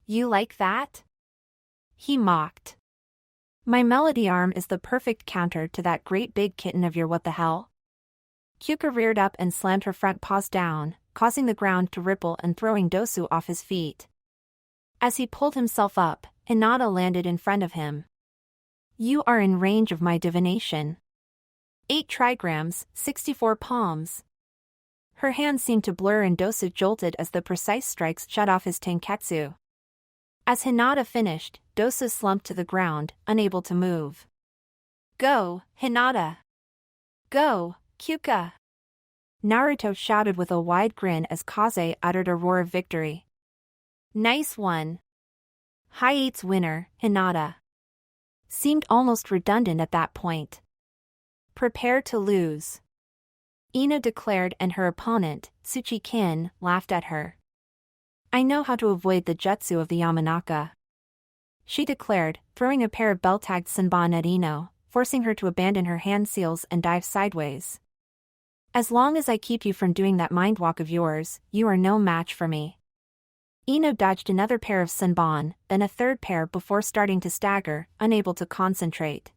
You like that? He mocked. My melody arm is the perfect counter to that great big kitten of your what the hell? Kyuka reared up and slammed her front paws down, causing the ground to ripple and throwing Dosu off his feet. As he pulled himself up, Hinata landed in front of him. You are in range of my divination. 8 trigrams, 64 palms. Her hands seemed to blur and Dosu jolted as the precise strikes shut off his tenketsu. As Hinata finished, Dosu slumped to the ground, unable to move. Go, Hinata! Go, Kyuka! Naruto shouted with a wide grin as Kaze uttered a roar of victory. Nice one! High 8's winner, Hinata. Seemed almost redundant at that point. Prepare to lose. Ino declared and her opponent, Tsuchi-kin, laughed at her. I know how to avoid the jutsu of the Yamanaka. She declared, throwing a pair of bell-tagged senbon at Ino, forcing her to abandon her hand seals and dive sideways. As long as I keep you from doing that mind walk of yours, you are no match for me. Ino dodged another pair of senbon, then a third pair before starting to stagger, unable to concentrate.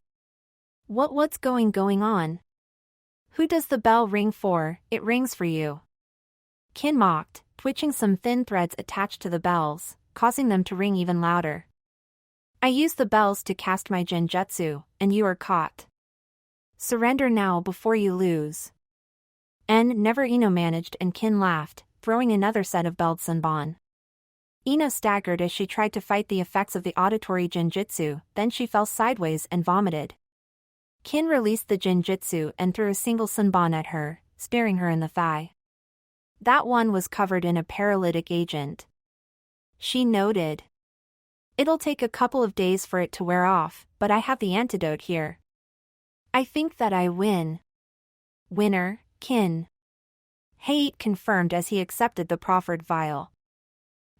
What's going on? Who does the bell ring for? It rings for you. Kin mocked, twitching some thin threads attached to the bells, causing them to ring even louder. I use the bells to cast my genjutsu, and you are caught. Surrender now before you lose. Never Ino managed and Kin laughed, throwing another set of belled senbon. Ino staggered as she tried to fight the effects of the auditory genjutsu, then she fell sideways and vomited. Kin released the genjutsu and threw a single senbon at her, spearing her in the thigh. That one was covered in a paralytic agent. She noted. It'll take a couple of days for it to wear off, but I have the antidote here. I think that I win. Winner, Kin. Height confirmed as he accepted the proffered vial.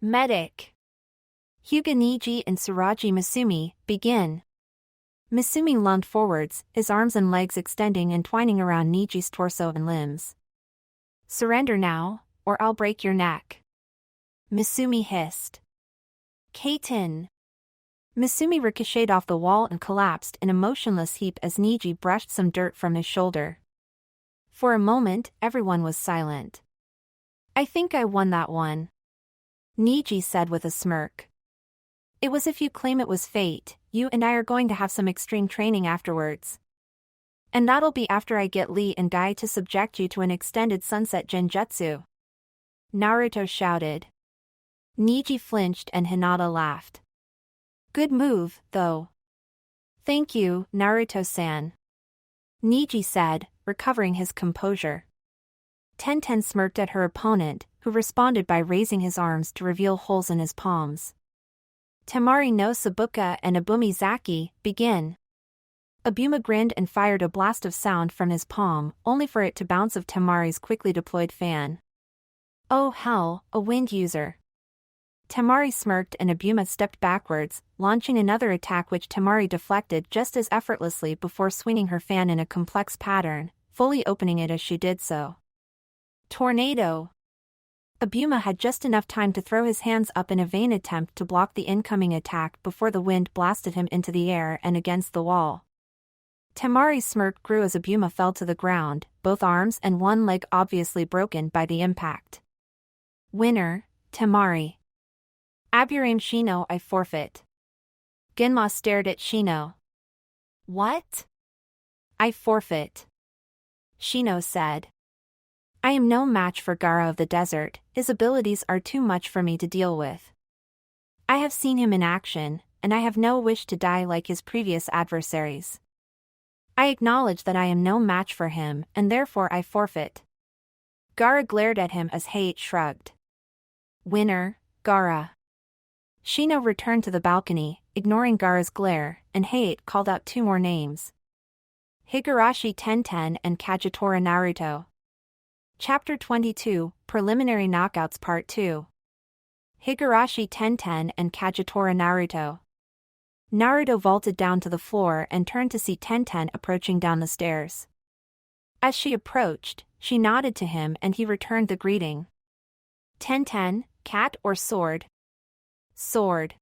Medic. Hyuga Niji and Tsuragi Misumi, begin. Misumi lunged forwards, his arms and legs extending and twining around Niji's torso and limbs. Surrender now, or I'll break your neck. Misumi hissed. Kaiten. Misumi ricocheted off the wall and collapsed in a motionless heap as Niji brushed some dirt from his shoulder. For a moment, everyone was silent. I think I won that one. Niji said with a smirk. It was if you claim it was fate, you and I are going to have some extreme training afterwards. And that'll be after I get Lee and Guy to subject you to an extended sunset genjutsu. Naruto shouted. Niji flinched and Hinata laughed. Good move, though. Thank you, Naruto-san. Niji said, recovering his composure. Tenten smirked at her opponent, who responded by raising his arms to reveal holes in his palms. Temari no Sabuka and Abumizaki, begin. Abuma grinned and fired a blast of sound from his palm, only for it to bounce off Temari's quickly deployed fan. Oh hell, a wind user. Temari smirked and Abuma stepped backwards, launching another attack which Temari deflected just as effortlessly before swinging her fan in a complex pattern, fully opening it as she did so. Tornado. Abuma had just enough time to throw his hands up in a vain attempt to block the incoming attack before the wind blasted him into the air and against the wall. Temari's smirk grew as Abuma fell to the ground, both arms and one leg obviously broken by the impact. Winner, Temari. Aburame Shino, I forfeit. Genma stared at Shino. What? I forfeit. Shino said. I am no match for Gaara of the desert, his abilities are too much for me to deal with. I have seen him in action, and I have no wish to die like his previous adversaries. I acknowledge that I am no match for him, and therefore I forfeit. Gaara glared at him as Hayate shrugged. Winner, Gaara. Shino returned to the balcony, ignoring Gaara's glare, and Hayate called out two more names. Higurashi Tenten and Kagetora Naruto. Chapter 22, Preliminary Knockouts Part 2. Higurashi Tenten and Kagetora Naruto. Naruto vaulted down to the floor and turned to see Tenten approaching down the stairs. As she approached, she nodded to him and he returned the greeting. Tenten, cat or sword? Sword.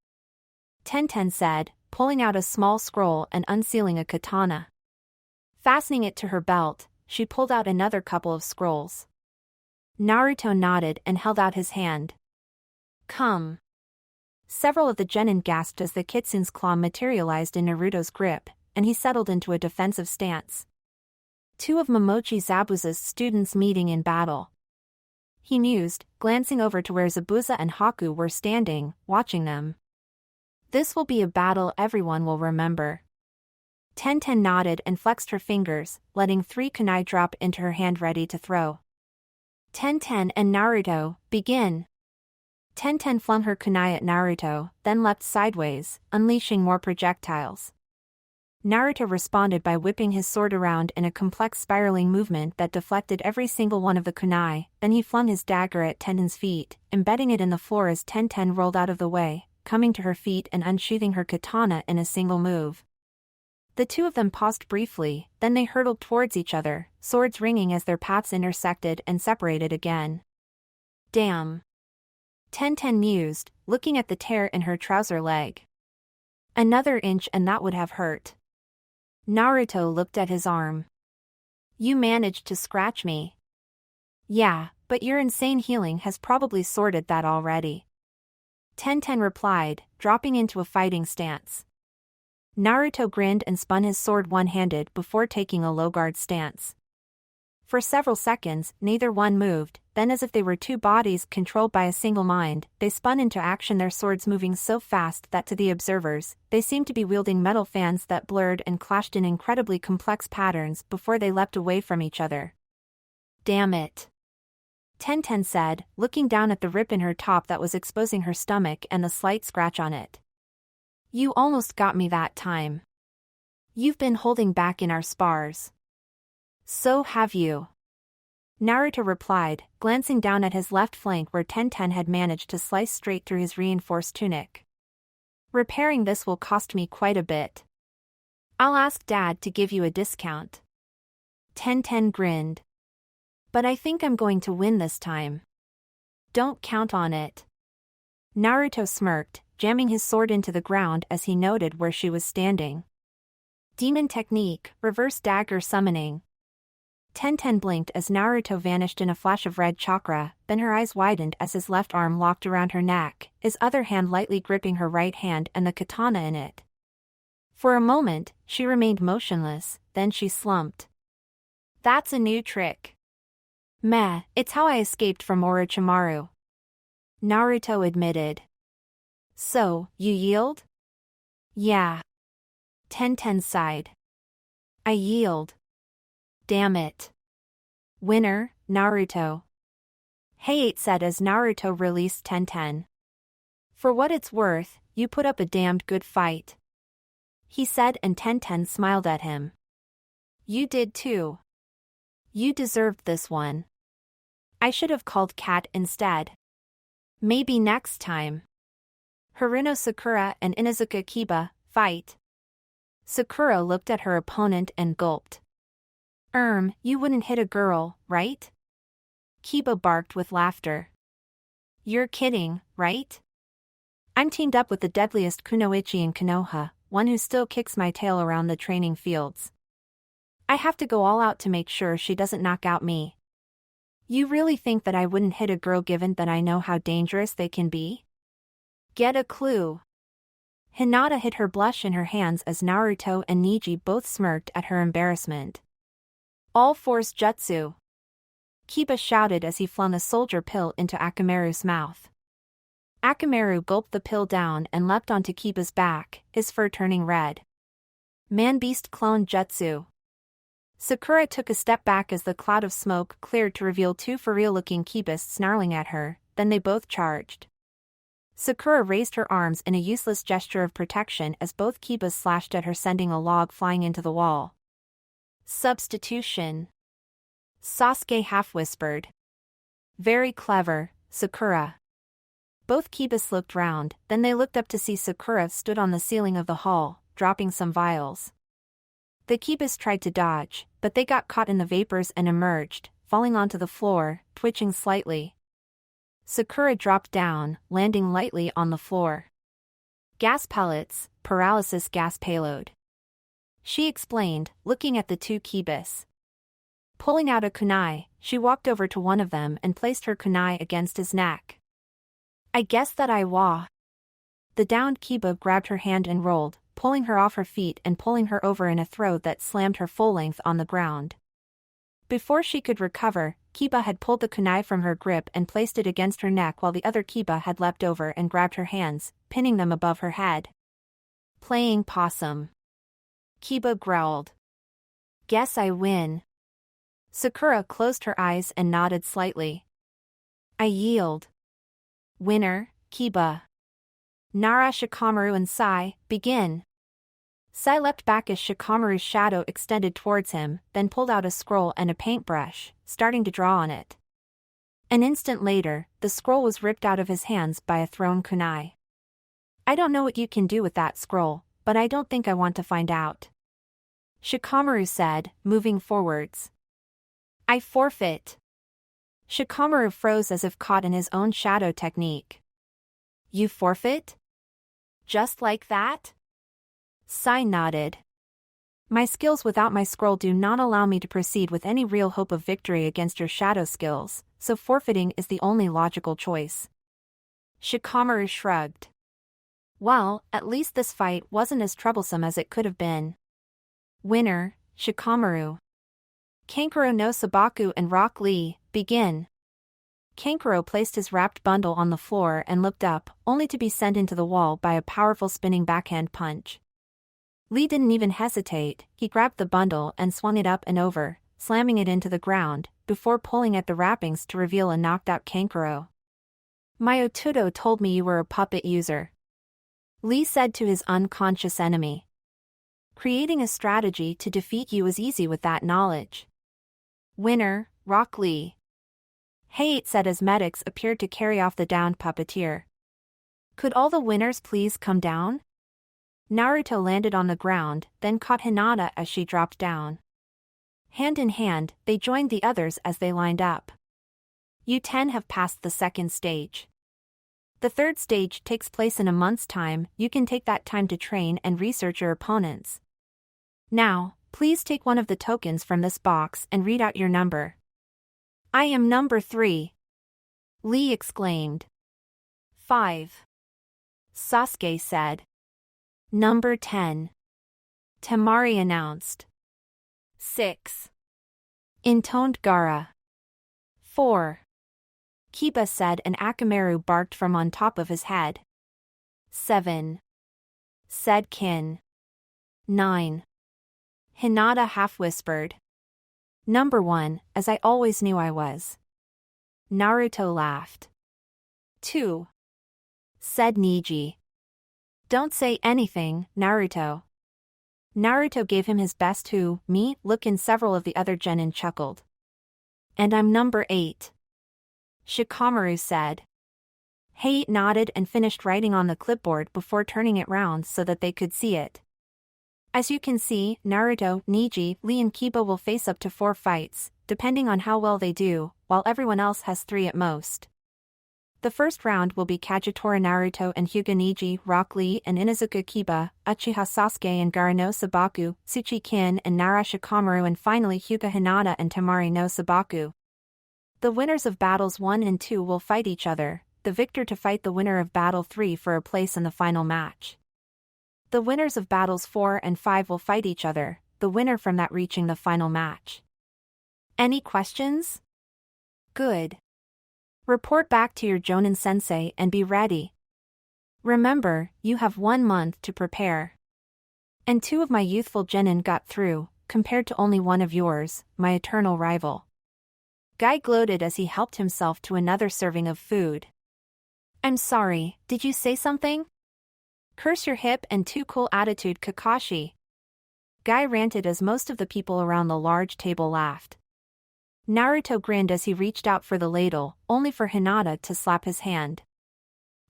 Tenten said, pulling out a small scroll and unsealing a katana. Fastening it to her belt, she pulled out another couple of scrolls. Naruto nodded and held out his hand. Come. Several of the genin gasped as the Kitsune's claw materialized in Naruto's grip, and he settled into a defensive stance. Two of Momochi Zabuza's students meeting in battle. He mused, glancing over to where Zabuza and Haku were standing, watching them. This will be a battle everyone will remember. Tenten nodded and flexed her fingers, letting 3 kunai drop into her hand ready to throw. Tenten and Naruto, begin! Tenten flung her kunai at Naruto, then leapt sideways, unleashing more projectiles. Naruto responded by whipping his sword around in a complex spiraling movement that deflected every single one of the kunai, then he flung his dagger at Tenten's feet, embedding it in the floor as Tenten rolled out of the way, coming to her feet and unsheathing her katana in a single move. The two of them paused briefly, then they hurtled towards each other, swords ringing as their paths intersected and separated again. Damn. Tenten mused, looking at the tear in her trouser leg. Another inch and that would have hurt. Naruto looked at his arm. You managed to scratch me. Yeah, but your insane healing has probably sorted that already. Tenten replied, dropping into a fighting stance. Naruto grinned and spun his sword one-handed before taking a low guard stance. For several seconds, neither one moved, then as if they were two bodies controlled by a single mind, they spun into action, their swords moving so fast that to the observers, they seemed to be wielding metal fans that blurred and clashed in incredibly complex patterns before they leapt away from each other. Damn it. Tenten said, looking down at the rip in her top that was exposing her stomach and the slight scratch on it. You almost got me that time. You've been holding back in our spars. So have you. Naruto replied, glancing down at his left flank where Tenten had managed to slice straight through his reinforced tunic. Repairing this will cost me quite a bit. I'll ask Dad to give you a discount. Tenten grinned. But I think I'm going to win this time. Don't count on it. Naruto smirked, jamming his sword into the ground as he noted where she was standing. Demon technique, reverse dagger summoning. Tenten blinked as Naruto vanished in a flash of red chakra, then her eyes widened as his left arm locked around her neck, his other hand lightly gripping her right hand and the katana in it. For a moment, she remained motionless, then she slumped. That's a new trick. Meh, it's how I escaped from Orochimaru. Naruto admitted. So, you yield? Yeah. Tenten sighed. I yield. Damn it. Winner, Naruto. Hayate said as Naruto released Tenten. For what it's worth, you put up a damned good fight. He said and Tenten smiled at him. You did too. You deserved this one. I should have called Cat instead. Maybe next time. Haruno Sakura and Inuzuka Kiba, fight. Sakura looked at her opponent and gulped. You wouldn't hit a girl, right? Kiba barked with laughter. You're kidding, right? I'm teamed up with the deadliest kunoichi in Konoha, one who still kicks my tail around the training fields. I have to go all out to make sure she doesn't knock out me. You really think that I wouldn't hit a girl given that I know how dangerous they can be? Get a clue. Hinata hid her blush in her hands as Naruto and Neji both smirked at her embarrassment. All force jutsu. Kiba shouted as he flung a soldier pill into Akamaru's mouth. Akamaru gulped the pill down and leapt onto Kiba's back, his fur turning red. Man-beast clone jutsu. Sakura took a step back as the cloud of smoke cleared to reveal two for-real-looking Kibas snarling at her, then they both charged. Sakura raised her arms in a useless gesture of protection as both Kibas slashed at her, sending a log flying into the wall. Substitution. Sasuke half-whispered. Very clever, Sakura. Both Kibas looked round, then they looked up to see Sakura stood on the ceiling of the hall, dropping some vials. The Kibas tried to dodge, but they got caught in the vapors and emerged, falling onto the floor, twitching slightly. Sakura dropped down, landing lightly on the floor. Gas pellets, paralysis gas payload. She explained, looking at the two Kibas. Pulling out a kunai, she walked over to one of them and placed her kunai against his neck. I guess that I wa. The downed Kiba grabbed her hand and rolled, pulling her off her feet and pulling her over in a throw that slammed her full length on the ground. Before she could recover, Kiba had pulled the kunai from her grip and placed it against her neck while the other Kiba had leapt over and grabbed her hands, pinning them above her head. Playing possum. Kiba growled. Guess I win. Sakura closed her eyes and nodded slightly. I yield. Winner, Kiba. Nara, Shikamaru and Sai, begin. Sai leapt back as Shikamaru's shadow extended towards him, then pulled out a scroll and a paintbrush, starting to draw on it. An instant later, the scroll was ripped out of his hands by a thrown kunai. I don't know what you can do with that scroll, but I don't think I want to find out. Shikamaru said, moving forwards. I forfeit. Shikamaru froze as if caught in his own shadow technique. You forfeit? Just like that? Sai nodded. My skills without my scroll do not allow me to proceed with any real hope of victory against your shadow skills, so forfeiting is the only logical choice. Shikamaru shrugged. Well, at least this fight wasn't as troublesome as it could have been. Winner, Shikamaru. Kankuro no Sabaku and Rock Lee, begin. Kankuro placed his wrapped bundle on the floor and looked up, only to be sent into the wall by a powerful spinning backhand punch. Lee didn't even hesitate, he grabbed the bundle and swung it up and over, slamming it into the ground, before pulling at the wrappings to reveal a knocked-out Kankuro. My Otudo told me you were a puppet user. Lee said to his unconscious enemy. Creating a strategy to defeat you was easy with that knowledge. Winner, Rock Lee. Hey, said as medics appeared to carry off the downed puppeteer. Could all the winners please come down? Naruto landed on the ground, then caught Hinata as she dropped down. Hand in hand, they joined the others as they lined up. You 10 have passed the second stage. The third stage takes place in a month's time. You can take that time to train and research your opponents. Now, please take one of the tokens from this box and read out your number. I am number 3. Lee exclaimed. 5. Sasuke said. Number 10. Temari announced. 6. Intoned Gaara. 4. Kiba said and Akamaru barked from on top of his head. 7. Said Kin. 9. Hinata half-whispered. Number 1, as I always knew I was. Naruto laughed. 2. Said Neji. Don't say anything, Naruto. Naruto gave him his best me look and several of the other genin chuckled. And I'm number 8. Shikamaru said. Height nodded and finished writing on the clipboard before turning it round so that they could see it. As you can see, Naruto, Neji, Lee and Kiba will face up to 4 fights, depending on how well they do, while everyone else has 3 at most. The first round will be Kagetora Naruto and Hyuga Neji, Rock Lee and Inuzuka Kiba, Uchiha Sasuke and Gaara no Sabaku, Tsuchi Kin and Nara Shikamaru and finally Hyuga Hinata and Temari no Sabaku. The winners of battles 1 and 2 will fight each other. The the victor to fight the winner of Battle 3 for a place in the final match. The winners of Battles 4 and 5 will fight each other, the winner from that reaching the final match. Any questions? Good. Report back to your Jonin sensei and be ready. Remember, you have 1 month to prepare. And 2 of my youthful genin got through, compared to only 1 of yours, my eternal rival. Guy gloated as he helped himself to another serving of food. I'm sorry, did you say something? Curse your hip and too cool attitude, Kakashi. Guy ranted as most of the people around the large table laughed. Naruto grinned as he reached out for the ladle, only for Hinata to slap his hand.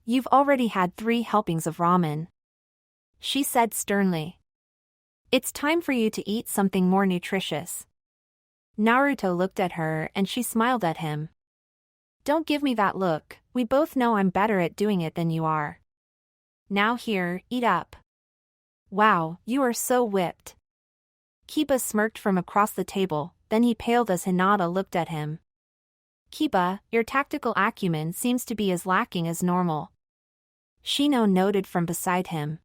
You've already had 3 helpings of ramen, she said sternly. It's time for you to eat something more nutritious. Naruto looked at her and she smiled at him. Don't give me that look, we both know I'm better at doing it than you are. Now here, eat up. Wow, you are so whipped. Kiba smirked from across the table, then he paled as Hinata looked at him. Kiba, your tactical acumen seems to be as lacking as normal. Shino noted from beside him.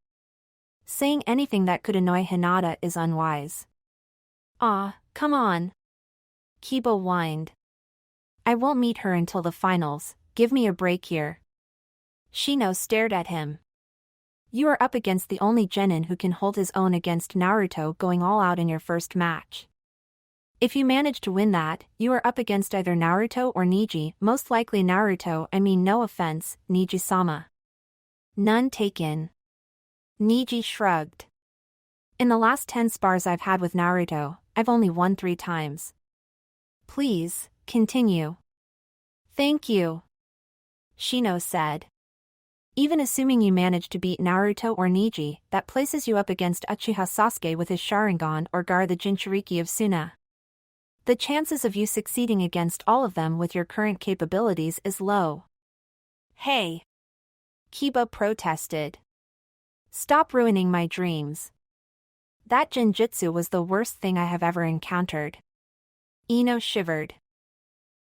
Saying anything that could annoy Hinata is unwise. Ah, come on. Kiba whined. I won't meet her until the finals, give me a break here. Shino stared at him. You are up against the only genin who can hold his own against Naruto going all out in your first match. If you manage to win that, you are up against either Naruto or Niji, most likely Naruto, I mean no offense, Niji-sama. None taken. Niji shrugged. In the last 10 spars I've had with Naruto, I've only won 3 times. Please, continue. Thank you. Shino said. Even assuming you manage to beat Naruto or Niji, that places you up against Uchiha Sasuke with his Sharingan or Gar the Jinchuriki of Suna. The chances of you succeeding against all of them with your current capabilities is low. Hey! Kiba protested. Stop ruining my dreams. That genjutsu was the worst thing I have ever encountered. Ino shivered.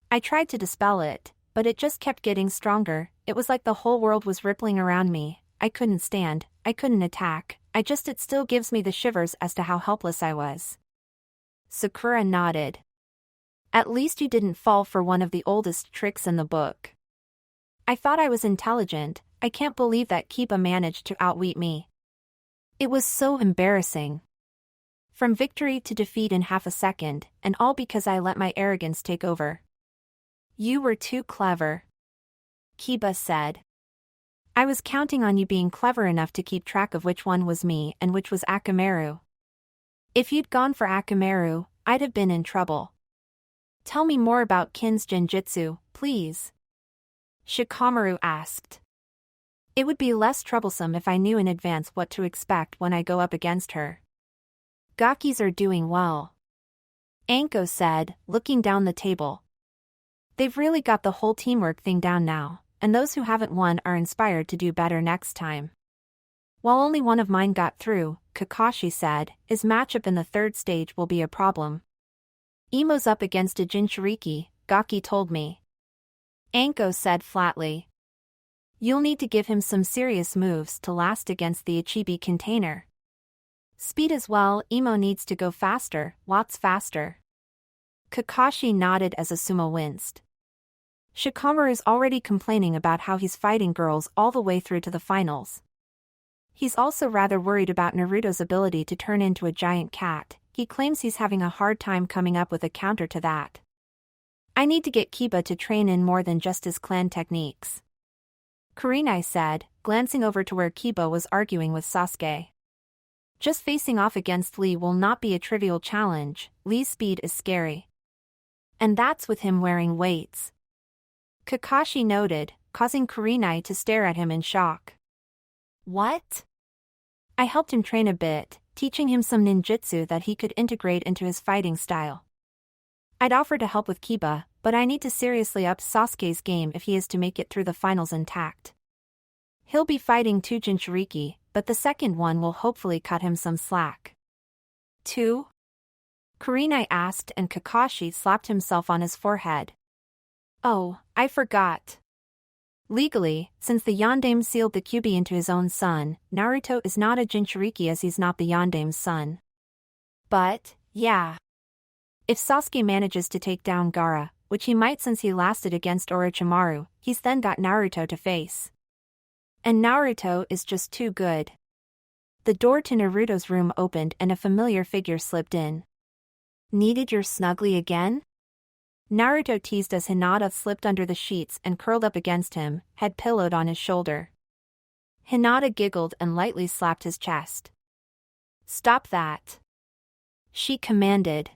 I tried to dispel it, but it just kept getting stronger. It was like the whole world was rippling around me. I couldn't stand, I couldn't attack, it still gives me the shivers as to how helpless I was. Sakura nodded. At least you didn't fall for one of the oldest tricks in the book. I thought I was intelligent, I can't believe that Kiba managed to outwit me. It was so embarrassing. From victory to defeat in half a second, and all because I let my arrogance take over. You were too clever. Kiba said. I was counting on you being clever enough to keep track of which one was me and which was Akamaru. If you'd gone for Akamaru, I'd have been in trouble. Tell me more about Kin's genjutsu, please. Shikamaru asked. It would be less troublesome if I knew in advance what to expect when I go up against her. Gakis are doing well. Anko said, looking down the table. They've really got the whole teamwork thing down now, and those who haven't won are inspired to do better next time. While only one of mine got through, Kakashi said, his matchup in the 3rd stage will be a problem. Emo's up against a Jinchuriki, Gaki told me. Anko said flatly. You'll need to give him some serious moves to last against the Ichibi container. Speed as well, Emo needs to go faster, lots faster. Kakashi nodded as Asuma winced. Shikamaru's already complaining about how he's fighting girls all the way through to the finals. He's also rather worried about Naruto's ability to turn into a giant cat. He claims he's having a hard time coming up with a counter to that. I need to get Kiba to train in more than just his clan techniques. Kurenai said, glancing over to where Kiba was arguing with Sasuke. Just facing off against Lee will not be a trivial challenge, Lee's speed is scary. And that's with him wearing weights. Kakashi noted, causing Kurenai to stare at him in shock. What? I helped him train a bit, teaching him some ninjutsu that he could integrate into his fighting style. I'd offer to help with Kiba, but I need to seriously up Sasuke's game if he is to make it through the finals intact. He'll be fighting 2 Jinchuriki, but the second one will hopefully cut him some slack. 2? Kurenai asked and Kakashi slapped himself on his forehead. Oh, I forgot. Legally, since the Yondaime sealed the Kyuubi into his own son, Naruto is not a Jinchuriki as he's not the Yondaime's son. But, yeah. If Sasuke manages to take down Gaara, which he might since he lasted against Orochimaru, he's then got Naruto to face. And Naruto is just too good. The door to Naruto's room opened and a familiar figure slipped in. Needed your snuggly again? Naruto teased as Hinata slipped under the sheets and curled up against him, head pillowed on his shoulder. Hinata giggled and lightly slapped his chest. Stop that. She commanded.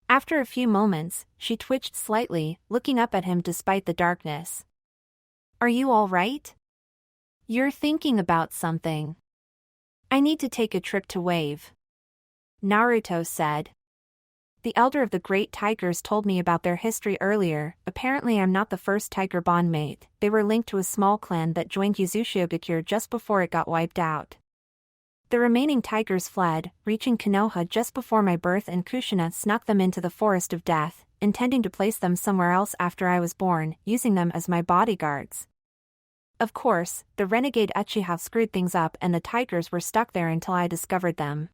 After a few moments, she twitched slightly, looking up at him despite the darkness. Are you all right? You're thinking about something. I need to take a trip to Wave. Naruto said. The elder of the great tigers told me about their history earlier. Apparently I'm not the first tiger bondmate. They were linked to a small clan that joined Uzushiogakure just before it got wiped out. The remaining tigers fled, reaching Konoha just before my birth, and Kushina snuck them into the Forest of Death, intending to place them somewhere else after I was born, using them as my bodyguards. Of course, the renegade Uchiha screwed things up and the tigers were stuck there until I discovered them.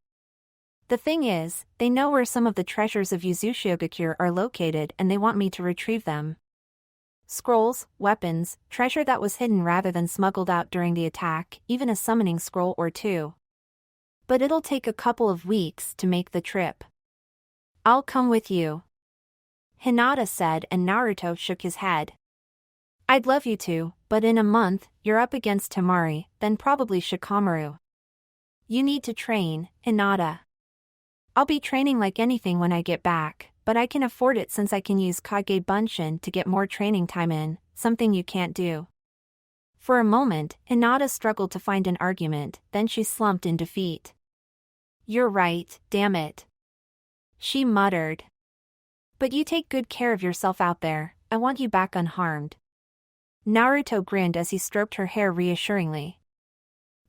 The thing is, they know where some of the treasures of Uzushiogakure are located and they want me to retrieve them. Scrolls, weapons, treasure that was hidden rather than smuggled out during the attack, even a summoning scroll or two. But it'll take a couple of weeks to make the trip. I'll come with you. Hinata said, and Naruto shook his head. I'd love you to, but in a month, you're up against Temari, then probably Shikamaru. You need to train, Hinata. I'll be training like anything when I get back, but I can afford it since I can use Kage Bunshin to get more training time in, something you can't do. For a moment, Hinata struggled to find an argument, then she slumped in defeat. You're right, damn it. She muttered. But you take good care of yourself out there, I want you back unharmed. Naruto grinned as he stroked her hair reassuringly.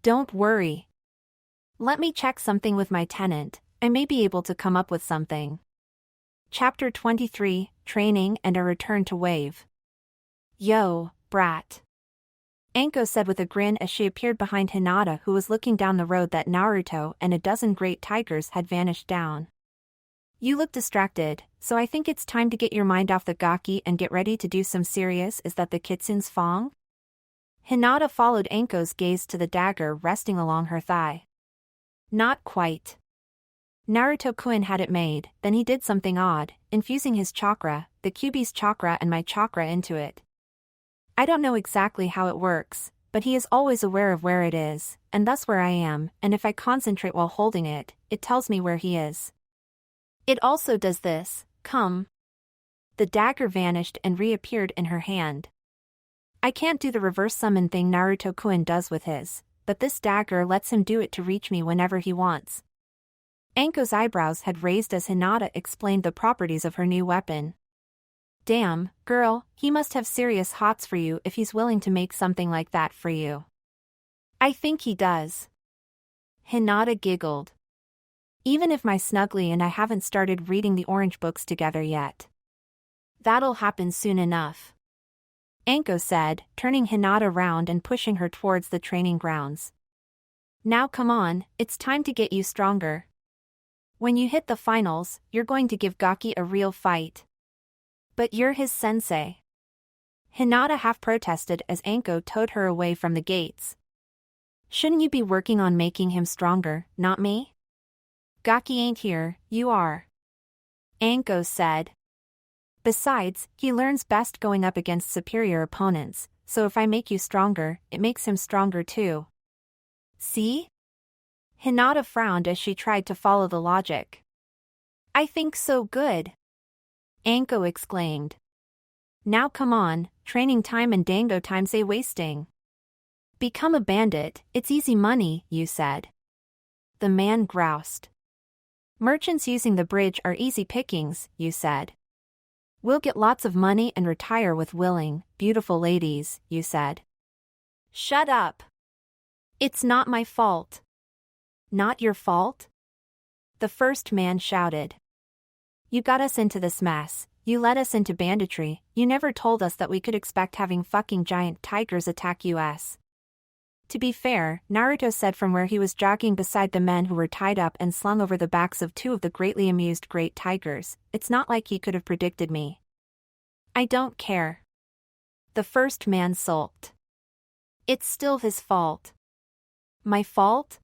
Don't worry. Let me check something with my tenant, I may be able to come up with something. Chapter 23, Training and a Return to Wave. Yo, brat. Anko said with a grin as she appeared behind Hinata, who was looking down the road that Naruto and a dozen great tigers had vanished down. You look distracted, so I think it's time to get your mind off the gaki and get ready to do some serious. Is that the Kitsune's Fong? Hinata followed Anko's gaze to the dagger resting along her thigh. Not quite. Naruto-kun had it made, then he did something odd, infusing his chakra, the Kyuubi's chakra and my chakra into it. I don't know exactly how it works, but he is always aware of where it is, and thus where I am, and if I concentrate while holding it, it tells me where he is. It also does this, come. The dagger vanished and reappeared in her hand. I can't do the reverse summon thing Naruto-kun does with his, but this dagger lets him do it to reach me whenever he wants. Anko's eyebrows had raised as Hinata explained the properties of her new weapon. Damn, girl, he must have serious hots for you if he's willing to make something like that for you. I think he does. Hinata giggled. Even if my snuggly and I haven't started reading the orange books together yet. That'll happen soon enough. Anko said, turning Hinata round and pushing her towards the training grounds. Now come on, it's time to get you stronger. When you hit the finals, you're going to give Gaki a real fight. But you're his sensei. Hinata half protested as Anko towed her away from the gates. Shouldn't you be working on making him stronger, not me? Gaki ain't here, you are. Anko said. Besides, he learns best going up against superior opponents, so if I make you stronger, it makes him stronger too. See? Hinata frowned as she tried to follow the logic. I think so good. Anko exclaimed. Now come on, training time and dango time say wasting. Become a bandit, it's easy money, you said. The man groused. Merchants using the bridge are easy pickings, you said. We'll get lots of money and retire with willing, beautiful ladies, you said. Shut up. It's not my fault. Not your fault? The first man shouted. You got us into this mess, you led us into banditry, you never told us that we could expect having fucking giant tigers attack us. To be fair, Naruto said from where he was jogging beside the men who were tied up and slung over the backs of two of the greatly amused great tigers, it's not like he could have predicted me. I don't care. The first man sulked. It's still his fault. My fault?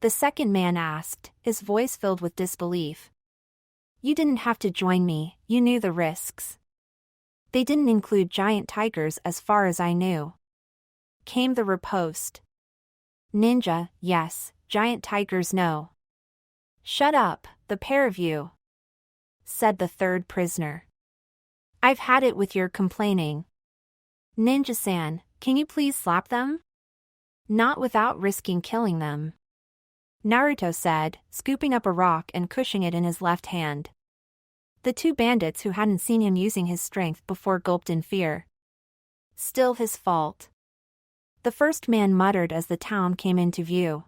The second man asked, his voice filled with disbelief. You didn't have to join me, you knew the risks. They didn't include giant tigers as far as I knew. Came the riposte. Ninja, yes, giant tigers no. Shut up, the pair of you, said the third prisoner. I've had it with your complaining. Ninja-san, can you please slap them? Not without risking killing them, Naruto said, scooping up a rock and cushioning it in his left hand. The two bandits who hadn't seen him using his strength before gulped in fear. Still his fault, the first man muttered as the town came into view.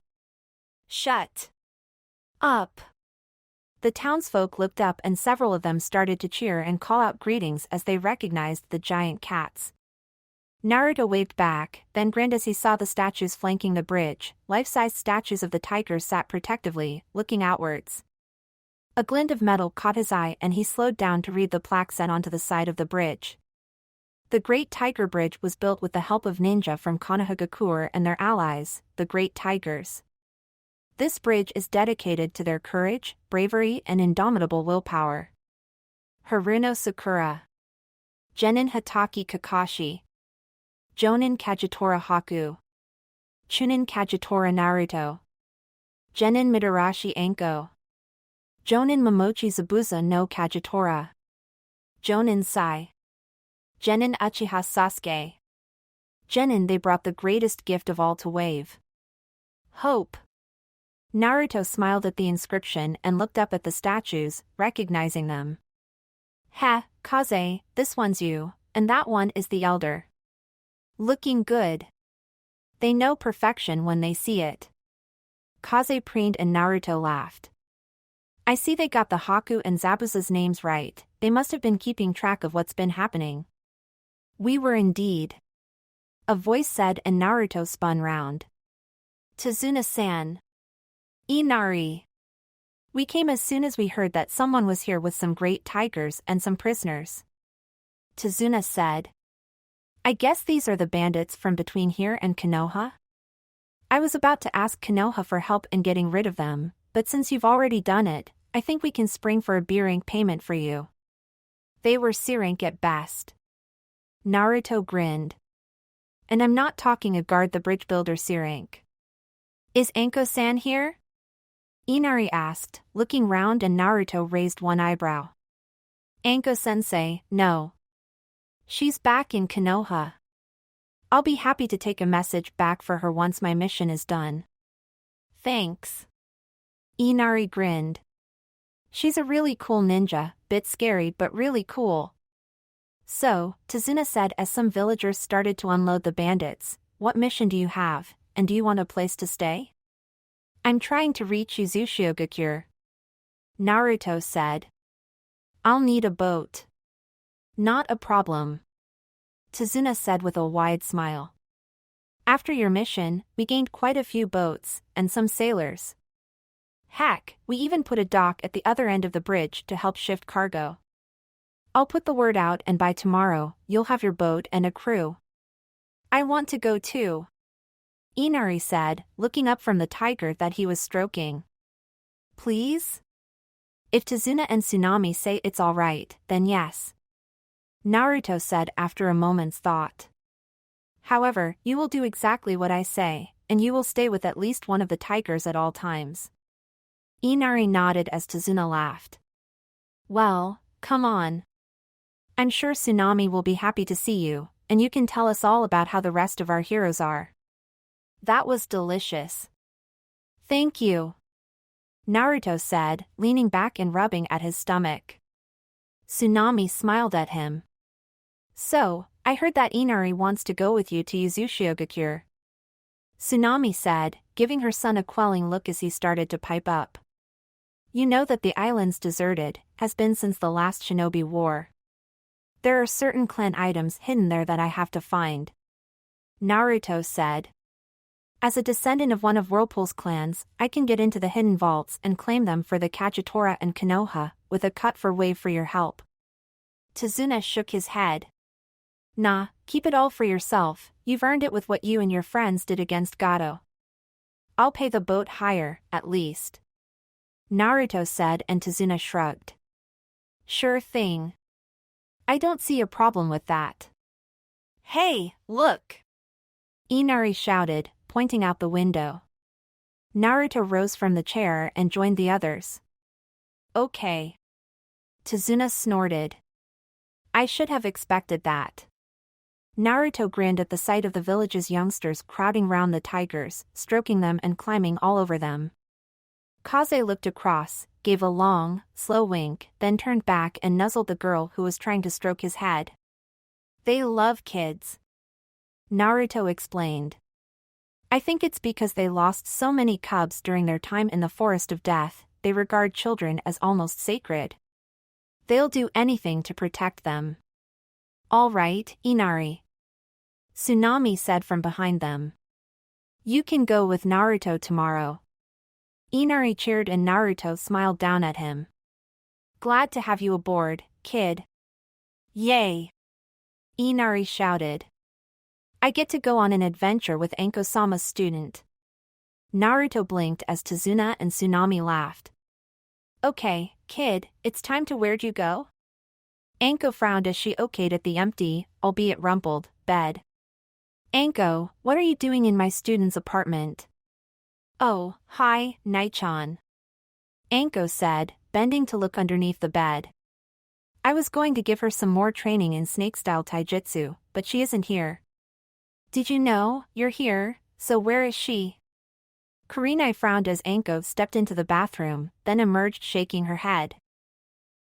Shut up. The townsfolk looked up and several of them started to cheer and call out greetings as they recognized the giant cats. Naruto waved back, then grinned as he saw the statues flanking the bridge. Life-sized statues of the tigers sat protectively, looking outwards. A glint of metal caught his eye and he slowed down to read the plaque set onto the side of the bridge. The Great Tiger Bridge was built with the help of ninja from Konohagakure and their allies, the Great Tigers. This bridge is dedicated to their courage, bravery, and indomitable willpower. Haruno Sakura. Genin Hataki Kakashi. Jonin Kagetora Haku. Chunin Kagetora Naruto. Genin Midarashi Anko. Jonin Momochi Zabuza no Kagetora. Jonin Sai. Genin Uchiha Sasuke. Genin they brought the greatest gift of all to wave. Hope. Naruto smiled at the inscription and looked up at the statues, recognizing them. Ha, Kaze, this one's you, and that one is the elder. Looking good. They know perfection when they see it. Kaze preened and Naruto laughed. I see they got the Haku and Zabuza's names right, they must have been keeping track of what's been happening. We were indeed. A voice said and Naruto spun round. Tazuna-san. Inari. We came as soon as we heard that someone was here with some great tigers and some prisoners. Tazuna said. I guess these are the bandits from between here and Konoha? I was about to ask Konoha for help in getting rid of them, but since you've already done it, I think we can spring for a B rank payment for you. They were C rank at best. Naruto grinned. And I'm not talking a guard the bridge builder C rank. Is Anko-san here? Inari asked, looking round and Naruto raised one eyebrow. Anko-sensei, no. She's back in Konoha. I'll be happy to take a message back for her once my mission is done. Thanks. Inari grinned. She's a really cool ninja, bit scary but really cool. So, Tazuna said as some villagers started to unload the bandits, what mission do you have, and do you want a place to stay? I'm trying to reach Uzushiogakure. Naruto said. I'll need a boat. Not a problem. Tazuna said with a wide smile. After your mission, we gained quite a few boats, and some sailors. Heck, we even put a dock at the other end of the bridge to help shift cargo. I'll put the word out and by tomorrow, you'll have your boat and a crew. I want to go too. Inari said, looking up from the tiger that he was stroking. Please? If Tazuna and Tsunami say it's all right, then yes. Naruto said after a moment's thought. However, you will do exactly what I say, and you will stay with at least one of the tigers at all times. Inari nodded as Tazuna laughed. Well, come on. I'm sure Tsunami will be happy to see you, and you can tell us all about how the rest of our heroes are. That was delicious. Thank you. Naruto said, leaning back and rubbing at his stomach. Tsunami smiled at him. So, I heard that Inari wants to go with you to Uzushiogakure. Tsunami said, giving her son a quelling look as he started to pipe up. You know that the island's deserted, has been since the last shinobi war. There are certain clan items hidden there that I have to find. Naruto said. As a descendant of one of Whirlpool's clans, I can get into the hidden vaults and claim them for the Kagetora and Konoha, with a cut for wave for your help. Kitsune shook his head. Nah, keep it all for yourself, you've earned it with what you and your friends did against Gato. I'll pay the boat hire, at least. Naruto said, and Kitsune shrugged. Sure thing. I don't see a problem with that. Hey, look! Inari shouted, pointing out the window. Naruto rose from the chair and joined the others. Okay. Kitsune snorted. I should have expected that. Naruto grinned at the sight of the village's youngsters crowding round the tigers, stroking them and climbing all over them. Kaze looked across, gave a long, slow wink, then turned back and nuzzled the girl who was trying to stroke his head. They love kids. Naruto explained. I think it's because they lost so many cubs during their time in the Forest of Death, they regard children as almost sacred. They'll do anything to protect them. All right, Inari. Tsunami said from behind them. You can go with Naruto tomorrow. Inari cheered and Naruto smiled down at him. Glad to have you aboard, kid. Yay! Inari shouted. I get to go on an adventure with Anko-sama's student. Naruto blinked as Kitsune and Tsunami laughed. Okay, kid, it's time to where'd you go? Anko frowned as she okayed at the empty, albeit rumpled, bed. Anko, what are you doing in my student's apartment? Oh, hi, Nai-chan. Anko said, bending to look underneath the bed. I was going to give her some more training in snake-style taijutsu, but she isn't here. Did you know, you're here, so where is she? Kurenai frowned as Anko stepped into the bathroom, then emerged shaking her head.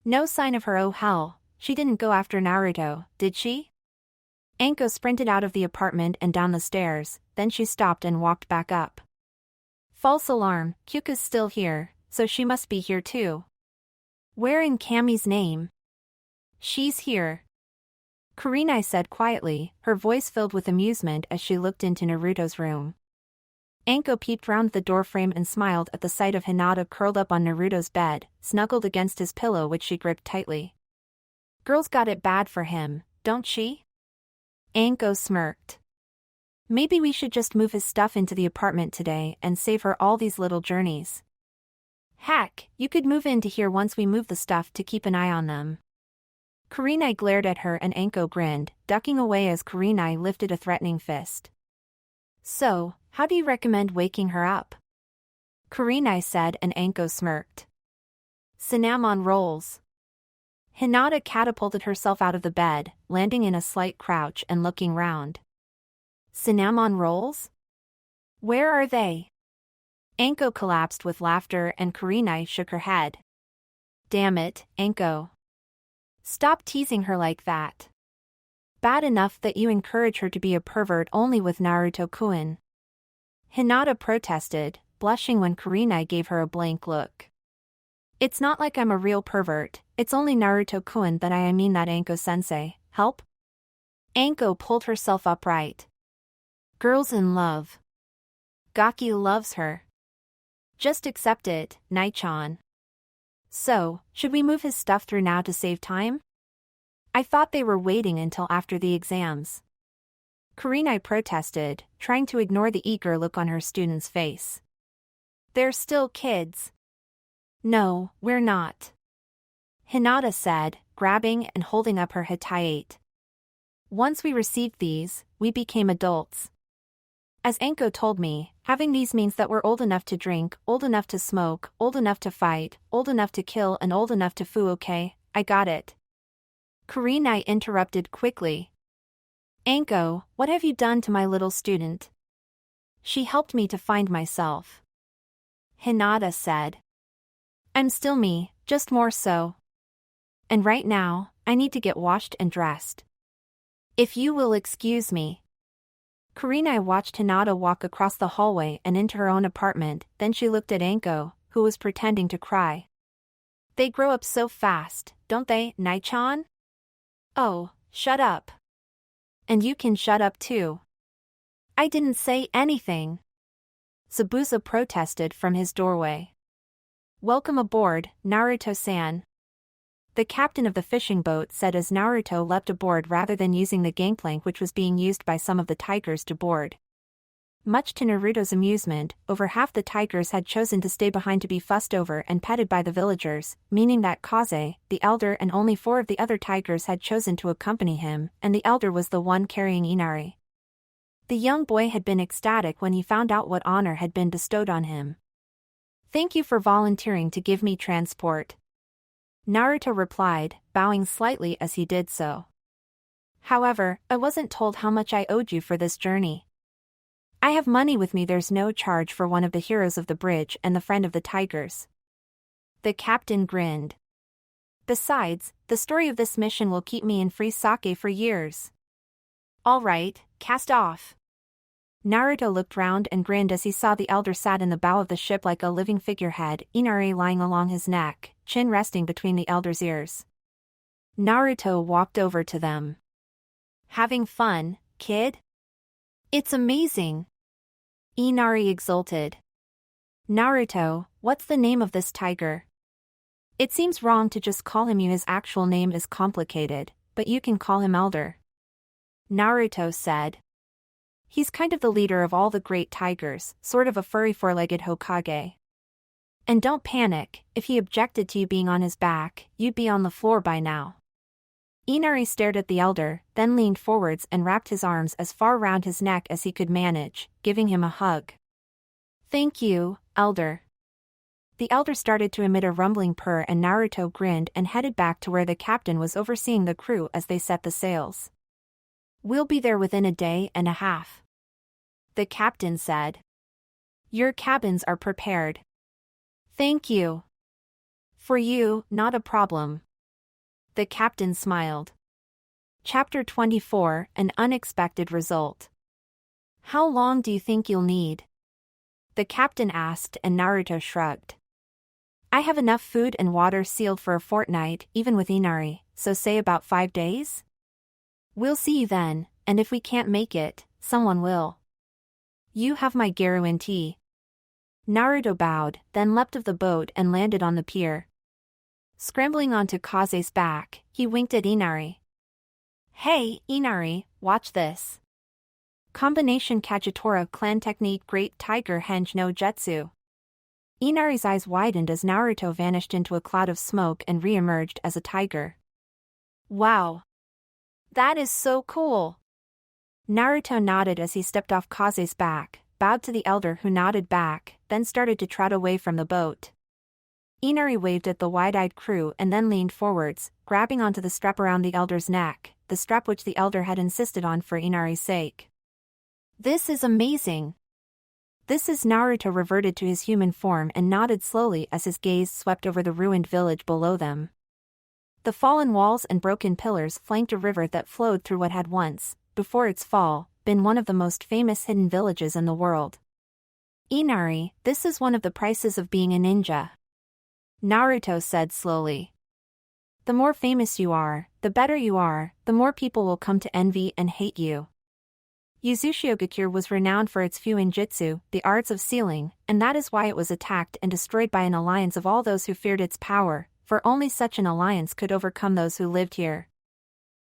No sign of her. Oh hell, she didn't go after Naruto, did she? Anko sprinted out of the apartment and down the stairs, then she stopped and walked back up. False alarm, Kyuka's still here, so she must be here too. Where in Kami's name? She's here. Kurenai said quietly, her voice filled with amusement as she looked into Naruto's room. Anko peeped round the doorframe and smiled at the sight of Hinata curled up on Naruto's bed, snuggled against his pillow which she gripped tightly. Girls got it bad for him, don't she? Anko smirked. Maybe we should just move his stuff into the apartment today and save her all these little journeys. Heck, you could move into here once we move the stuff to keep an eye on them. Kurenai glared at her and Anko grinned, ducking away as Kurenai lifted a threatening fist. So, how do you recommend waking her up? Kurenai said and Anko smirked. Cinnamon rolls. Hinata catapulted herself out of the bed, landing in a slight crouch and looking round. Cinnamon rolls? Where are they? Anko collapsed with laughter and Kurenai shook her head. Damn it, Anko. Stop teasing her like that. Bad enough that you encourage her to be a pervert only with Naruto-kun. Hinata protested, blushing when Kurenai gave her a blank look. It's not like I'm a real pervert, it's only Naruto-kun that I mean that Anko-sensei, help? Anko pulled herself upright. Girls in love. Gaki loves her. Just accept it, Nai-chan. So, should we move his stuff through now to save time? I thought they were waiting until after the exams. Kurenai protested, trying to ignore the eager look on her student's face. They're still kids. No, we're not. Hinata said, grabbing and holding up her hitayate. Once we received these, we became adults. As Anko told me, having these means that we're old enough to drink, old enough to smoke, old enough to fight, old enough to kill and old enough to foo. Okay, I got it. Kurenai interrupted quickly. Anko, what have you done to my little student? She helped me to find myself. Hinata said. I'm still me, just more so. And right now, I need to get washed and dressed. If you will excuse me. Kurenai watched Hinata walk across the hallway and into her own apartment, then she looked at Anko, who was pretending to cry. They grow up so fast, don't they, Nai-chan? Oh, shut up. And you can shut up too. I didn't say anything. Zabuza protested from his doorway. Welcome aboard, Naruto-san. The captain of the fishing boat said as Naruto leapt aboard rather than using the gangplank which was being used by some of the tigers to board. Much to Naruto's amusement, over half the tigers had chosen to stay behind to be fussed over and petted by the villagers, meaning that Kaze, the elder, and only 4 of the other tigers had chosen to accompany him, and the elder was the one carrying Inari. The young boy had been ecstatic when he found out what honor had been bestowed on him. Thank you for volunteering to give me transport. Naruto replied, bowing slightly as he did so. However, I wasn't told how much I owed you for this journey. I have money with me. There's no charge for one of the heroes of the bridge and the friend of the tigers. The captain grinned. Besides, the story of this mission will keep me in free sake for years. All right, cast off. Naruto looked round and grinned as he saw the elder sat in the bow of the ship like a living figurehead, Inari lying along his neck, chin resting between the elder's ears. Naruto walked over to them. Having fun, kid? It's amazing. Inari exulted. Naruto, what's the name of this tiger? It seems wrong to just call him you. His actual name is complicated, but you can call him Elder. Naruto said. He's kind of the leader of all the great tigers, sort of a furry 4-legged Hokage. And don't panic, if he objected to you being on his back, you'd be on the floor by now. Inari stared at the elder, then leaned forwards and wrapped his arms as far round his neck as he could manage, giving him a hug. Thank you, elder. The elder started to emit a rumbling purr and Naruto grinned and headed back to where the captain was overseeing the crew as they set the sails. We'll be there within a day and a half. The captain said. Your cabins are prepared. Thank you. For you, not a problem. The captain smiled. Chapter 24, An Unexpected Result. How long do you think you'll need? The captain asked and Naruto shrugged. I have enough food and water sealed for a fortnight, even with Inari, so say about 5 days? We'll see you then, and if we can't make it, someone will. You have my guarantee. Naruto bowed, then leapt of the boat and landed on the pier. Scrambling onto Kaze's back, he winked at Inari. Hey, Inari, watch this. Combination Kagetora clan technique Great Tiger Henge no Jutsu. Inari's eyes widened as Naruto vanished into a cloud of smoke and re-emerged as a tiger. Wow. That is so cool. Naruto nodded as he stepped off Kaze's back, bowed to the elder who nodded back, then started to trot away from the boat. Inari waved at the wide-eyed crew and then leaned forwards, grabbing onto the strap around the elder's neck, the strap which the elder had insisted on for Inari's sake. This is amazing. This is Naruto reverted to his human form and nodded slowly as his gaze swept over the ruined village below them. The fallen walls and broken pillars flanked a river that flowed through what had once, before its fall, been one of the most famous hidden villages in the world. Inari, this is one of the prices of being a ninja. Naruto said slowly. The more famous you are, the better you are, the more people will come to envy and hate you. Uzushiogakure was renowned for its fuinjutsu, the arts of sealing, and that is why it was attacked and destroyed by an alliance of all those who feared its power, for only such an alliance could overcome those who lived here.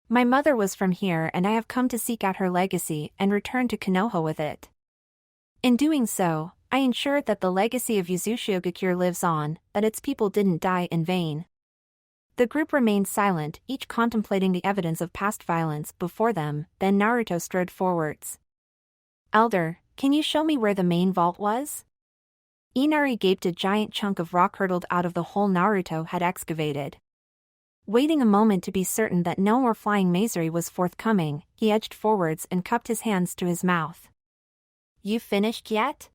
My mother was from here and I have come to seek out her legacy and return to Konoha with it. In doing so, I ensured that the legacy of Uzushiogakure lives on, that its people didn't die in vain. The group remained silent, each contemplating the evidence of past violence before them, then Naruto strode forwards. Elder, can you show me where the main vault was? Inari gaped. A giant chunk of rock hurtled out of the hole Naruto had excavated. Waiting a moment to be certain that no more flying masuri was forthcoming, he edged forwards and cupped his hands to his mouth. You finished yet?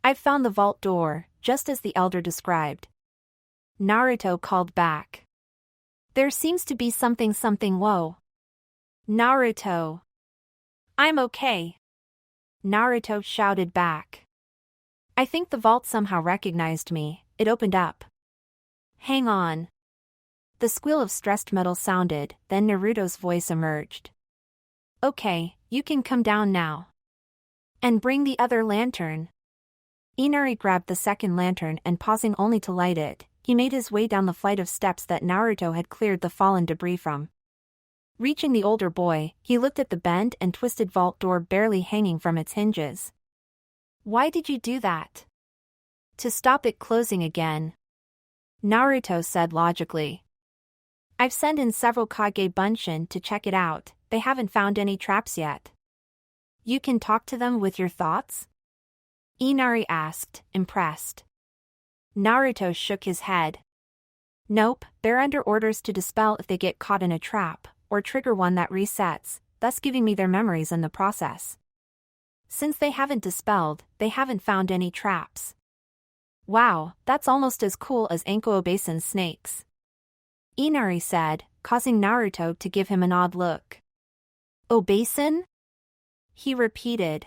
I've found the vault door, just as the elder described. Naruto called back. There seems to be something. Whoa. Naruto. I'm okay. Naruto shouted back. I think the vault somehow recognized me, it opened up. Hang on. The squeal of stressed metal sounded, then Naruto's voice emerged. Okay, you can come down now. And bring the other lantern. Inari grabbed the second lantern and pausing only to light it, he made his way down the flight of steps that Naruto had cleared the fallen debris from. Reaching the older boy, he looked at the bent and twisted vault door barely hanging from its hinges. Why did you do that? To stop it closing again. Naruto said logically. I've sent in several Kage Bunshin to check it out, they haven't found any traps yet. You can talk to them with your thoughts? Inari asked, impressed. Naruto shook his head. Nope, they're under orders to dispel if they get caught in a trap, or trigger one that resets, thus giving me their memories in the process. Since they haven't dispelled, they haven't found any traps. Wow, that's almost as cool as Anko Obasan's snakes. Inari said, causing Naruto to give him an odd look. Obasan? He repeated.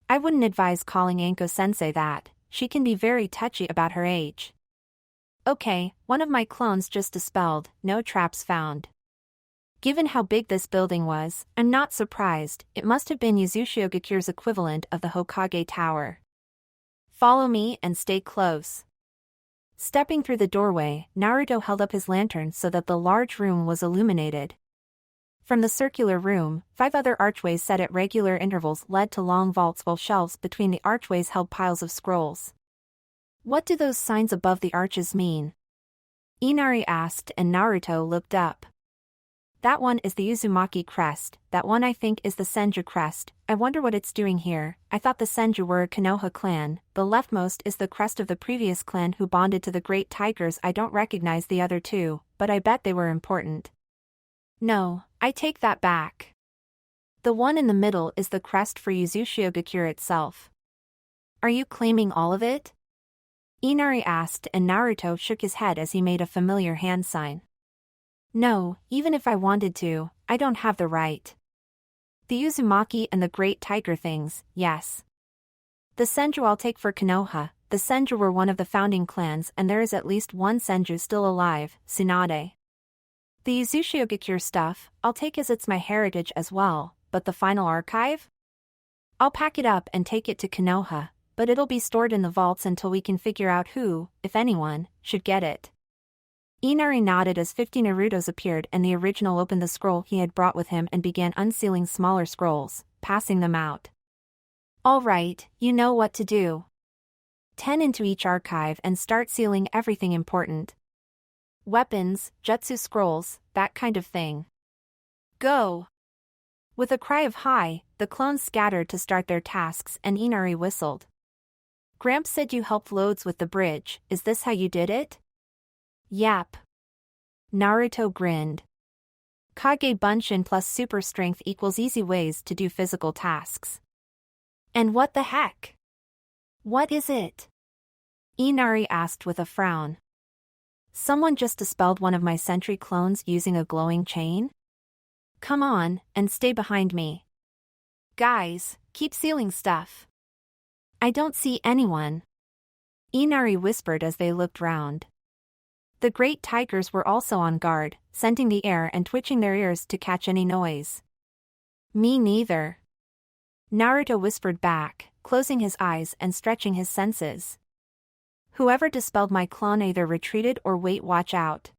I wouldn't advise calling Anko-sensei that, she can be very touchy about her age. Okay, one of my clones just dispelled, no traps found. Given how big this building was, I'm not surprised, it must have been Yuzushiogakir's equivalent of the Hokage Tower. Follow me and stay close. Stepping through the doorway, Naruto held up his lantern so that the large room was illuminated. From the circular room, 5 other archways set at regular intervals led to long vaults while shelves between the archways held piles of scrolls. What do those signs above the arches mean? Inari asked and Naruto looked up. That one is the Uzumaki crest, that one I think is the Senju crest, I wonder what it's doing here, I thought the Senju were a Konoha clan, the leftmost is the crest of the previous clan who bonded to the great tigers I don't recognize the other two, but I bet they were important. No, I take that back. The one in the middle is the crest for Yuzushiogakure itself. Are you claiming all of it? Inari asked and Naruto shook his head as he made a familiar hand sign. No, even if I wanted to, I don't have the right. The Uzumaki and the great tiger things, yes. The Senju I'll take for Konoha, the Senju were one of the founding clans and there is at least one Senju still alive, Tsunade. The Yuzushiogakure stuff, I'll take as it's my heritage as well, but the final archive? I'll pack it up and take it to Konoha, but it'll be stored in the vaults until we can figure out who, if anyone, should get it. Inari nodded as 50 Narutos appeared and the original opened the scroll he had brought with him and began unsealing smaller scrolls, passing them out. All right, you know what to do. 10 into each archive and start sealing everything important. Weapons, jutsu scrolls, that kind of thing. Go! With a cry of hi, the clones scattered to start their tasks and Inari whistled. Gramps said you helped loads with the bridge, is this how you did it? Yap. Naruto grinned. Kage Bunshin plus super strength equals easy ways to do physical tasks. And what the heck? What is it? Inari asked with a frown. Someone just dispelled one of my sentry clones using a glowing chain? Come on, and stay behind me. Guys, keep sealing stuff. I don't see anyone. Inari whispered as they looked round. The great tigers were also on guard, scenting the air and twitching their ears to catch any noise. Me neither. Naruto whispered back, closing his eyes and stretching his senses. Whoever dispelled my clone either retreated or watch out.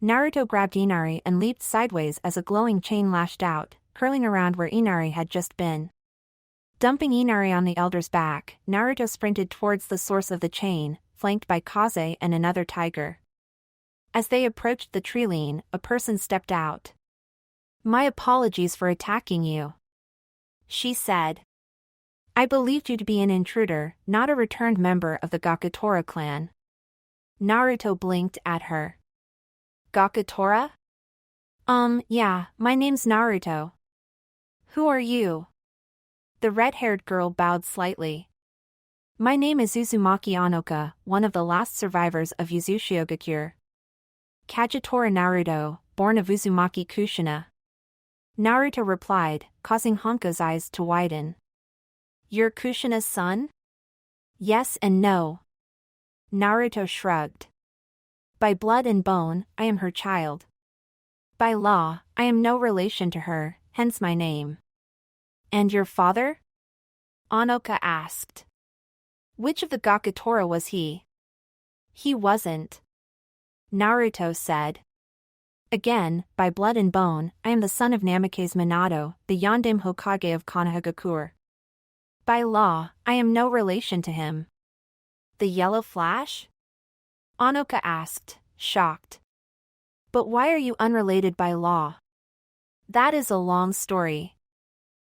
Naruto grabbed Inari and leaped sideways as a glowing chain lashed out, curling around where Inari had just been. Dumping Inari on the elder's back, Naruto sprinted towards the source of the chain, flanked by Kaze and another tiger. As they approached the tree line, a person stepped out. My apologies for attacking you, she said. I believed you to be an intruder, not a returned member of the Gakutora clan. Naruto blinked at her. Gakutora? Yeah, my name's Naruto. Who are you? The red-haired girl bowed slightly. My name is Uzumaki Anoka, one of the last survivors of Yuzushiogakure. Kagetora Naruto, born of Uzumaki Kushina. Naruto replied, causing Honka's eyes to widen. You're Kushina's son? Yes and no. Naruto shrugged. By blood and bone, I am her child. By law, I am no relation to her, hence my name. And your father? Anoka asked. Which of the Gakutora was he? He wasn't. Naruto said. Again, by blood and bone, I am the son of Namikaze Minato, the Yondaime Hokage of Konohagakure. By law, I am no relation to him. The Yellow Flash? Anoka asked, shocked. But why are you unrelated by law? That is a long story.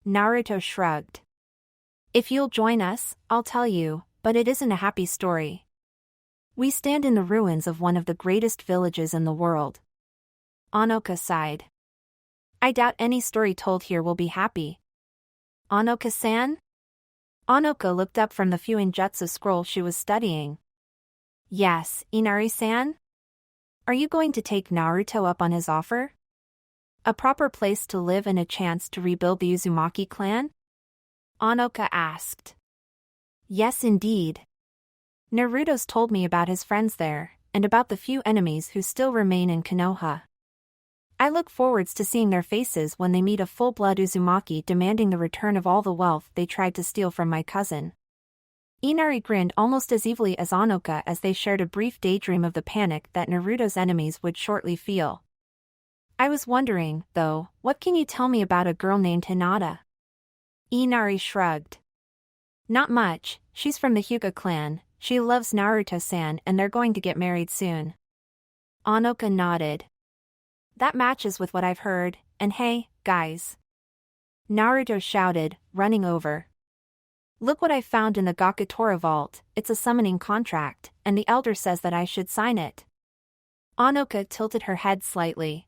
Naruto shrugged. If you'll join us, I'll tell you, but it isn't a happy story. We stand in the ruins of one of the greatest villages in the world. Anoka sighed. I doubt any story told here will be happy. Anoka-san? Anoka looked up from the Fuinjutsu scroll she was studying. Yes, Inari-san? Are you going to take Naruto up on his offer? A proper place to live and a chance to rebuild the Uzumaki clan? Anoka asked. Yes indeed. Naruto's told me about his friends there, and about the few enemies who still remain in Konoha. I look forwards to seeing their faces when they meet a full-blood Uzumaki demanding the return of all the wealth they tried to steal from my cousin. Inari grinned almost as evilly as Anoka as they shared a brief daydream of the panic that Naruto's enemies would shortly feel. I was wondering, though, what can you tell me about a girl named Hinata? Inari shrugged. Not much, she's from the Hyuga clan, she loves Naruto-san and they're going to get married soon. Anoka nodded. That matches with what I've heard, and hey, guys. Naruto shouted, running over. Look what I found in the Gakutora vault, it's a summoning contract, and the elder says that I should sign it. Anoka tilted her head slightly.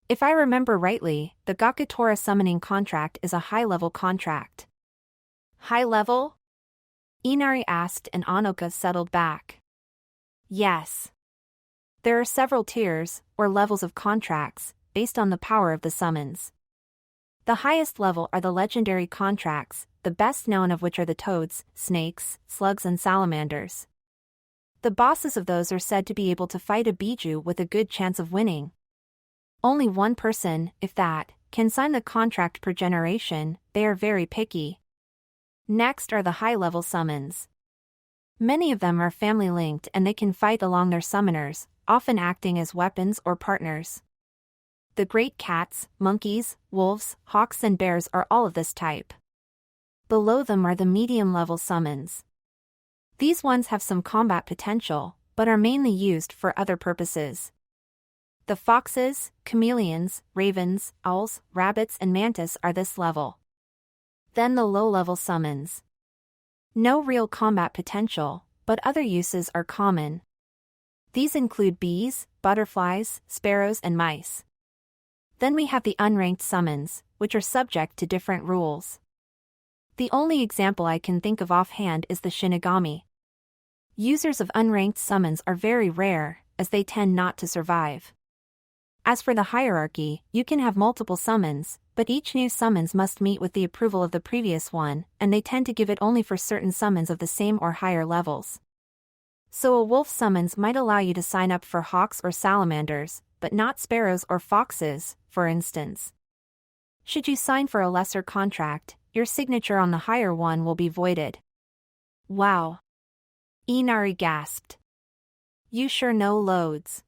If I remember rightly, the Gakutora summoning contract is a high-level contract. High level? Inari asked and Anoka settled back. Yes. There are several tiers, or levels of contracts, based on the power of the summons. The highest level are the legendary contracts, the best known of which are the toads, snakes, slugs and salamanders. The bosses of those are said to be able to fight a Biju with a good chance of winning. Only one person, if that, can sign the contract per generation, they are very picky. Next are the high-level summons. Many of them are family-linked and they can fight along their summoners, often acting as weapons or partners. The great cats, monkeys, wolves, hawks and bears are all of this type. Below them are the medium-level summons. These ones have some combat potential, but are mainly used for other purposes. The foxes, chameleons, ravens, owls, rabbits and mantis are this level. Then the low-level summons. No real combat potential, but other uses are common. These include bees, butterflies, sparrows and mice. Then we have the unranked summons, which are subject to different rules. The only example I can think of offhand is the Shinigami. Users of unranked summons are very rare, as they tend not to survive. As for the hierarchy, you can have multiple summons, but each new summons must meet with the approval of the previous one, and they tend to give it only for certain summons of the same or higher levels. So a wolf summons might allow you to sign up for hawks or salamanders, but not sparrows or foxes, for instance. Should you sign for a lesser contract, your signature on the higher one will be voided. Wow. Inari gasped. You sure know loads.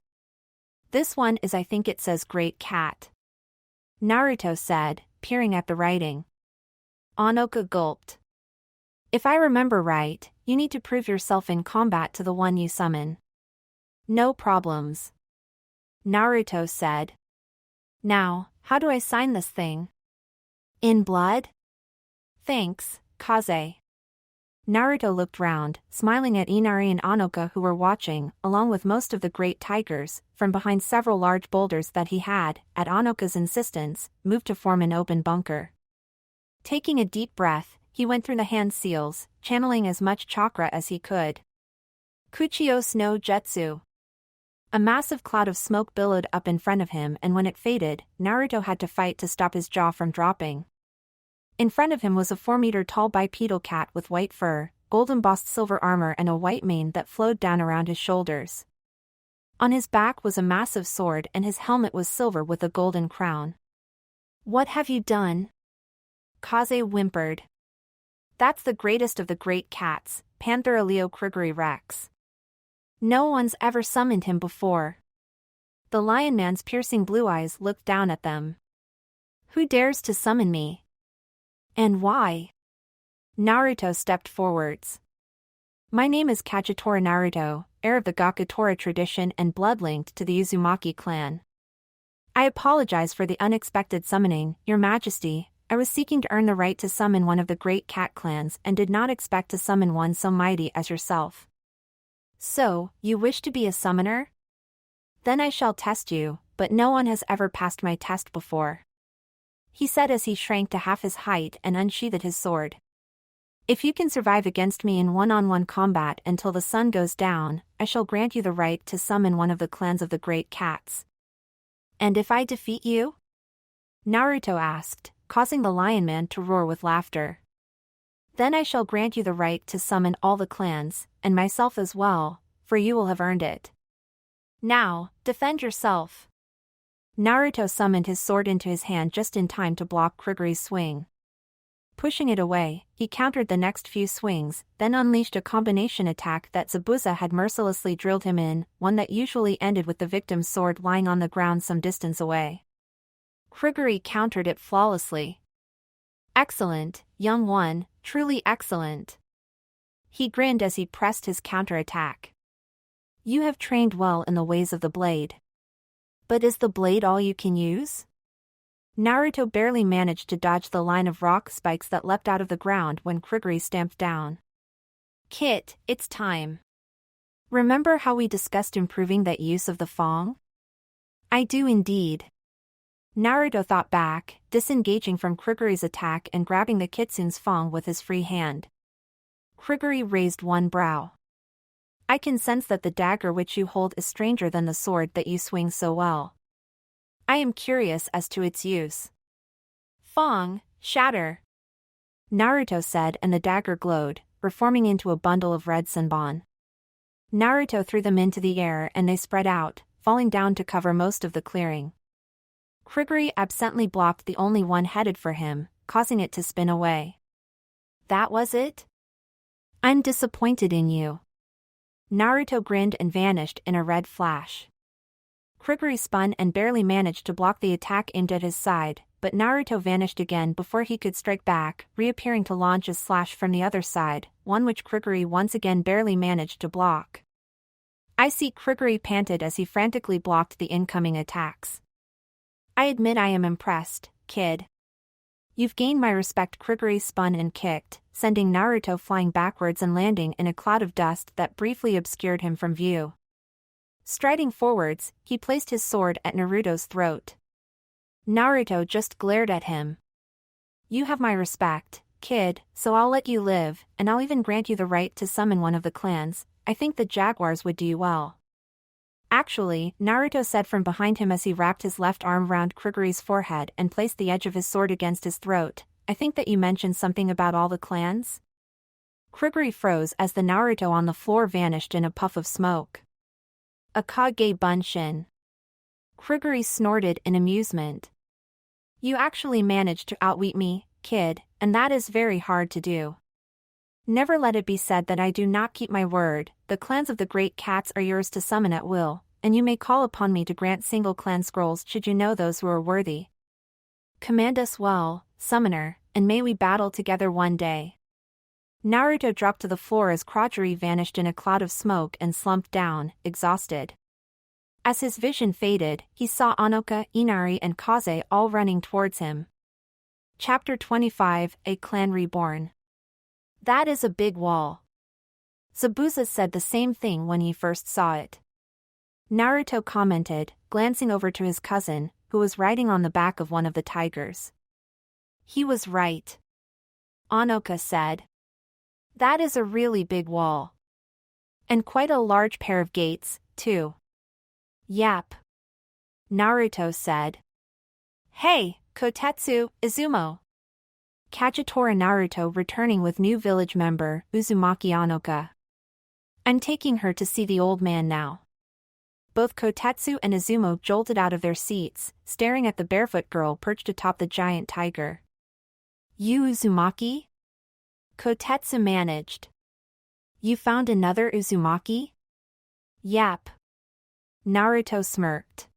This one is I think it says Great Cat. Naruto said, peering at the writing. Anoka gulped. If I remember right, you need to prove yourself in combat to the one you summon. No problems. Naruto said. Now, how do I sign this thing? In blood? Thanks, Kaze. Naruto looked round, smiling at Inari and Anoka who were watching, along with most of the great tigers, from behind several large boulders that he had, at Anoka's insistence, moved to form an open bunker. Taking a deep breath, he went through the hand seals, channeling as much chakra as he could. Kuchios no Jutsu. A massive cloud of smoke billowed up in front of him and when it faded, Naruto had to fight to stop his jaw from dropping. In front of him was a 4-meter-tall bipedal cat with white fur, gold-embossed silver armor and a white mane that flowed down around his shoulders. On his back was a massive sword and his helmet was silver with a golden crown. "What have you done?" Kaze whimpered. "That's the greatest of the great cats, Pantheraleo Kriguri Rex. No one's ever summoned him before." The lion man's piercing blue eyes looked down at them. "Who dares to summon me? And why?" Naruto stepped forwards. "My name is Kagetora Naruto, heir of the Gakutora tradition and blood-linked to the Uzumaki clan. I apologize for the unexpected summoning, Your Majesty. I was seeking to earn the right to summon one of the great cat clans and did not expect to summon one so mighty as yourself." "So, you wish to be a summoner? Then I shall test you, but no one has ever passed my test before," he said as he shrank to half his height and unsheathed his sword. "If you can survive against me in one-on-one combat until the sun goes down, I shall grant you the right to summon one of the clans of the great cats." "And if I defeat you?" Naruto asked, causing the lion man to roar with laughter. "Then I shall grant you the right to summon all the clans, and myself as well, for you will have earned it. Now, defend yourself." Naruto summoned his sword into his hand just in time to block Kriguri's swing. Pushing it away, he countered the next few swings, then unleashed a combination attack that Zabuza had mercilessly drilled him in, one that usually ended with the victim's sword lying on the ground some distance away. Kriguri countered it flawlessly. "Excellent, young one, truly excellent." He grinned as he pressed his counterattack. "You have trained well in the ways of the blade. But is the blade all you can use?" Naruto barely managed to dodge the line of rock spikes that leapt out of the ground when Kriguri stamped down. "Kit, it's time. Remember how we discussed improving that use of the fang?" "I do indeed." Naruto thought back, disengaging from Kriguri's attack and grabbing the Kitsune's fang with his free hand. Kriguri raised one brow. "I can sense that the dagger which you hold is stranger than the sword that you swing so well. I am curious as to its use." "Fang, shatter," Naruto said, and the dagger glowed, reforming into a bundle of red senbon. Naruto threw them into the air and they spread out, falling down to cover most of the clearing. Kriguri absently blocked the only one headed for him, causing it to spin away. "That was it? I'm disappointed in you." Naruto grinned and vanished in a red flash. Kriguri spun and barely managed to block the attack aimed at his side, but Naruto vanished again before he could strike back, reappearing to launch a slash from the other side, one which Kriguri once again barely managed to block. "I see," Kriguri panted as he frantically blocked the incoming attacks. "I admit I am impressed, kid. You've gained my respect." Kriguri spun and kicked, sending Naruto flying backwards and landing in a cloud of dust that briefly obscured him from view. Striding forwards, he placed his sword at Naruto's throat. Naruto just glared at him. "You have my respect, kid, so I'll let you live, and I'll even grant you the right to summon one of the clans. I think the jaguars would do you well." "Actually," Naruto said from behind him as he wrapped his left arm round Kriguri's forehead and placed the edge of his sword against his throat, "I think that you mentioned something about all the clans?" Kriguri froze as the Naruto on the floor vanished in a puff of smoke. "A Kage Bunshin." Kriguri snorted in amusement. "You actually managed to outwit me, kid, and that is very hard to do. Never let it be said that I do not keep my word. The clans of the great cats are yours to summon at will, and you may call upon me to grant single clan scrolls should you know those who are worthy. Command us well, summoner, and may we battle together one day." Naruto dropped to the floor as Kriguri vanished in a cloud of smoke and slumped down, exhausted. As his vision faded, he saw Anoka, Inari and Kaze all running towards him. Chapter 25, A Clan Reborn. "That is a big wall." Zabuza said the same thing when he first saw it. Naruto commented, glancing over to his cousin, who was riding on the back of one of the tigers. "He was right," Anoka said. "That is a really big wall. And quite a large pair of gates, too." "Yap," Naruto said. "Hey, Kotetsu, Izumo." Kagetora Naruto returning with new village member, Uzumaki Anoka. "I'm taking her to see the old man now." Both Kotetsu and Izumo jolted out of their seats, staring at the barefoot girl perched atop the giant tiger. You Uzumaki? Kotetsu managed. You found another Uzumaki? Yap. Naruto smirked.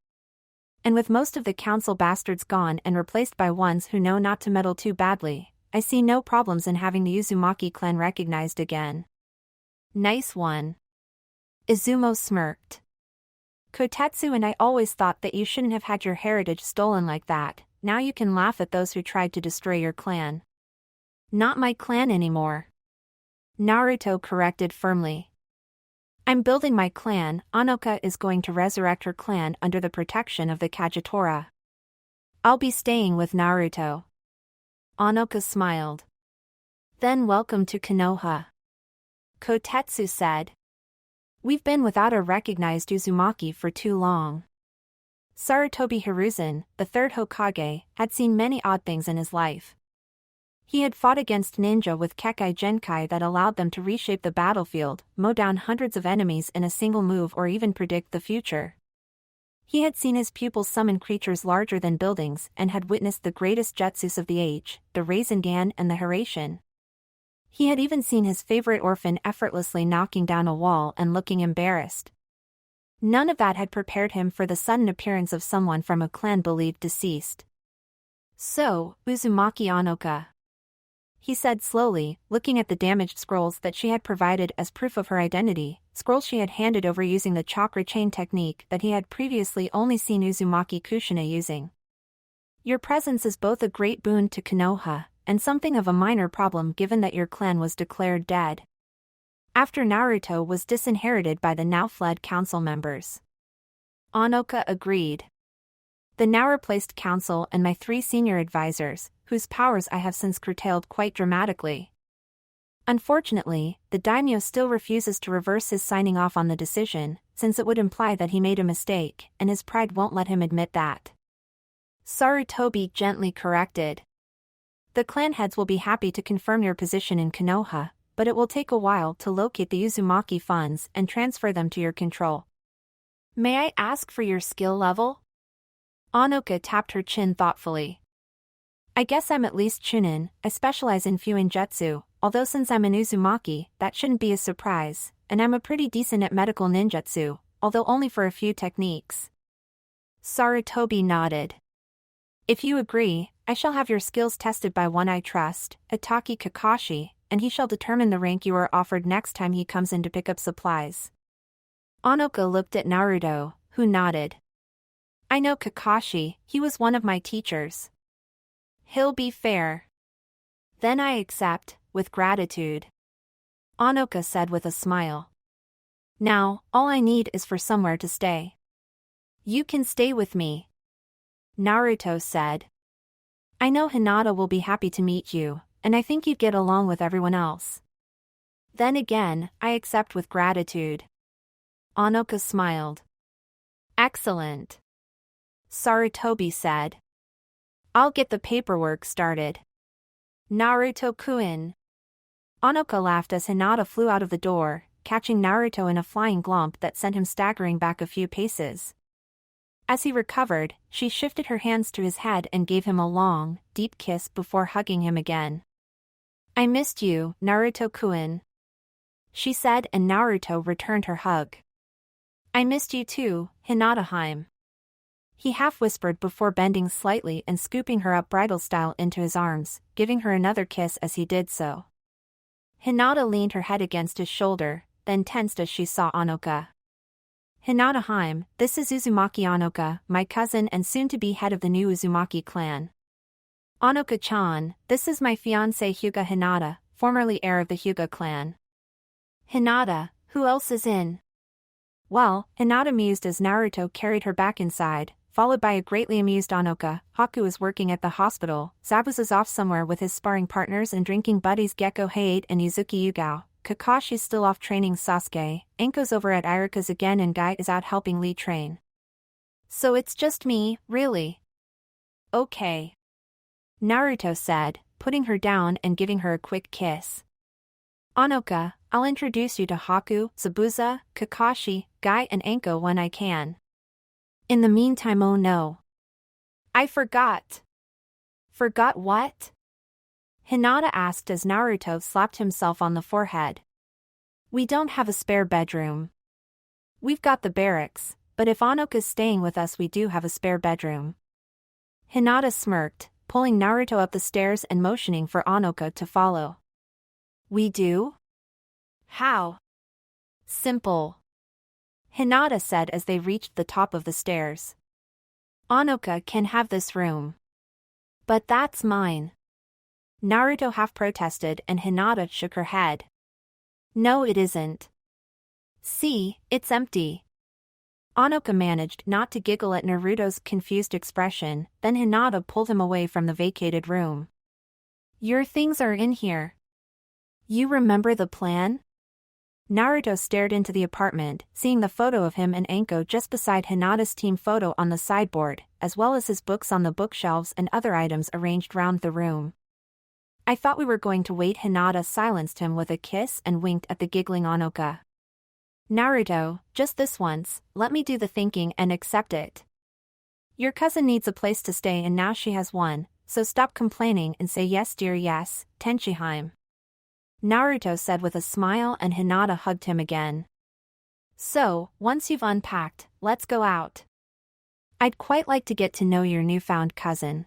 And with most of the council bastards gone and replaced by ones who know not to meddle too badly, I see no problems in having the Uzumaki clan recognized again. Nice one. Izumo smirked. Kotetsu and I always thought that you shouldn't have had your heritage stolen like that. Now you can laugh at those who tried to destroy your clan. Not my clan anymore. Naruto corrected firmly. I'm building my clan. Anoka is going to resurrect her clan under the protection of the Kagetora. I'll be staying with Naruto. Anoka smiled. Then welcome to Konoha. Kotetsu said. We've been without a recognized Uzumaki for too long. Sarutobi Hiruzen, the third Hokage, had seen many odd things in his life. He had fought against ninja with Kekkai Genkai that allowed them to reshape the battlefield, mow down hundreds of enemies in a single move or even predict the future. He had seen his pupils summon creatures larger than buildings and had witnessed the greatest jutsus of the age, the Rasengan and the Hiraishin. He had even seen his favorite orphan effortlessly knocking down a wall and looking embarrassed. None of that had prepared him for the sudden appearance of someone from a clan believed deceased. So, Uzumaki Anoka, he said slowly, looking at the damaged scrolls that she had provided as proof of her identity, scrolls she had handed over using the chakra chain technique that he had previously only seen Uzumaki Kushina using. Your presence is both a great boon to Konoha, and something of a minor problem given that your clan was declared dead. After Naruto was disinherited by the now-fled council members. Anoka agreed. The now-replaced council and my 3 senior advisors, whose powers I have since curtailed quite dramatically. Unfortunately, the daimyo still refuses to reverse his signing off on the decision, since it would imply that he made a mistake, and his pride won't let him admit that. Sarutobi gently corrected. The clan heads will be happy to confirm your position in Konoha, but it will take a while to locate the Uzumaki funds and transfer them to your control. May I ask for your skill level? Anoka tapped her chin thoughtfully. I guess I'm at least Chunin. I specialize in Fuinjutsu, although since I'm an Uzumaki, that shouldn't be a surprise, and I'm a pretty decent at medical ninjutsu, although only for a few techniques. Sarutobi nodded. If you agree, I shall have your skills tested by one I trust, Itaki Kakashi, and he shall determine the rank you are offered next time he comes in to pick up supplies. Anoka looked at Naruto, who nodded. I know Kakashi, he was one of my teachers. He'll be fair. Then I accept, with gratitude. Anoka said with a smile. Now, all I need is for somewhere to stay. You can stay with me. Naruto said. I know Hinata will be happy to meet you, and I think you'd get along with everyone else. Then again, I accept with gratitude. Anoka smiled. Excellent. Sarutobi said. I'll get the paperwork started. Naruto-kun. Anoka laughed as Hinata flew out of the door, catching Naruto in a flying glomp that sent him staggering back a few paces. As he recovered, she shifted her hands to his head and gave him a long, deep kiss before hugging him again. I missed you, Naruto-kun, she said, and Naruto returned her hug. I missed you too, Hinata-hime. He half-whispered before bending slightly and scooping her up bridal-style into his arms, giving her another kiss as he did so. Hinata leaned her head against his shoulder, then tensed as she saw Anoka. Hinata-hime, this is Uzumaki Anoka, my cousin and soon-to-be head of the new Uzumaki clan. Anoka-chan, this is my fiancé Hyuga Hinata, formerly heir of the Hyuga clan. Hinata, who else is in? Well, Hinata mused as Naruto carried her back inside, followed by a greatly amused Anoka. Haku is working at the hospital, Zabuza's off somewhere with his sparring partners and drinking buddies Gekko Hayate and Yuzuki Yugao, Kakashi's still off training Sasuke, Enko's over at Irika's again and Guy is out helping Lee train. So it's just me, really? Okay. Naruto said, putting her down and giving her a quick kiss. Anoka, I'll introduce you to Haku, Zabuza, Kakashi, Guy and Anko when I can. In the meantime, oh no. I forgot. Forgot what? Hinata asked as Naruto slapped himself on the forehead. We don't have a spare bedroom. We've got the barracks, but if Anoka's staying with us we do have a spare bedroom. Hinata smirked, pulling Naruto up the stairs and motioning for Anoka to follow. We do? How? Simple. Hinata said as they reached the top of the stairs. Anoka can have this room. But that's mine. Naruto half protested and Hinata shook her head. No, it isn't. See, it's empty. Anoka managed not to giggle at Naruto's confused expression, then Hinata pulled him away from the vacated room. Your things are in here. You remember the plan? Naruto stared into the apartment, seeing the photo of him and Anko just beside Hinata's team photo on the sideboard, as well as his books on the bookshelves and other items arranged round the room. I thought we were going to wait. Hinata silenced him with a kiss and winked at the giggling Anoka. Naruto, just this once, let me do the thinking and accept it. Your cousin needs a place to stay and now she has one, so stop complaining and say yes dear yes, Tenshinhan. Naruto said with a smile and Hinata hugged him again. So, once you've unpacked, let's go out. I'd quite like to get to know your newfound cousin.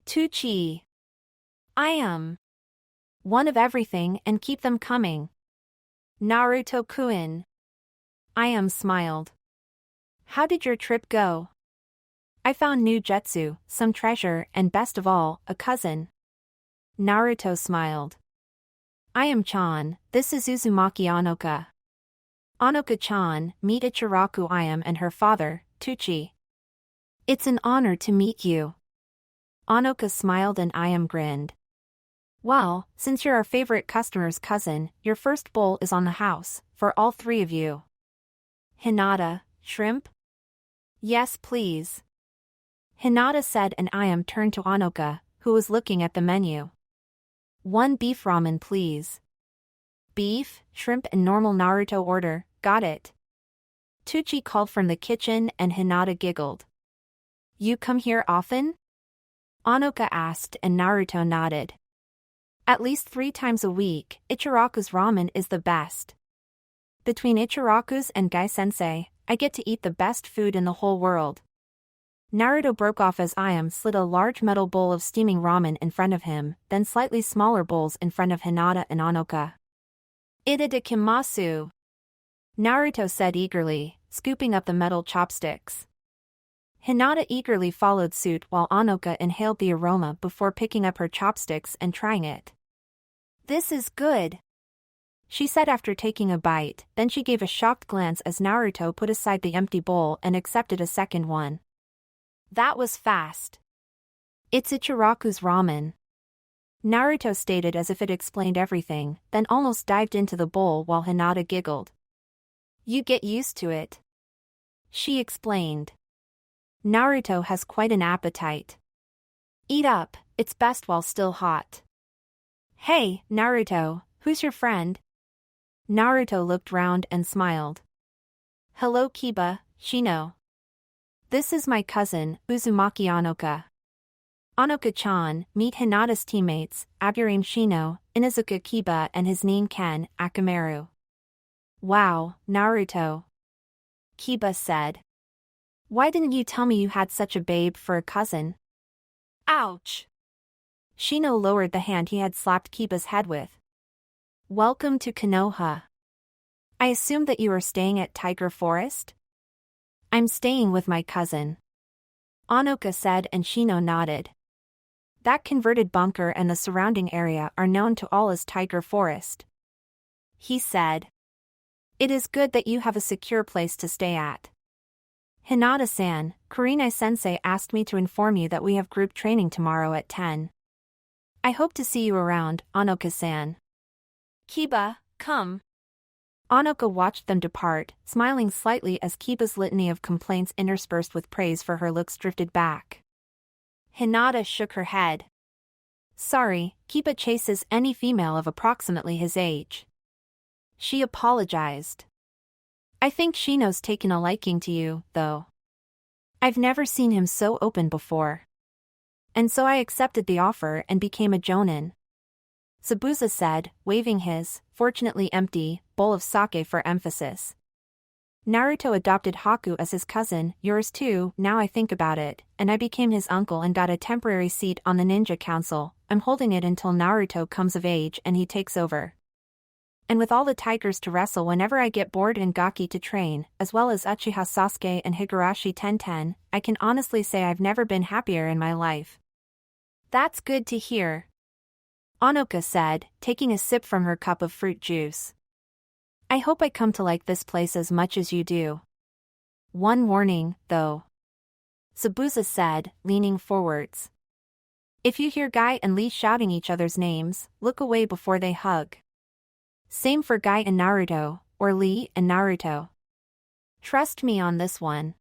Tuchi. I am. One of everything and keep them coming. Naruto-kun. I am smiled. How did your trip go? I found new jutsu, some treasure and best of all, a cousin. Naruto smiled. I am Chan, this is Uzumaki Anoka. Anoka-chan, meet Ichiraku Ayam and her father, Tuchi. It's an honor to meet you. Anoka smiled and Ayam grinned. Well, since you're our favorite customer's cousin, your first bowl is on the house, for all three of you. Hinata, shrimp? Yes please. Hinata said and Ayam turned to Anoka, who was looking at the menu. One beef ramen please. Beef, shrimp and normal. Naruto order, got it. Tuchi called from the kitchen and Hinata giggled. You come here often? Anoka asked and Naruto nodded. At least 3 times a week, Ichiraku's ramen is the best. Between Ichiraku's and Gai-sensei, I get to eat the best food in the whole world. Naruto broke off as Ayam slid a large metal bowl of steaming ramen in front of him, then slightly smaller bowls in front of Hinata and Anoka. Itadakimasu. Naruto said eagerly, scooping up the metal chopsticks. Hinata eagerly followed suit while Anoka inhaled the aroma before picking up her chopsticks and trying it. This is good, she said after taking a bite, then she gave a shocked glance as Naruto put aside the empty bowl and accepted a second one. That was fast. It's Ichiraku's ramen. Naruto stated as if it explained everything, then almost dived into the bowl while Hinata giggled. You get used to it, she explained. Naruto has quite an appetite. Eat up, it's best while still hot. Hey, Naruto, who's your friend? Naruto looked round and smiled. Hello Kiba, Shino. This is my cousin, Uzumaki Anoka. Anoka-chan, meet Hinata's teammates, Aburame Shino, Inuzuka Kiba and his nin Ken, Akamaru. Wow, Naruto. Kiba said. Why didn't you tell me you had such a babe for a cousin? Ouch! Shino lowered the hand he had slapped Kiba's head with. Welcome to Konoha. I assume that you are staying at Tiger Forest? I'm staying with my cousin. Anoka said and Shino nodded. That converted bunker and the surrounding area are known to all as Tiger Forest. He said. It is good that you have a secure place to stay at. Hinata-san, Kurenai-sensei asked me to inform you that we have group training tomorrow at 10. I hope to see you around, Anoka-san. Kiba, come. Anoka watched them depart, smiling slightly as Kiba's litany of complaints interspersed with praise for her looks drifted back. Hinata shook her head. Sorry, Kiba chases any female of approximately his age. She apologized. I think Shino's taken a liking to you, though. I've never seen him so open before. And so I accepted the offer and became a jonin. Zabuza said, waving his, fortunately empty, bowl of sake for emphasis. Naruto adopted Haku as his cousin, yours too, now I think about it, and I became his uncle and got a temporary seat on the ninja council. I'm holding it until Naruto comes of age and he takes over. And with all the tigers to wrestle whenever I get bored and Gaki to train, as well as Uchiha Sasuke and Higurashi Tenten, I can honestly say I've never been happier in my life. That's good to hear. Onoka said, taking a sip from her cup of fruit juice. I hope I come to like this place as much as you do. One warning, though. Zabuza said, leaning forwards. If you hear Guy and Lee shouting each other's names, look away before they hug. Same for Guy and Naruto, or Lee and Naruto. Trust me on this one.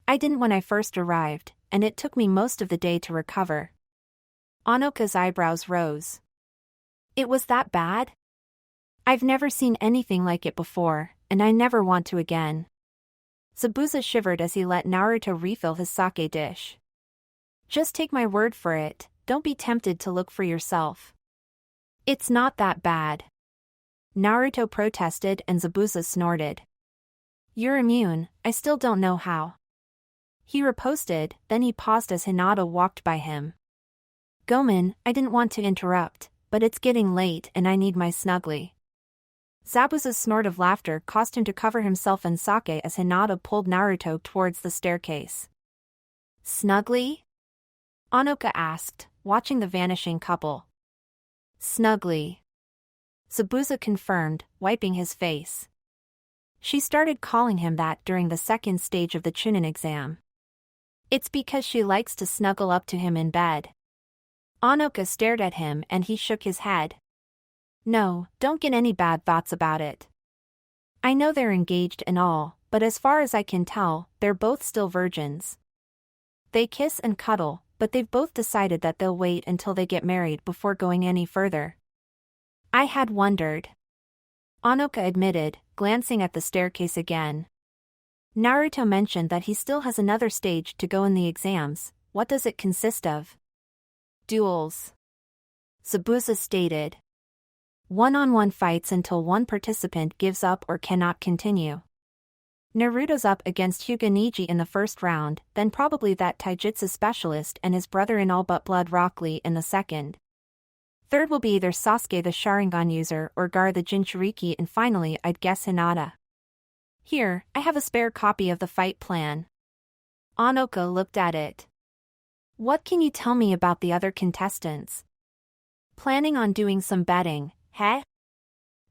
I didn't when I first arrived, and it took me most of the day to recover. Onoka's eyebrows rose. It was that bad? I've never seen anything like it before, and I never want to again. Zabuza shivered as he let Naruto refill his sake dish. Just take my word for it, don't be tempted to look for yourself. It's not that bad. Naruto protested and Zabuza snorted. You're immune, I still don't know how. He riposted, then he paused as Hinata walked by him. Gomen, I didn't want to interrupt, but it's getting late and I need my snuggly. Zabuza's snort of laughter caused him to cover himself in sake as Hinata pulled Naruto towards the staircase. Snuggly? Onoka asked, watching the vanishing couple. Snuggly. Zabuza confirmed, wiping his face. She started calling him that during the second stage of the Chunin exam. It's because she likes to snuggle up to him in bed. Onoka stared at him and he shook his head. No, don't get any bad thoughts about it. I know they're engaged and all, but as far as I can tell, they're both still virgins. They kiss and cuddle, but they've both decided that they'll wait until they get married before going any further. I had wondered. Onoka admitted, glancing at the staircase again. Naruto mentioned that he still has another stage to go in the exams. What does it consist of? Duels. Zabuza stated. One-on-one fights until one participant gives up or cannot continue. Naruto's up against Hyuga Neji in the first round, then probably that taijutsu specialist and his brother in all but blood Rock Lee in the second. Third will be either Sasuke the Sharingan user or Gaara the Jinchuriki, and finally I'd guess Hinata. Here, I have a spare copy of the fight plan. Onoka looked at it. What can you tell me about the other contestants? Planning on doing some betting, heh?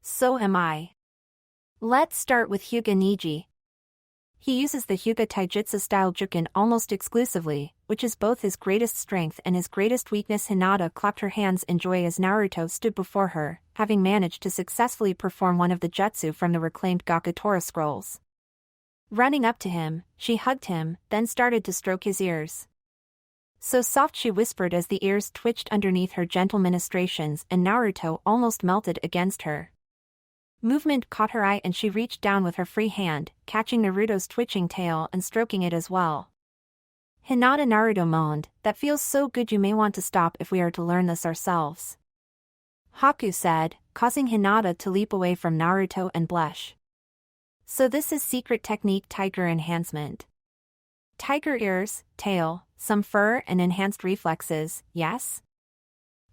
So am I. Let's start with Hyuga Neji. He uses the Hyuga Taijutsu-style Juken almost exclusively, which is both his greatest strength and his greatest weakness. Hinata clapped her hands in joy as Naruto stood before her, having managed to successfully perform one of the jutsu from the reclaimed Gakutora scrolls. Running up to him, she hugged him, then started to stroke his ears. So soft, she whispered as the ears twitched underneath her gentle ministrations, and Naruto almost melted against her. Movement caught her eye and she reached down with her free hand, catching Naruto's twitching tail and stroking it as well. Hinata. Naruto moaned, that feels so good, you may want to stop if we are to learn this ourselves. Haku said, causing Hinata to leap away from Naruto and blush. So this is secret technique tiger enhancement. Tiger ears, tail, some fur and enhanced reflexes, yes?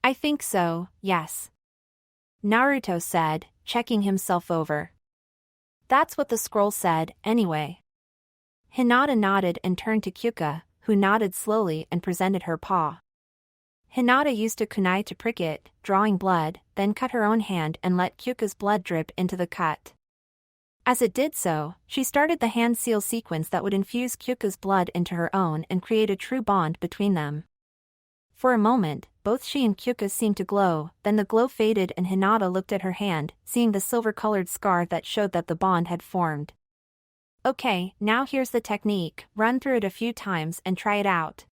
I think so, yes. Naruto said, checking himself over. That's what the scroll said, anyway. Hinata nodded and turned to Kyuka, who nodded slowly and presented her paw. Hinata used a kunai to prick it, drawing blood, then cut her own hand and let Kyuka's blood drip into the cut. As it did so, she started the hand seal sequence that would infuse Kyuka's blood into her own and create a true bond between them. For a moment, both she and Kyuka seemed to glow, then the glow faded and Hinata looked at her hand, seeing the silver-colored scar that showed that the bond had formed. Okay, now here's the technique, run through it a few times and try it out.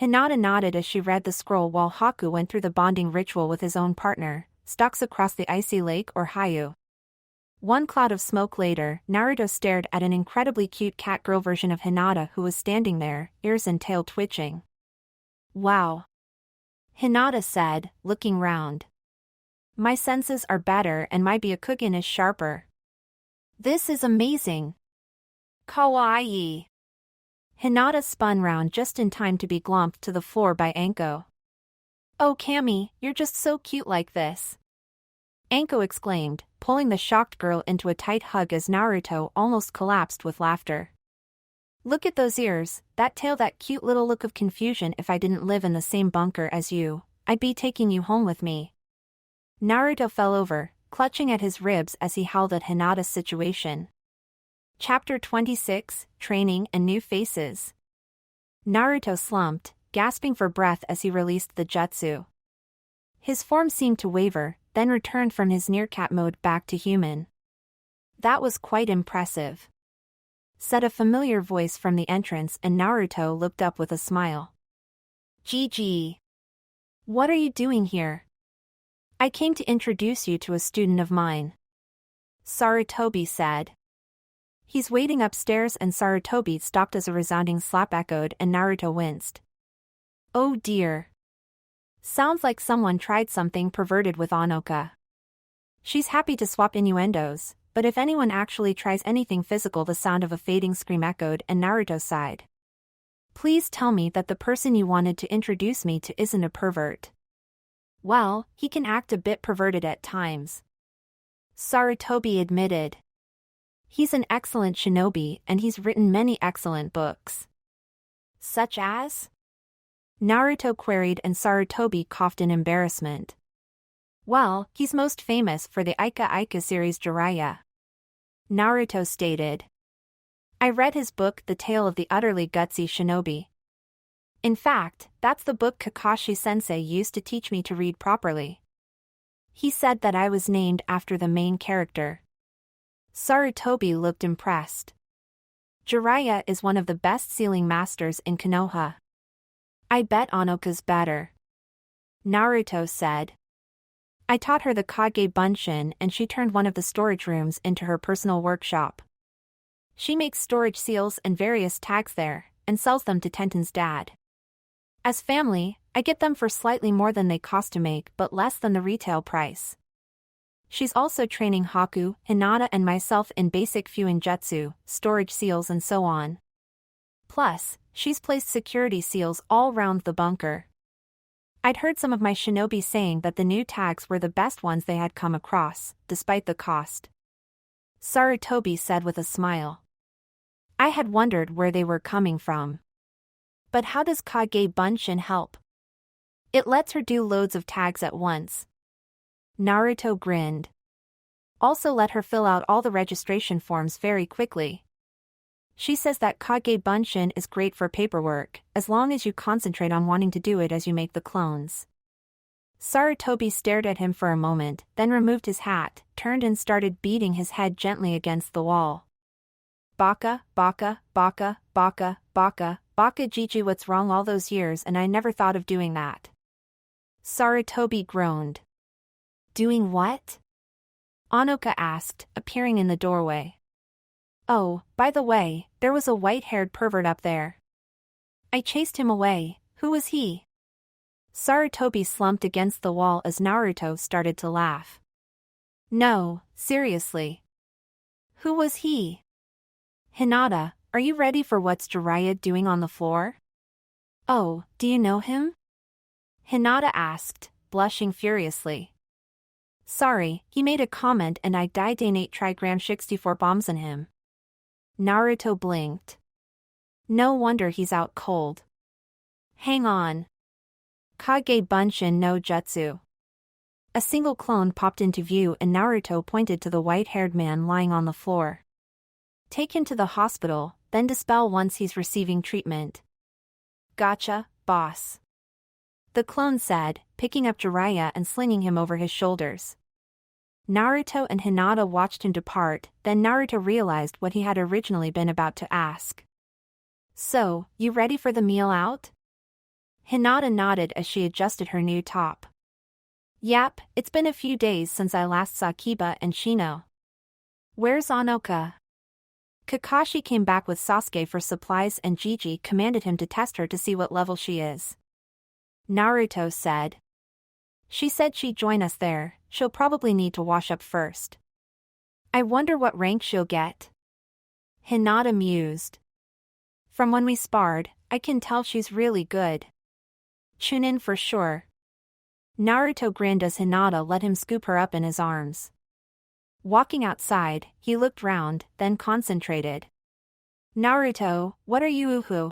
Hinata nodded as she read the scroll while Haku went through the bonding ritual with his own partner, stalks across the icy lake or Hayu. One cloud of smoke later, Naruto stared at an incredibly cute cat-girl version of Hinata who was standing there, ears and tail twitching. Wow. Hinata said, looking round. My senses are better and my byakugan is sharper. This is amazing. Kawaii. Hinata spun round just in time to be glomped to the floor by Anko. Oh Cammy, you're just so cute like this. Anko exclaimed, pulling the shocked girl into a tight hug as Naruto almost collapsed with laughter. Look at those ears, that tail, that cute little look of confusion. If I didn't live in the same bunker as you, I'd be taking you home with me. Naruto fell over, clutching at his ribs as he howled at Hinata's situation. Chapter 26, Training and New Faces. Naruto slumped, gasping for breath as he released the jutsu. His form seemed to waver, then returned from his near-cat mode back to human. That was quite impressive, said a familiar voice from the entrance, and Naruto looked up with a smile. GG. What are you doing here? I came to introduce you to a student of mine, Sarutobi said. He's waiting upstairs, and Sarutobi stopped as a resounding slap echoed and Naruto winced. Oh dear. Sounds like someone tried something perverted with Onoka. She's happy to swap innuendos, but if anyone actually tries anything physical, the sound of a fading scream echoed and Naruto sighed. Please tell me that the person you wanted to introduce me to isn't a pervert. Well, he can act a bit perverted at times, Sarutobi admitted. He's an excellent shinobi and he's written many excellent books. Such as? Naruto queried, and Sarutobi coughed in embarrassment. Well, he's most famous for the Ika Ika series Jiraiya, Naruto stated. I read his book The Tale of the Utterly Gutsy Shinobi. In fact, that's the book Kakashi-sensei used to teach me to read properly. He said that I was named after the main character. Sarutobi looked impressed. Jiraiya is one of the best sealing masters in Konoha. I bet Onoka's better, Naruto said. I taught her the Kage Bunshin and she turned one of the storage rooms into her personal workshop. She makes storage seals and various tags there, and sells them to Tenten's dad. As family, I get them for slightly more than they cost to make but less than the retail price. She's also training Haku, Hinata and myself in basic Fuinjutsu, storage seals and so on. Plus, she's placed security seals all round the bunker. I'd heard some of my shinobi saying that the new tags were the best ones they had come across, despite the cost, Sarutobi said with a smile. I had wondered where they were coming from. But how does Kage Bunshin help? It lets her do loads of tags at once. Naruto grinned. Also let her fill out all the registration forms very quickly. She says that Kage Bunshin is great for paperwork, as long as you concentrate on wanting to do it as you make the clones. Sarutobi stared at him for a moment, then removed his hat, turned and started beating his head gently against the wall. Baka, baka, baka, baka, baka, baka Gigi, what's wrong all those years and I never thought of doing that. Sarutobi groaned. Doing what? Onoka asked, appearing in the doorway. Oh, by the way, there was a white-haired pervert up there. I chased him away. Who was he? Sarutobi slumped against the wall as Naruto started to laugh. No, seriously. Who was he? Hinata, are you ready for what's Jiraiya doing on the floor? Oh, do you know him? Hinata asked, blushing furiously. Sorry, he made a comment and I detonate trigram 64 bombs on him. Naruto blinked. No wonder he's out cold. Hang on. Kage Bunshin no Jutsu. A single clone popped into view and Naruto pointed to the white-haired man lying on the floor. Take him to the hospital, then dispel once he's receiving treatment. Gotcha, boss. The clone said, picking up Jiraiya and slinging him over his shoulders. Naruto and Hinata watched him depart, then Naruto realized what he had originally been about to ask. So, you ready for the meal out? Hinata nodded as she adjusted her new top. Yep, it's been a few days since I last saw Kiba and Shino. Where's Anoka? Kakashi came back with Sasuke for supplies and Gigi commanded him to test her to see what level she is. Naruto said. She said she'd join us there, she'll probably need to wash up first. I wonder what rank she'll get. Hinata mused. From when we sparred, I can tell she's really good. Chunin for sure. Naruto grinned as Hinata let him scoop her up in his arms. Walking outside, he looked round, then concentrated. Naruto, what are you uhu?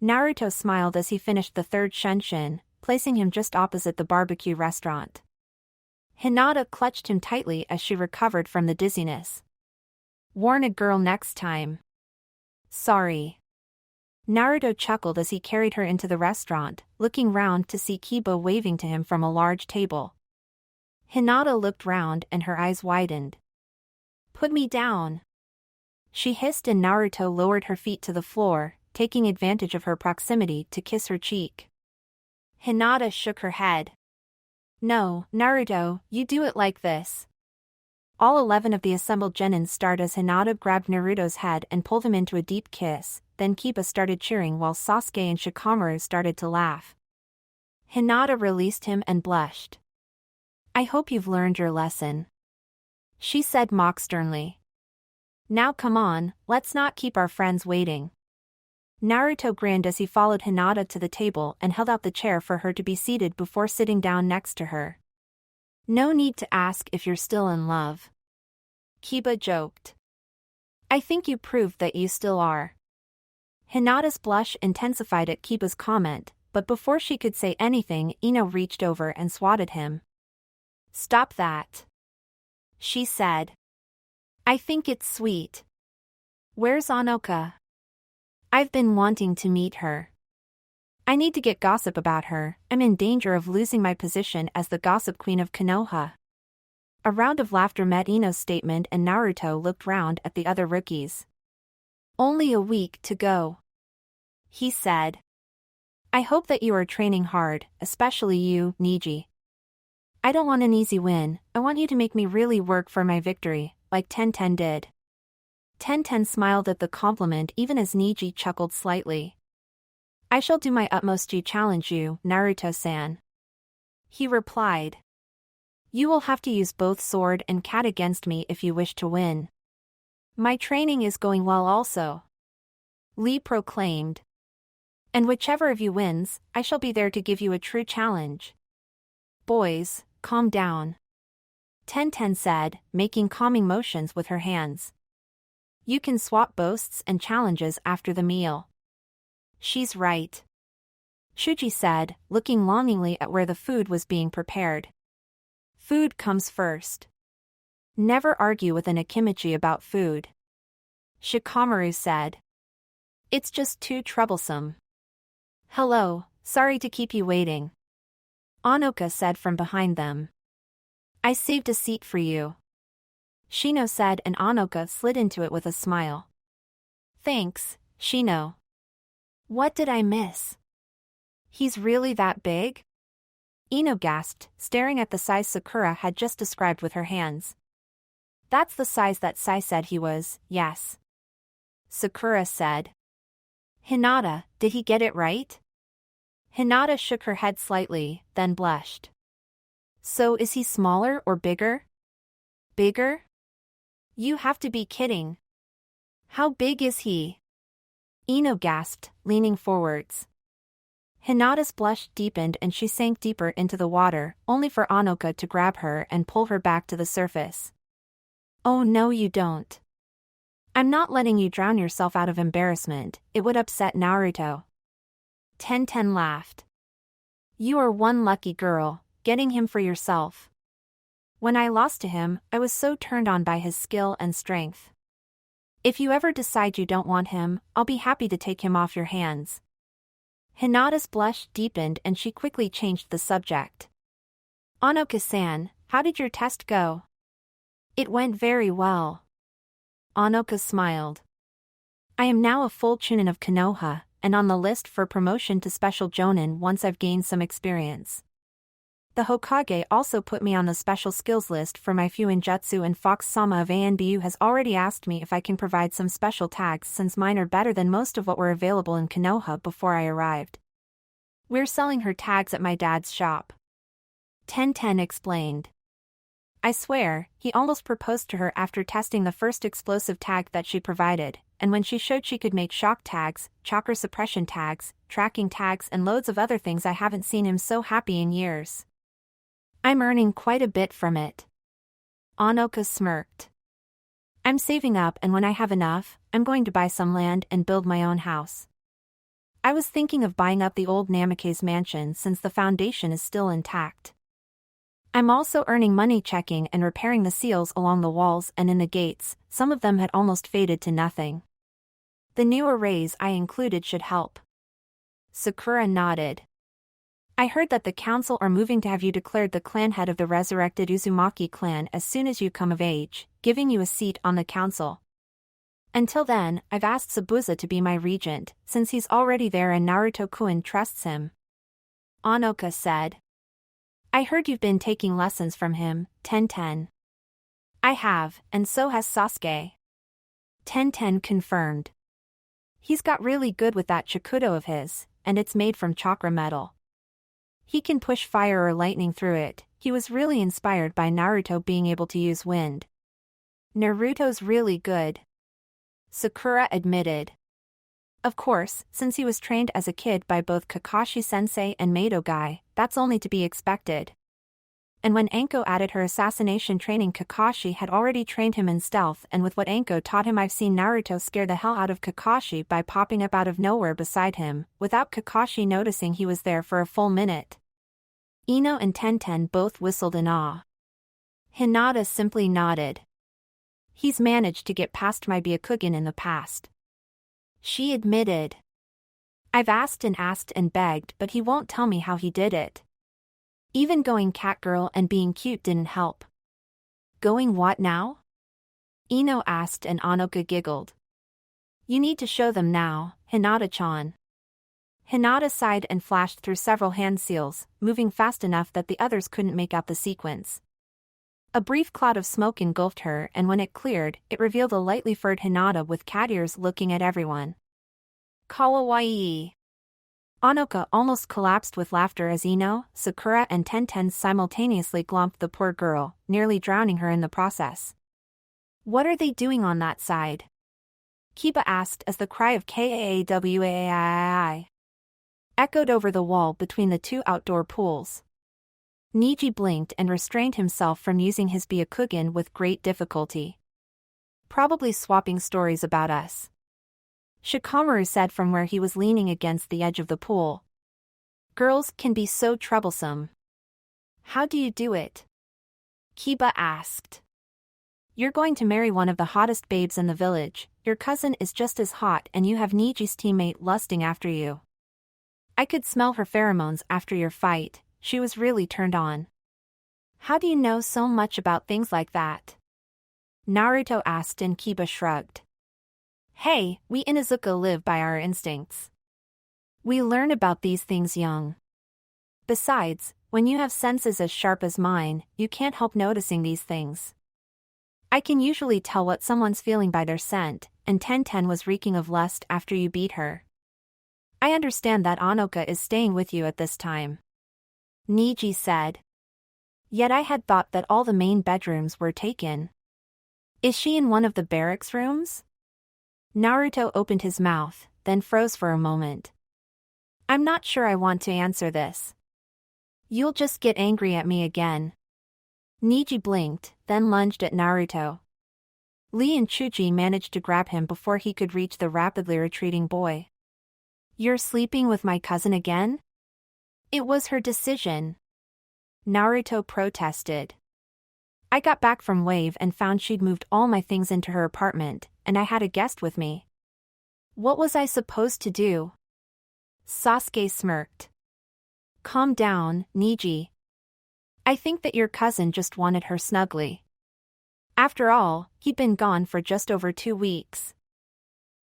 Naruto smiled as he finished the third Shenshin, placing him just opposite the barbecue restaurant. Hinata clutched him tightly as she recovered from the dizziness. Warn a girl next time. Sorry. Naruto chuckled as he carried her into the restaurant, looking round to see Kiba waving to him from a large table. Hinata looked round and her eyes widened. Put me down. She hissed and Naruto lowered her feet to the floor, taking advantage of her proximity to kiss her cheek. Hinata shook her head. No, Naruto, you do it like this. All 11 of the assembled genins starred as Hinata grabbed Naruto's head and pulled him into a deep kiss, then Kiba started cheering while Sasuke and Shikamaru started to laugh. Hinata released him and blushed. I hope you've learned your lesson. She said mock sternly. Now come on, let's not keep our friends waiting. Naruto grinned as he followed Hinata to the table and held out the chair for her to be seated before sitting down next to her. No need to ask if you're still in love. Kiba joked. I think you proved that you still are. Hinata's blush intensified at Kiba's comment, but before she could say anything, Ino reached over and swatted him. Stop that. She said. I think it's sweet. Where's Anoka? I've been wanting to meet her. I need to get gossip about her, I'm in danger of losing my position as the gossip queen of Konoha. A round of laughter met Ino's statement and Naruto looked round at the other rookies. Only a week to go. He said. I hope that you are training hard, especially you, Niji. I don't want an easy win, I want you to make me really work for my victory, like Tenten did. Tenten smiled at the compliment even as Niji chuckled slightly. I shall do my utmost to challenge you, Naruto-san. He replied. You will have to use both sword and cat against me if you wish to win. My training is going well also. Lee proclaimed. And whichever of you wins, I shall be there to give you a true challenge. Boys, calm down. Tenten said, making calming motions with her hands. You can swap boasts and challenges after the meal. She's right. Shuji said, looking longingly at where the food was being prepared. Food comes first. Never argue with an Akimichi about food. Shikamaru said. It's just too troublesome. Hello, sorry to keep you waiting. Anoka said from behind them. I saved a seat for you. Shino said and Anoka slid into it with a smile. Thanks, Shino. What did I miss? He's really that big? Ino gasped, staring at the size Sakura had just described with her hands. That's the size that Sai said he was, yes. Sakura said. Hinata, did he get it right? Hinata shook her head slightly, then blushed. So is he smaller or bigger? Bigger? You have to be kidding. How big is he? Ino gasped, leaning forwards. Hinata's blush deepened and she sank deeper into the water, only for Anoka to grab her and pull her back to the surface. Oh no you don't. I'm not letting you drown yourself out of embarrassment, it would upset Naruto. Tenten laughed. You are one lucky girl, getting him for yourself. When I lost to him, I was so turned on by his skill and strength. If you ever decide you don't want him, I'll be happy to take him off your hands. Hinata's blush deepened and she quickly changed the subject. Anoka-san, how did your test go? It went very well. Anoka smiled. I am now a full chunin of Konoha, and on the list for promotion to special jonin once I've gained some experience. The Hokage also put me on the special skills list for my Fuinjutsu, and Fox-sama of ANBU has already asked me if I can provide some special tags since mine are better than most of what were available in Konoha before I arrived. We're selling her tags at my dad's shop. Ten explained. I swear, he almost proposed to her after testing the first explosive tag that she provided, and when she showed she could make shock tags, chakra suppression tags, tracking tags and loads of other things, I haven't seen him so happy in years. I'm earning quite a bit from it. Anoka smirked. I'm saving up, and when I have enough, I'm going to buy some land and build my own house. I was thinking of buying up the old Namikaze mansion since the foundation is still intact. I'm also earning money checking and repairing the seals along the walls and in the gates, some of them had almost faded to nothing. The new arrays I included should help. Sakura nodded. I heard that the council are moving to have you declared the clan head of the resurrected Uzumaki clan as soon as you come of age, giving you a seat on the council. Until then, I've asked Sabuza to be my regent, since he's already there and Naruto-kun trusts him. Anoka said. I heard you've been taking lessons from him, Ten. I have, and so has Sasuke. Ten confirmed. He's got really good with that Chikudo of his, and it's made from chakra metal. He can push fire or lightning through it. He was really inspired by Naruto being able to use wind. Naruto's really good, Sakura admitted. Of course, since he was trained as a kid by both Kakashi-sensei and Madogai, that's only to be expected. And when Anko added her assassination training, Kakashi had already trained him in stealth, and with what Anko taught him, I've seen Naruto scare the hell out of Kakashi by popping up out of nowhere beside him, without Kakashi noticing he was there for a full minute. Ino and Ten both whistled in awe. Hinata simply nodded. He's managed to get past my Byakugan in the past, she admitted. I've asked and begged, but he won't tell me how he did it. Even going catgirl and being cute didn't help. Going what now? Ino asked, and Anoka giggled. You need to show them now, Hinata-chan. Hinata sighed and flashed through several hand seals, moving fast enough that the others couldn't make out the sequence. A brief cloud of smoke engulfed her, and when it cleared, it revealed a lightly furred Hinata with cat ears looking at everyone. Kawaii. Anoka almost collapsed with laughter as Ino, Sakura and Ten simultaneously glomped the poor girl, nearly drowning her in the process. What are they doing on that side? Kiba asked as the cry of Kaawai echoed over the wall between the two outdoor pools. Niji blinked and restrained himself from using his Byakugan with great difficulty. Probably swapping stories about us, Shikamaru said from where he was leaning against the edge of the pool. Girls can be so troublesome. How do you do it? Kiba asked. You're going to marry one of the hottest babes in the village, your cousin is just as hot, and you have Niji's teammate lusting after you. I could smell her pheromones after your fight, she was really turned on. How do you know so much about things like that? Naruto asked, and Kiba shrugged. Hey, we Inuzuka live by our instincts. We learn about these things young. Besides, when you have senses as sharp as mine, you can't help noticing these things. I can usually tell what someone's feeling by their scent, and Ten was reeking of lust after you beat her. I understand that Anoka is staying with you at this time, Niji said. Yet I had thought that all the main bedrooms were taken. Is she in one of the barracks rooms? Naruto opened his mouth, then froze for a moment. I'm not sure I want to answer this. You'll just get angry at me again. Niji blinked, then lunged at Naruto. Lee and Chuji managed to grab him before he could reach the rapidly retreating boy. You're sleeping with my cousin again? It was her decision, Naruto protested. I got back from Wave and found she'd moved all my things into her apartment, and I had a guest with me. What was I supposed to do? Sasuke smirked. Calm down, Niji. I think that your cousin just wanted her snugly. After all, he'd been gone for just over 2 weeks.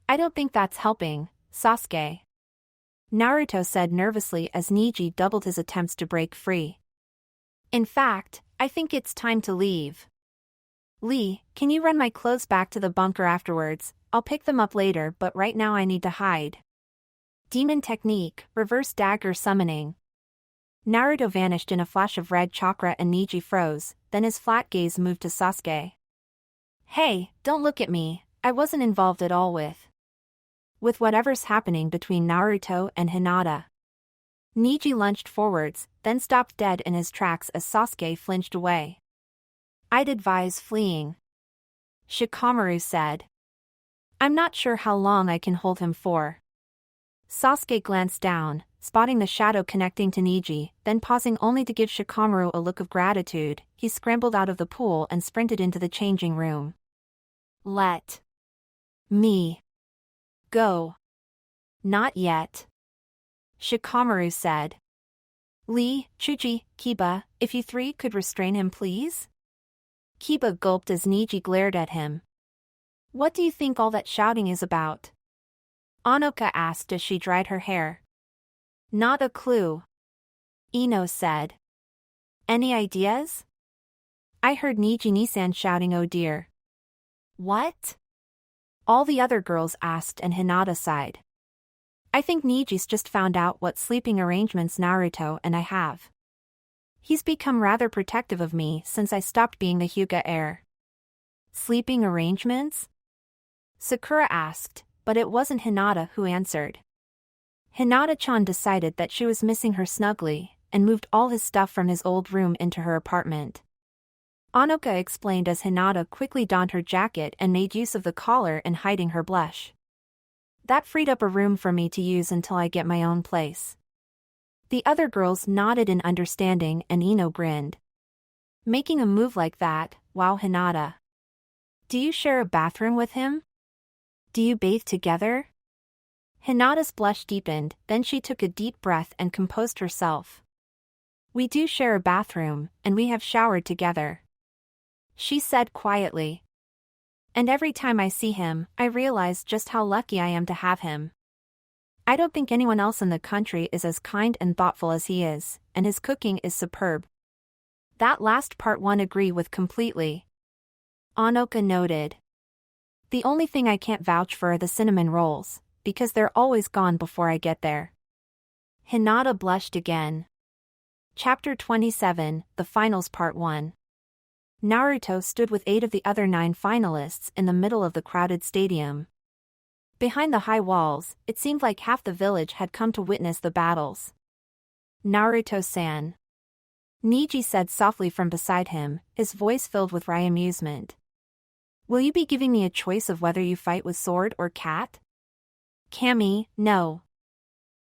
I don't think that's helping, Sasuke, Naruto said nervously as Niji doubled his attempts to break free. In fact, I think it's time to leave. Lee, can you run my clothes back to the bunker afterwards? I'll pick them up later, but right now I need to hide. Demon technique, reverse dagger summoning. Naruto vanished in a flash of red chakra and Neji froze, then his flat gaze moved to Sasuke. Hey, don't look at me, I wasn't involved at all with whatever's happening between Naruto and Hinata. Neji lunged forwards, then stopped dead in his tracks as Sasuke flinched away. I'd advise fleeing, Shikamaru said. I'm not sure how long I can hold him for. Sasuke glanced down, spotting the shadow connecting to Neji, then pausing only to give Shikamaru a look of gratitude, he scrambled out of the pool and sprinted into the changing room. Let me go. Not yet, Shikamaru said. Lee, Chuchi, Kiba, if you three could restrain him please? Kiba gulped as Neji glared at him. What do you think all that shouting is about? Anoka asked as she dried her hair. Not a clue, Ino said. Any ideas? I heard Neji-Nisan shouting oh dear. What? All the other girls asked and Hinata sighed. I think Neji's just found out what sleeping arrangements Naruto and I have. He's become rather protective of me since I stopped being the Hyuga heir. Sleeping arrangements? Sakura asked, but it wasn't Hinata who answered. Hinata-chan decided that she was missing her snugly, and moved all his stuff from his old room into her apartment. Anoka explained as Hinata quickly donned her jacket and made use of the collar in hiding her blush. That freed up a room for me to use until I get my own place. The other girls nodded in understanding and Ino grinned. Making a move like that, wow Hinata. Do you share a bathroom with him? Do you bathe together? Hinata's blush deepened, then she took a deep breath and composed herself. We do share a bathroom, and we have showered together, she said quietly. And every time I see him, I realize just how lucky I am to have him. I don't think anyone else in the country is as kind and thoughtful as he is, and his cooking is superb. That last part one agree with completely, Anoka noted. The only thing I can't vouch for are the cinnamon rolls, because they're always gone before I get there. Hinata blushed again. Chapter 27, The Finals Part 1. Naruto stood with 8 of the other 9 finalists in the middle of the crowded stadium. Behind the high walls, it seemed like half the village had come to witness the battles. Naruto-san, Neji said softly from beside him, his voice filled with wry amusement. Will you be giving me a choice of whether you fight with sword or cat? Kami, no.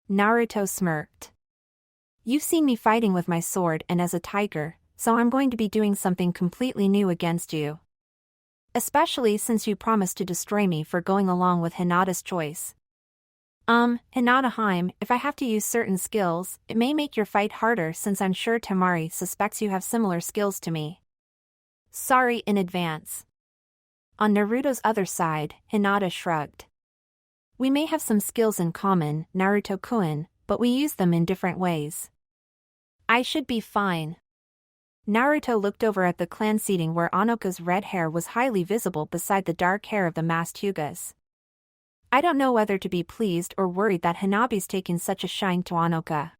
Naruto smirked. You've seen me fighting with my sword and as a tiger, so I'm going to be doing something completely new against you. Especially since you promised to destroy me for going along with Hinata's choice. Hinata-heim, if I have to use certain skills, it may make your fight harder since I'm sure Temari suspects you have similar skills to me. Sorry in advance. On Naruto's other side, Hinata shrugged. We may have some skills in common, Naruto-kun, but we use them in different ways. I should be fine. Naruto looked over at the clan seating where Anoka's red hair was highly visible beside the dark hair of the masked Hyugas. I don't know whether to be pleased or worried that Hanabi's taken such a shine to Anoka.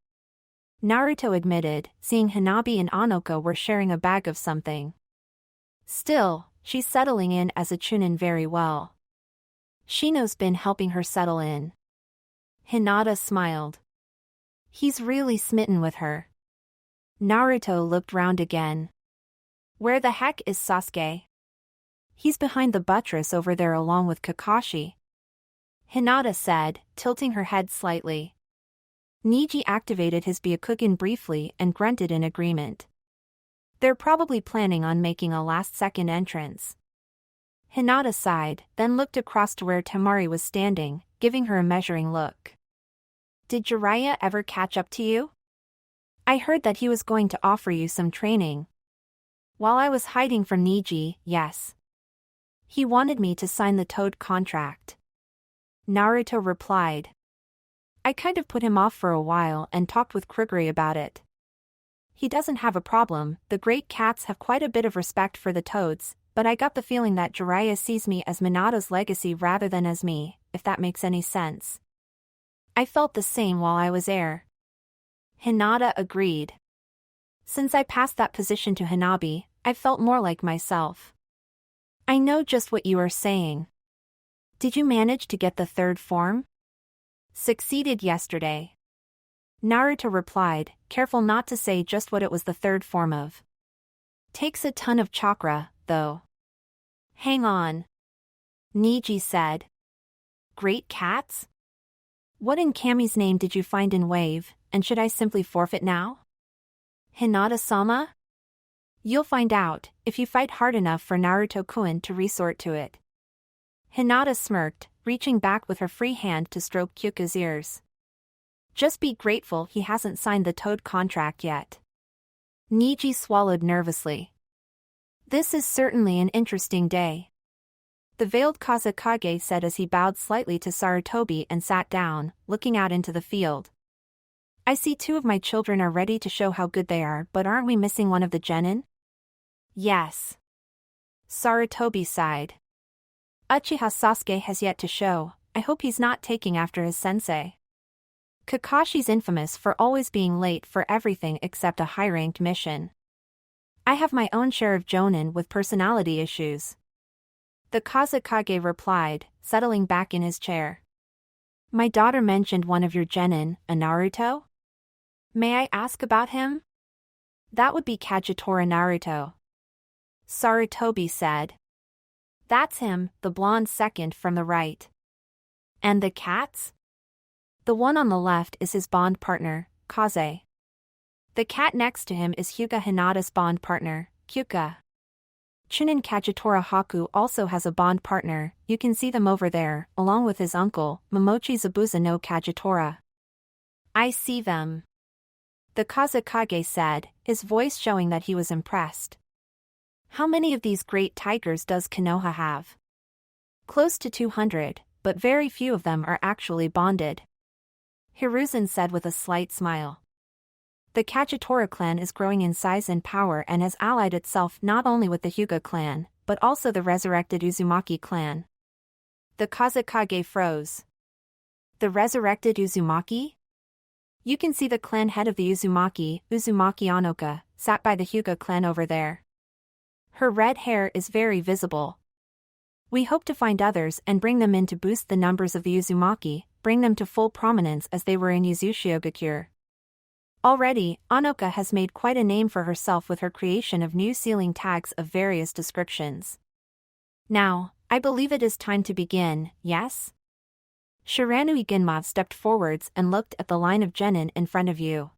Naruto admitted, seeing Hanabi and Anoka were sharing a bag of something. Still, she's settling in as a chunin very well. Shino's been helping her settle in. Hinata smiled. He's really smitten with her. Naruto looked round again. Where the heck is Sasuke? He's behind the buttress over there along with Kakashi, Hinata said, tilting her head slightly. Neji activated his Byakugan briefly and grunted in agreement. They're probably planning on making a last-second entrance. Hinata sighed, then looked across to where Temari was standing, giving her a measuring look. Did Jiraiya ever catch up to you? I heard that he was going to offer you some training. While I was hiding from Neji, yes. He wanted me to sign the Toad contract. Naruto replied. I kind of put him off for a while and talked with Kruguri about it. he doesn't have a problem. The great cats have quite a bit of respect for the toads, but I got the feeling that Jiraiya sees me as Minato's legacy rather than as me, if that makes any sense. I felt the same while I was there. Hinata agreed. Since I passed that position to Hanabi, I felt more like myself. I know just what you are saying. Did you manage to get the third form? Succeeded yesterday. Naruto replied, careful not to say just what it was the third form of. Takes a ton of chakra, though. Hang on. Niji said. Great cats? What in Kami's name did you find in Wave, and should I simply forfeit now? Hinata-sama? You'll find out, if you fight hard enough for Naruto-kun to resort to it. Hinata smirked, reaching back with her free hand to stroke Kyuka's ears. Just be grateful he hasn't signed the Toad contract yet. Niji swallowed nervously. This is certainly an interesting day. The veiled Kazekage said as he bowed slightly to Sarutobi and sat down, looking out into the field. I see 2 of my children are ready to show how good they are, but aren't we missing one of the genin? Yes. Sarutobi sighed. Uchiha Sasuke has yet to show. I hope he's not taking after his sensei. Kakashi's infamous for always being late for everything except a high-ranked mission. I have my own share of jonin with personality issues. The Kazekage replied, settling back in his chair. My daughter mentioned one of your genin, a Naruto? May I ask about him? That would be Kagetora Naruto. Sarutobi said. That's him, the blonde second from the right. And the cats? The one on the left is his bond partner, Kaze. The cat next to him is Hyuga Hinata's bond partner, Kyuka. Chunin Kagetora Haku also has a bond partner, you can see them over there, along with his uncle, Momochi Zabuza no Kagetora. I see them. The Kazekage said, his voice showing that he was impressed. How many of these great tigers does Konoha have? Close to 200, but very few of them are actually bonded. Hiruzen said with a slight smile. The Kagetora clan is growing in size and power and has allied itself not only with the Hyuga clan, but also the resurrected Uzumaki clan. The Kazekage froze. The resurrected Uzumaki? You can see the clan head of the Uzumaki, Uzumaki Anoka, sat by the Hyuga clan over there. Her red hair is very visible. We hope to find others and bring them in to boost the numbers of the Uzumaki, bring them to full prominence as they were in Uzushio-gakure. Already, Anoka has made quite a name for herself with her creation of new sealing tags of various descriptions. Now, I believe it is time to begin, yes? Shiranui Ginma stepped forwards and looked at the line of genin in front of you.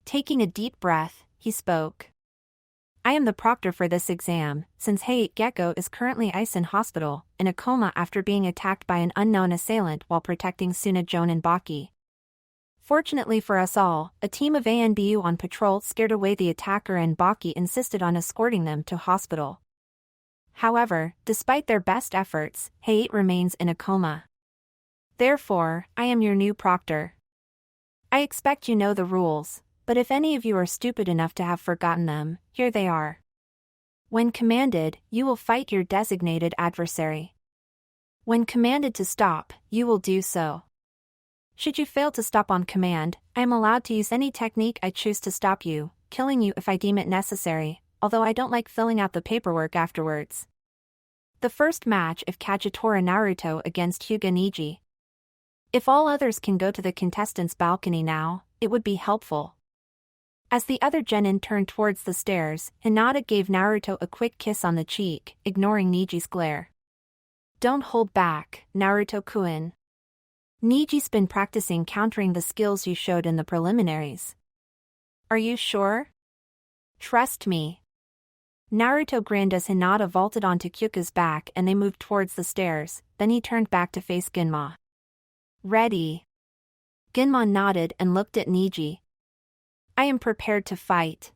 Taking a deep breath, he spoke. I am the proctor for this exam, since Height Gecko is currently in hospital, in a coma after being attacked by an unknown assailant while protecting Suna Jonin Baki. Fortunately for us all, a team of ANBU on patrol scared away the attacker and Baki insisted on escorting them to hospital. However, despite their best efforts, Height remains in a coma. Therefore, I am your new proctor. I expect you know the rules, but if any of you are stupid enough to have forgotten them, here they are. When commanded, you will fight your designated adversary. When commanded to stop, you will do so. Should you fail to stop on command, I am allowed to use any technique I choose to stop you, killing you if I deem it necessary, although I don't like filling out the paperwork afterwards. The first match of Kagetora Naruto against Hyuga Niji. If all others can go to the contestants' balcony now, it would be helpful. As the other genin turned towards the stairs, Hinata gave Naruto a quick kiss on the cheek, ignoring Niji's glare. Don't hold back, Naruto-kun. Niji's been practicing countering the skills you showed in the preliminaries. Are you sure? Trust me. Naruto grinned as Hinata vaulted onto Kyuka's back and they moved towards the stairs, then he turned back to face Ginma. Ready. Ginma nodded and looked at Niji. I am prepared to fight.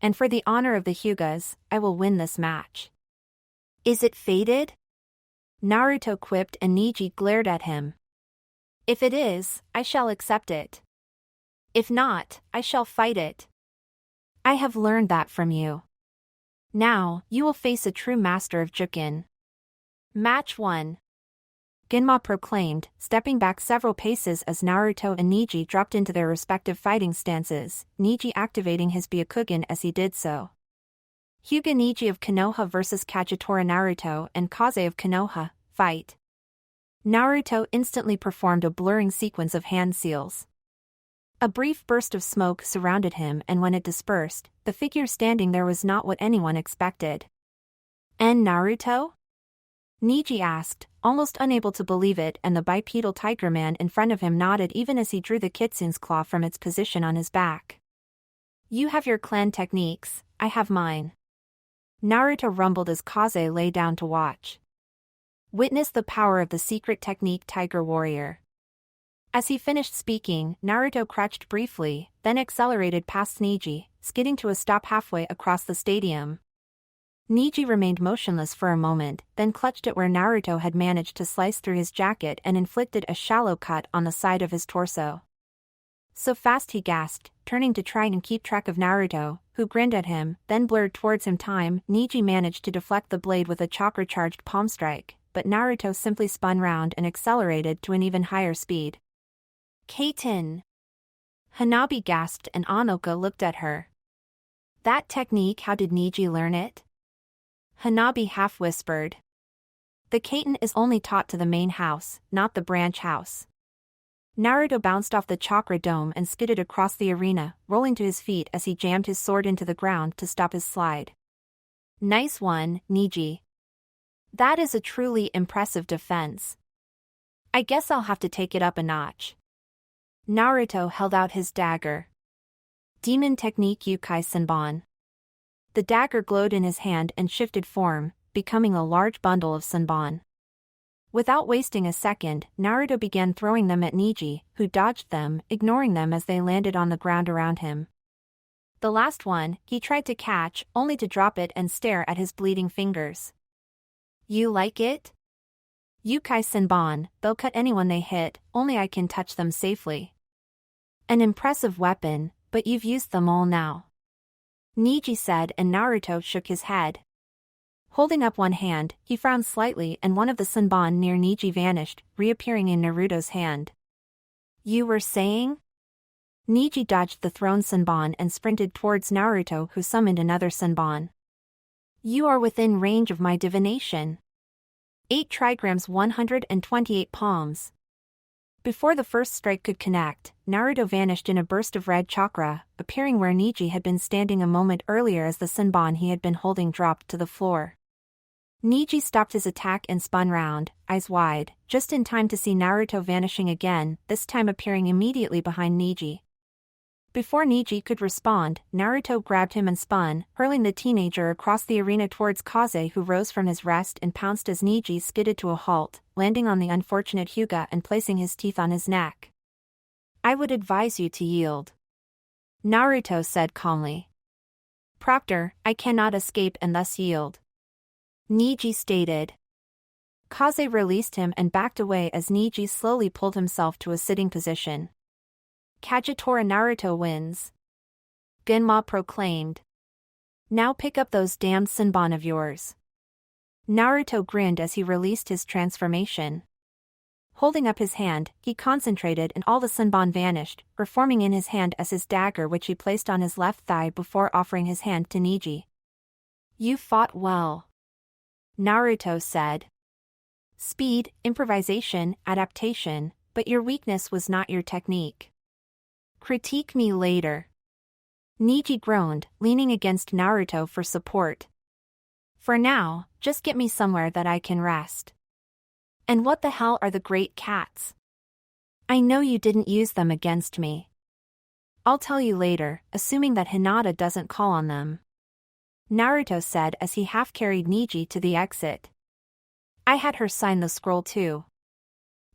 And for the honor of the Hyugas, I will win this match. Is it fated? Naruto quipped and Niji glared at him. If it is, I shall accept it. If not, I shall fight it. I have learned that from you. Now, you will face a true master of Jukin. Match 1. Genma proclaimed, stepping back several paces as Naruto and Neji dropped into their respective fighting stances, Neji activating his Byakugan as he did so. Hyuga Neji of Konoha vs Kagetora Naruto and Kaze of Konoha, fight. Naruto instantly performed a blurring sequence of hand seals. A brief burst of smoke surrounded him, and when it dispersed, the figure standing there was not what anyone expected. "And Naruto?" Neji asked, almost unable to believe it, and the bipedal tiger man in front of him nodded even as he drew the kitsune's claw from its position on his back. "You have your clan techniques, I have mine." Naruto rumbled as Kaze lay down to watch. Witness the power of the secret technique Tiger Warrior. As he finished speaking, Naruto crouched briefly, then accelerated past Neji, skidding to a stop halfway across the stadium. Neji remained motionless for a moment, then clutched at where Naruto had managed to slice through his jacket and inflicted a shallow cut on the side of his torso. "So fast," he gasped, turning to try and keep track of Naruto, who grinned at him, then blurred towards him. Neji managed to deflect the blade with a chakra-charged palm strike, but Naruto simply spun round and accelerated to an even higher speed. "Kaiten!" Hanabi gasped and Anoka looked at her. "That technique, how did Neji learn it?" Hanabi half-whispered. "The Kaiten is only taught to the main house, not the branch house." Naruto bounced off the chakra dome and skidded across the arena, rolling to his feet as he jammed his sword into the ground to stop his slide. "Nice one, Neji. That is a truly impressive defense. I guess I'll have to take it up a notch." Naruto held out his dagger. Demon Technique Yukai Senbon. The dagger glowed in his hand and shifted form, becoming a large bundle of senbon. Without wasting a second, Naruto began throwing them at Neji, who dodged them, ignoring them as they landed on the ground around him. The last one, he tried to catch, only to drop it and stare at his bleeding fingers. "You like it?" "Yukai Senbon, they'll cut anyone they hit, only I can touch them safely." "An impressive weapon, but you've used them all now," Neji said, and Naruto shook his head. Holding up one hand, he frowned slightly and one of the senbon near Neji vanished, reappearing in Naruto's hand. "You were saying?" Neji dodged the thrown senbon and sprinted towards Naruto, who summoned another senbon. "You are within range of my divination. 8 trigrams 128 palms." Before the first strike could connect, Naruto vanished in a burst of red chakra, appearing where Neji had been standing a moment earlier as the senbon he had been holding dropped to the floor. Neji stopped his attack and spun round, eyes wide, just in time to see Naruto vanishing again, this time appearing immediately behind Neji. Before Neji could respond, Naruto grabbed him and spun, hurling the teenager across the arena towards Kaze, who rose from his rest and pounced as Neji skidded to a halt, landing on the unfortunate Hyuga and placing his teeth on his neck. "I would advise you to yield," Naruto said calmly. "Proctor, I cannot escape and thus yield," Neji stated. Kaze released him and backed away as Neji slowly pulled himself to a sitting position. "Kagetora Naruto wins," Genma proclaimed. "Now pick up those damned senbon of yours." Naruto grinned as he released his transformation. Holding up his hand, he concentrated and all the senbon vanished, reforming in his hand as his dagger, which he placed on his left thigh before offering his hand to Neji. "You fought well," Naruto said. "Speed, improvisation, adaptation, but your weakness was not your technique. Critique me later." Neji groaned, leaning against Naruto for support. "For now, just get me somewhere that I can rest." "And what the hell are the great cats? I know you didn't use them against me." "I'll tell you later, assuming that Hinata doesn't call on them," Naruto said as he half-carried Neji to the exit. "I had her sign the scroll too.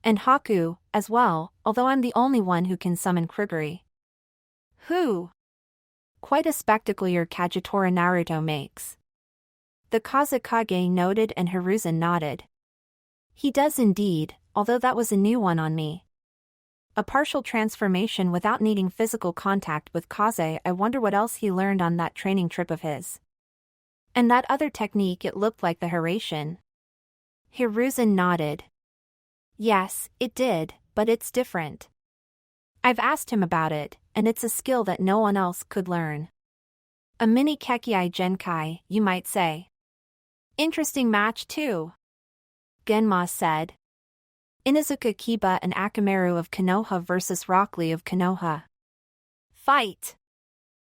And Haku, as well, although I'm the only one who can summon Kriguri." "Who?" "Quite a spectacle your Kagetora Naruto makes," the Kazekage noted, and Hiruzen nodded. "He does indeed, although that was a new one on me." A partial transformation without needing physical contact with Kaze. I wonder what else he learned on that training trip of his. And that other technique, it looked like the Hiruzen. Hiruzen nodded. Yes, it did, but it's different. I've asked him about it, and it's a skill that no one else could learn. A mini Kekkai Genkai, you might say. Interesting match too, Genma said. Inuzuka Kiba and Akamaru of Konoha versus Rock Lee of Konoha. Fight!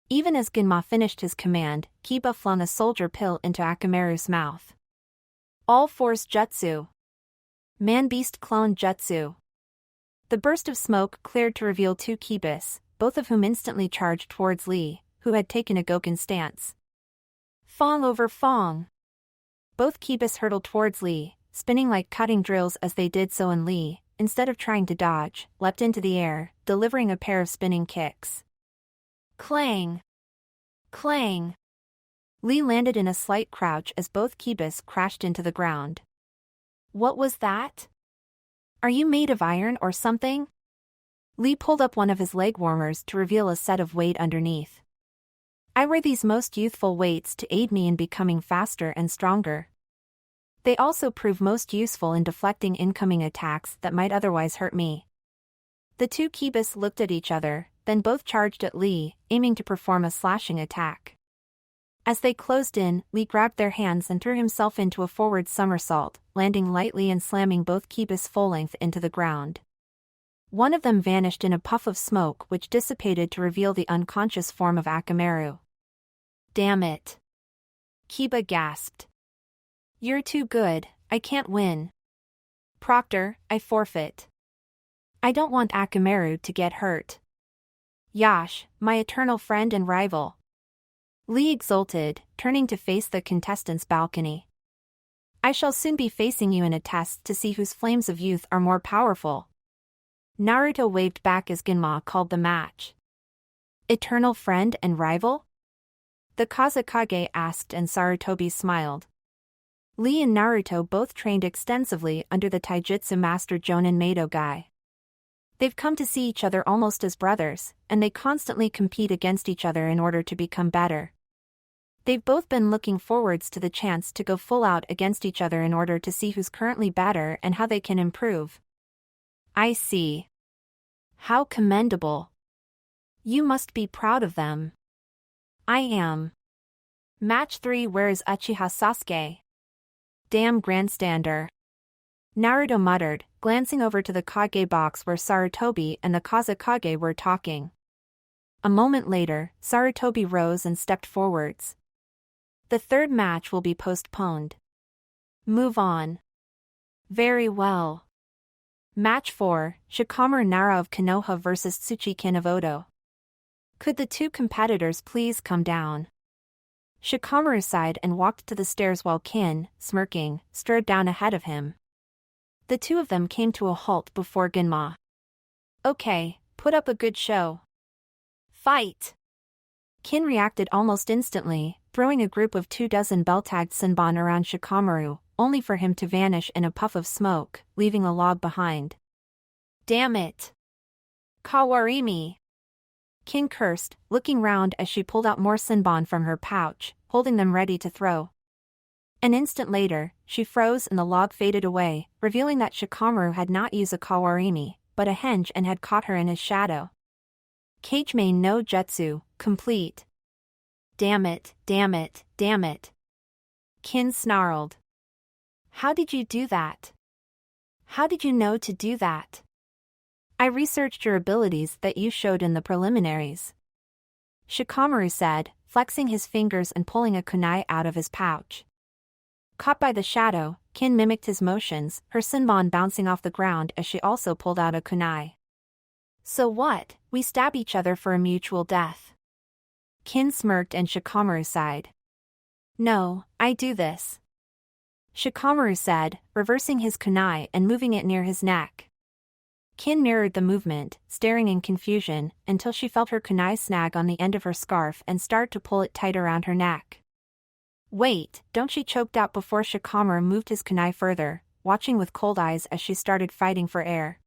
Even as Genma finished his command, Kiba flung a soldier pill into Akamaru's mouth. All Force Jutsu. Man-Beast Clone Jutsu. The burst of smoke cleared to reveal two Kibas, both of whom instantly charged towards Lee, who had taken a Goken stance. Fong over Fong. Both Kibas hurtled towards Lee, spinning like cutting drills as they did so, and Lee, instead of trying to dodge, leapt into the air, delivering a pair of spinning kicks. Clang! Clang! Lee landed in a slight crouch as both Kibas crashed into the ground. What was that? Are you made of iron or something? Lee pulled up one of his leg warmers to reveal a set of weight underneath. I wear these most youthful weights to aid me in becoming faster and stronger. They also prove most useful in deflecting incoming attacks that might otherwise hurt me. The two Kibas looked at each other, then both charged at Lee, aiming to perform a slashing attack. As they closed in, Lee grabbed their hands and threw himself into a forward somersault, landing lightly and slamming both Kibas full length into the ground. One of them vanished in a puff of smoke which dissipated to reveal the unconscious form of Akamaru. Damn it! Kiba gasped. You're too good, I can't win. Proctor, I forfeit. I don't want Akamaru to get hurt. Yash, my eternal friend and rival. Lee exulted, turning to face the contestants' balcony. I shall soon be facing you in a test to see whose flames of youth are more powerful. Naruto waved back as Genma called the match. Eternal friend and rival? The Kazekage asked, and Sarutobi smiled. Lee and Naruto both trained extensively under the taijutsu master Jonin Mado Gai. They've come to see each other almost as brothers, and they constantly compete against each other in order to become better. They've both been looking forwards to the chance to go full out against each other in order to see who's currently better and how they can improve. I see. How commendable. You must be proud of them. I am. Match 3. Where is Uchiha Sasuke? Damn grandstander. Naruto muttered, glancing over to the Kage box where Sarutobi and the Kazekage were talking. A moment later, Sarutobi rose and stepped forwards. The third match will be postponed. Move on. Very well. Match 4, Shikamaru Nara of Konoha vs Tsuchikin of Odo. Could the two competitors please come down? Shikamaru sighed and walked to the stairs while Kin, smirking, strode down ahead of him. The two of them came to a halt before Genma. Okay, put up a good show. Fight! Kin reacted almost instantly, throwing a group of 24 bell-tagged Senbon around Shikamaru, only for him to vanish in a puff of smoke, leaving a log behind. Damn it! Kawarimi! Kin cursed, looking round as she pulled out more Senbon from her pouch, holding them ready to throw. An instant later, she froze and the log faded away, revealing that Shikamaru had not used a Kawarimi, but a henge and had caught her in his shadow. Kagemain no Jutsu, complete. Damn it, damn it, damn it. Kin snarled. How did you do that? How did you know to do that? I researched your abilities that you showed in the preliminaries. Shikamaru said, flexing his fingers and pulling a kunai out of his pouch. Caught by the shadow, Kin mimicked his motions, her Senbon bouncing off the ground as she also pulled out a kunai. So what, we stab each other for a mutual death? Kin smirked and Shikamaru sighed. No, I do this. Shikamaru said, reversing his kunai and moving it near his neck. Kin mirrored the movement, staring in confusion, until she felt her kunai snag on the end of her scarf and start to pull it tight around her neck. Wait, don't, she choked out before Shikamaru moved his kunai further, watching with cold eyes as she started fighting for air.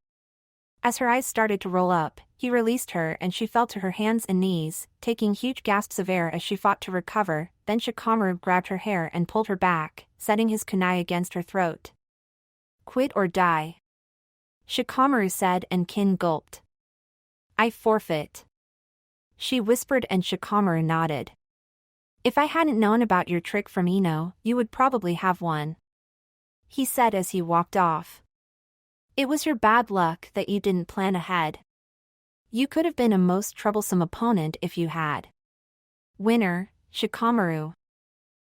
As her eyes started to roll up, he released her and she fell to her hands and knees, taking huge gasps of air as she fought to recover. Then Shikamaru grabbed her hair and pulled her back, setting his kunai against her throat. "Quit or die," Shikamaru said, and Kin gulped. "I forfeit," she whispered, and Shikamaru nodded. "If I hadn't known about your trick from Ino, you would probably have won," he said as he walked off. "It was your bad luck that you didn't plan ahead. You could have been a most troublesome opponent if you had." Winner, Shikamaru.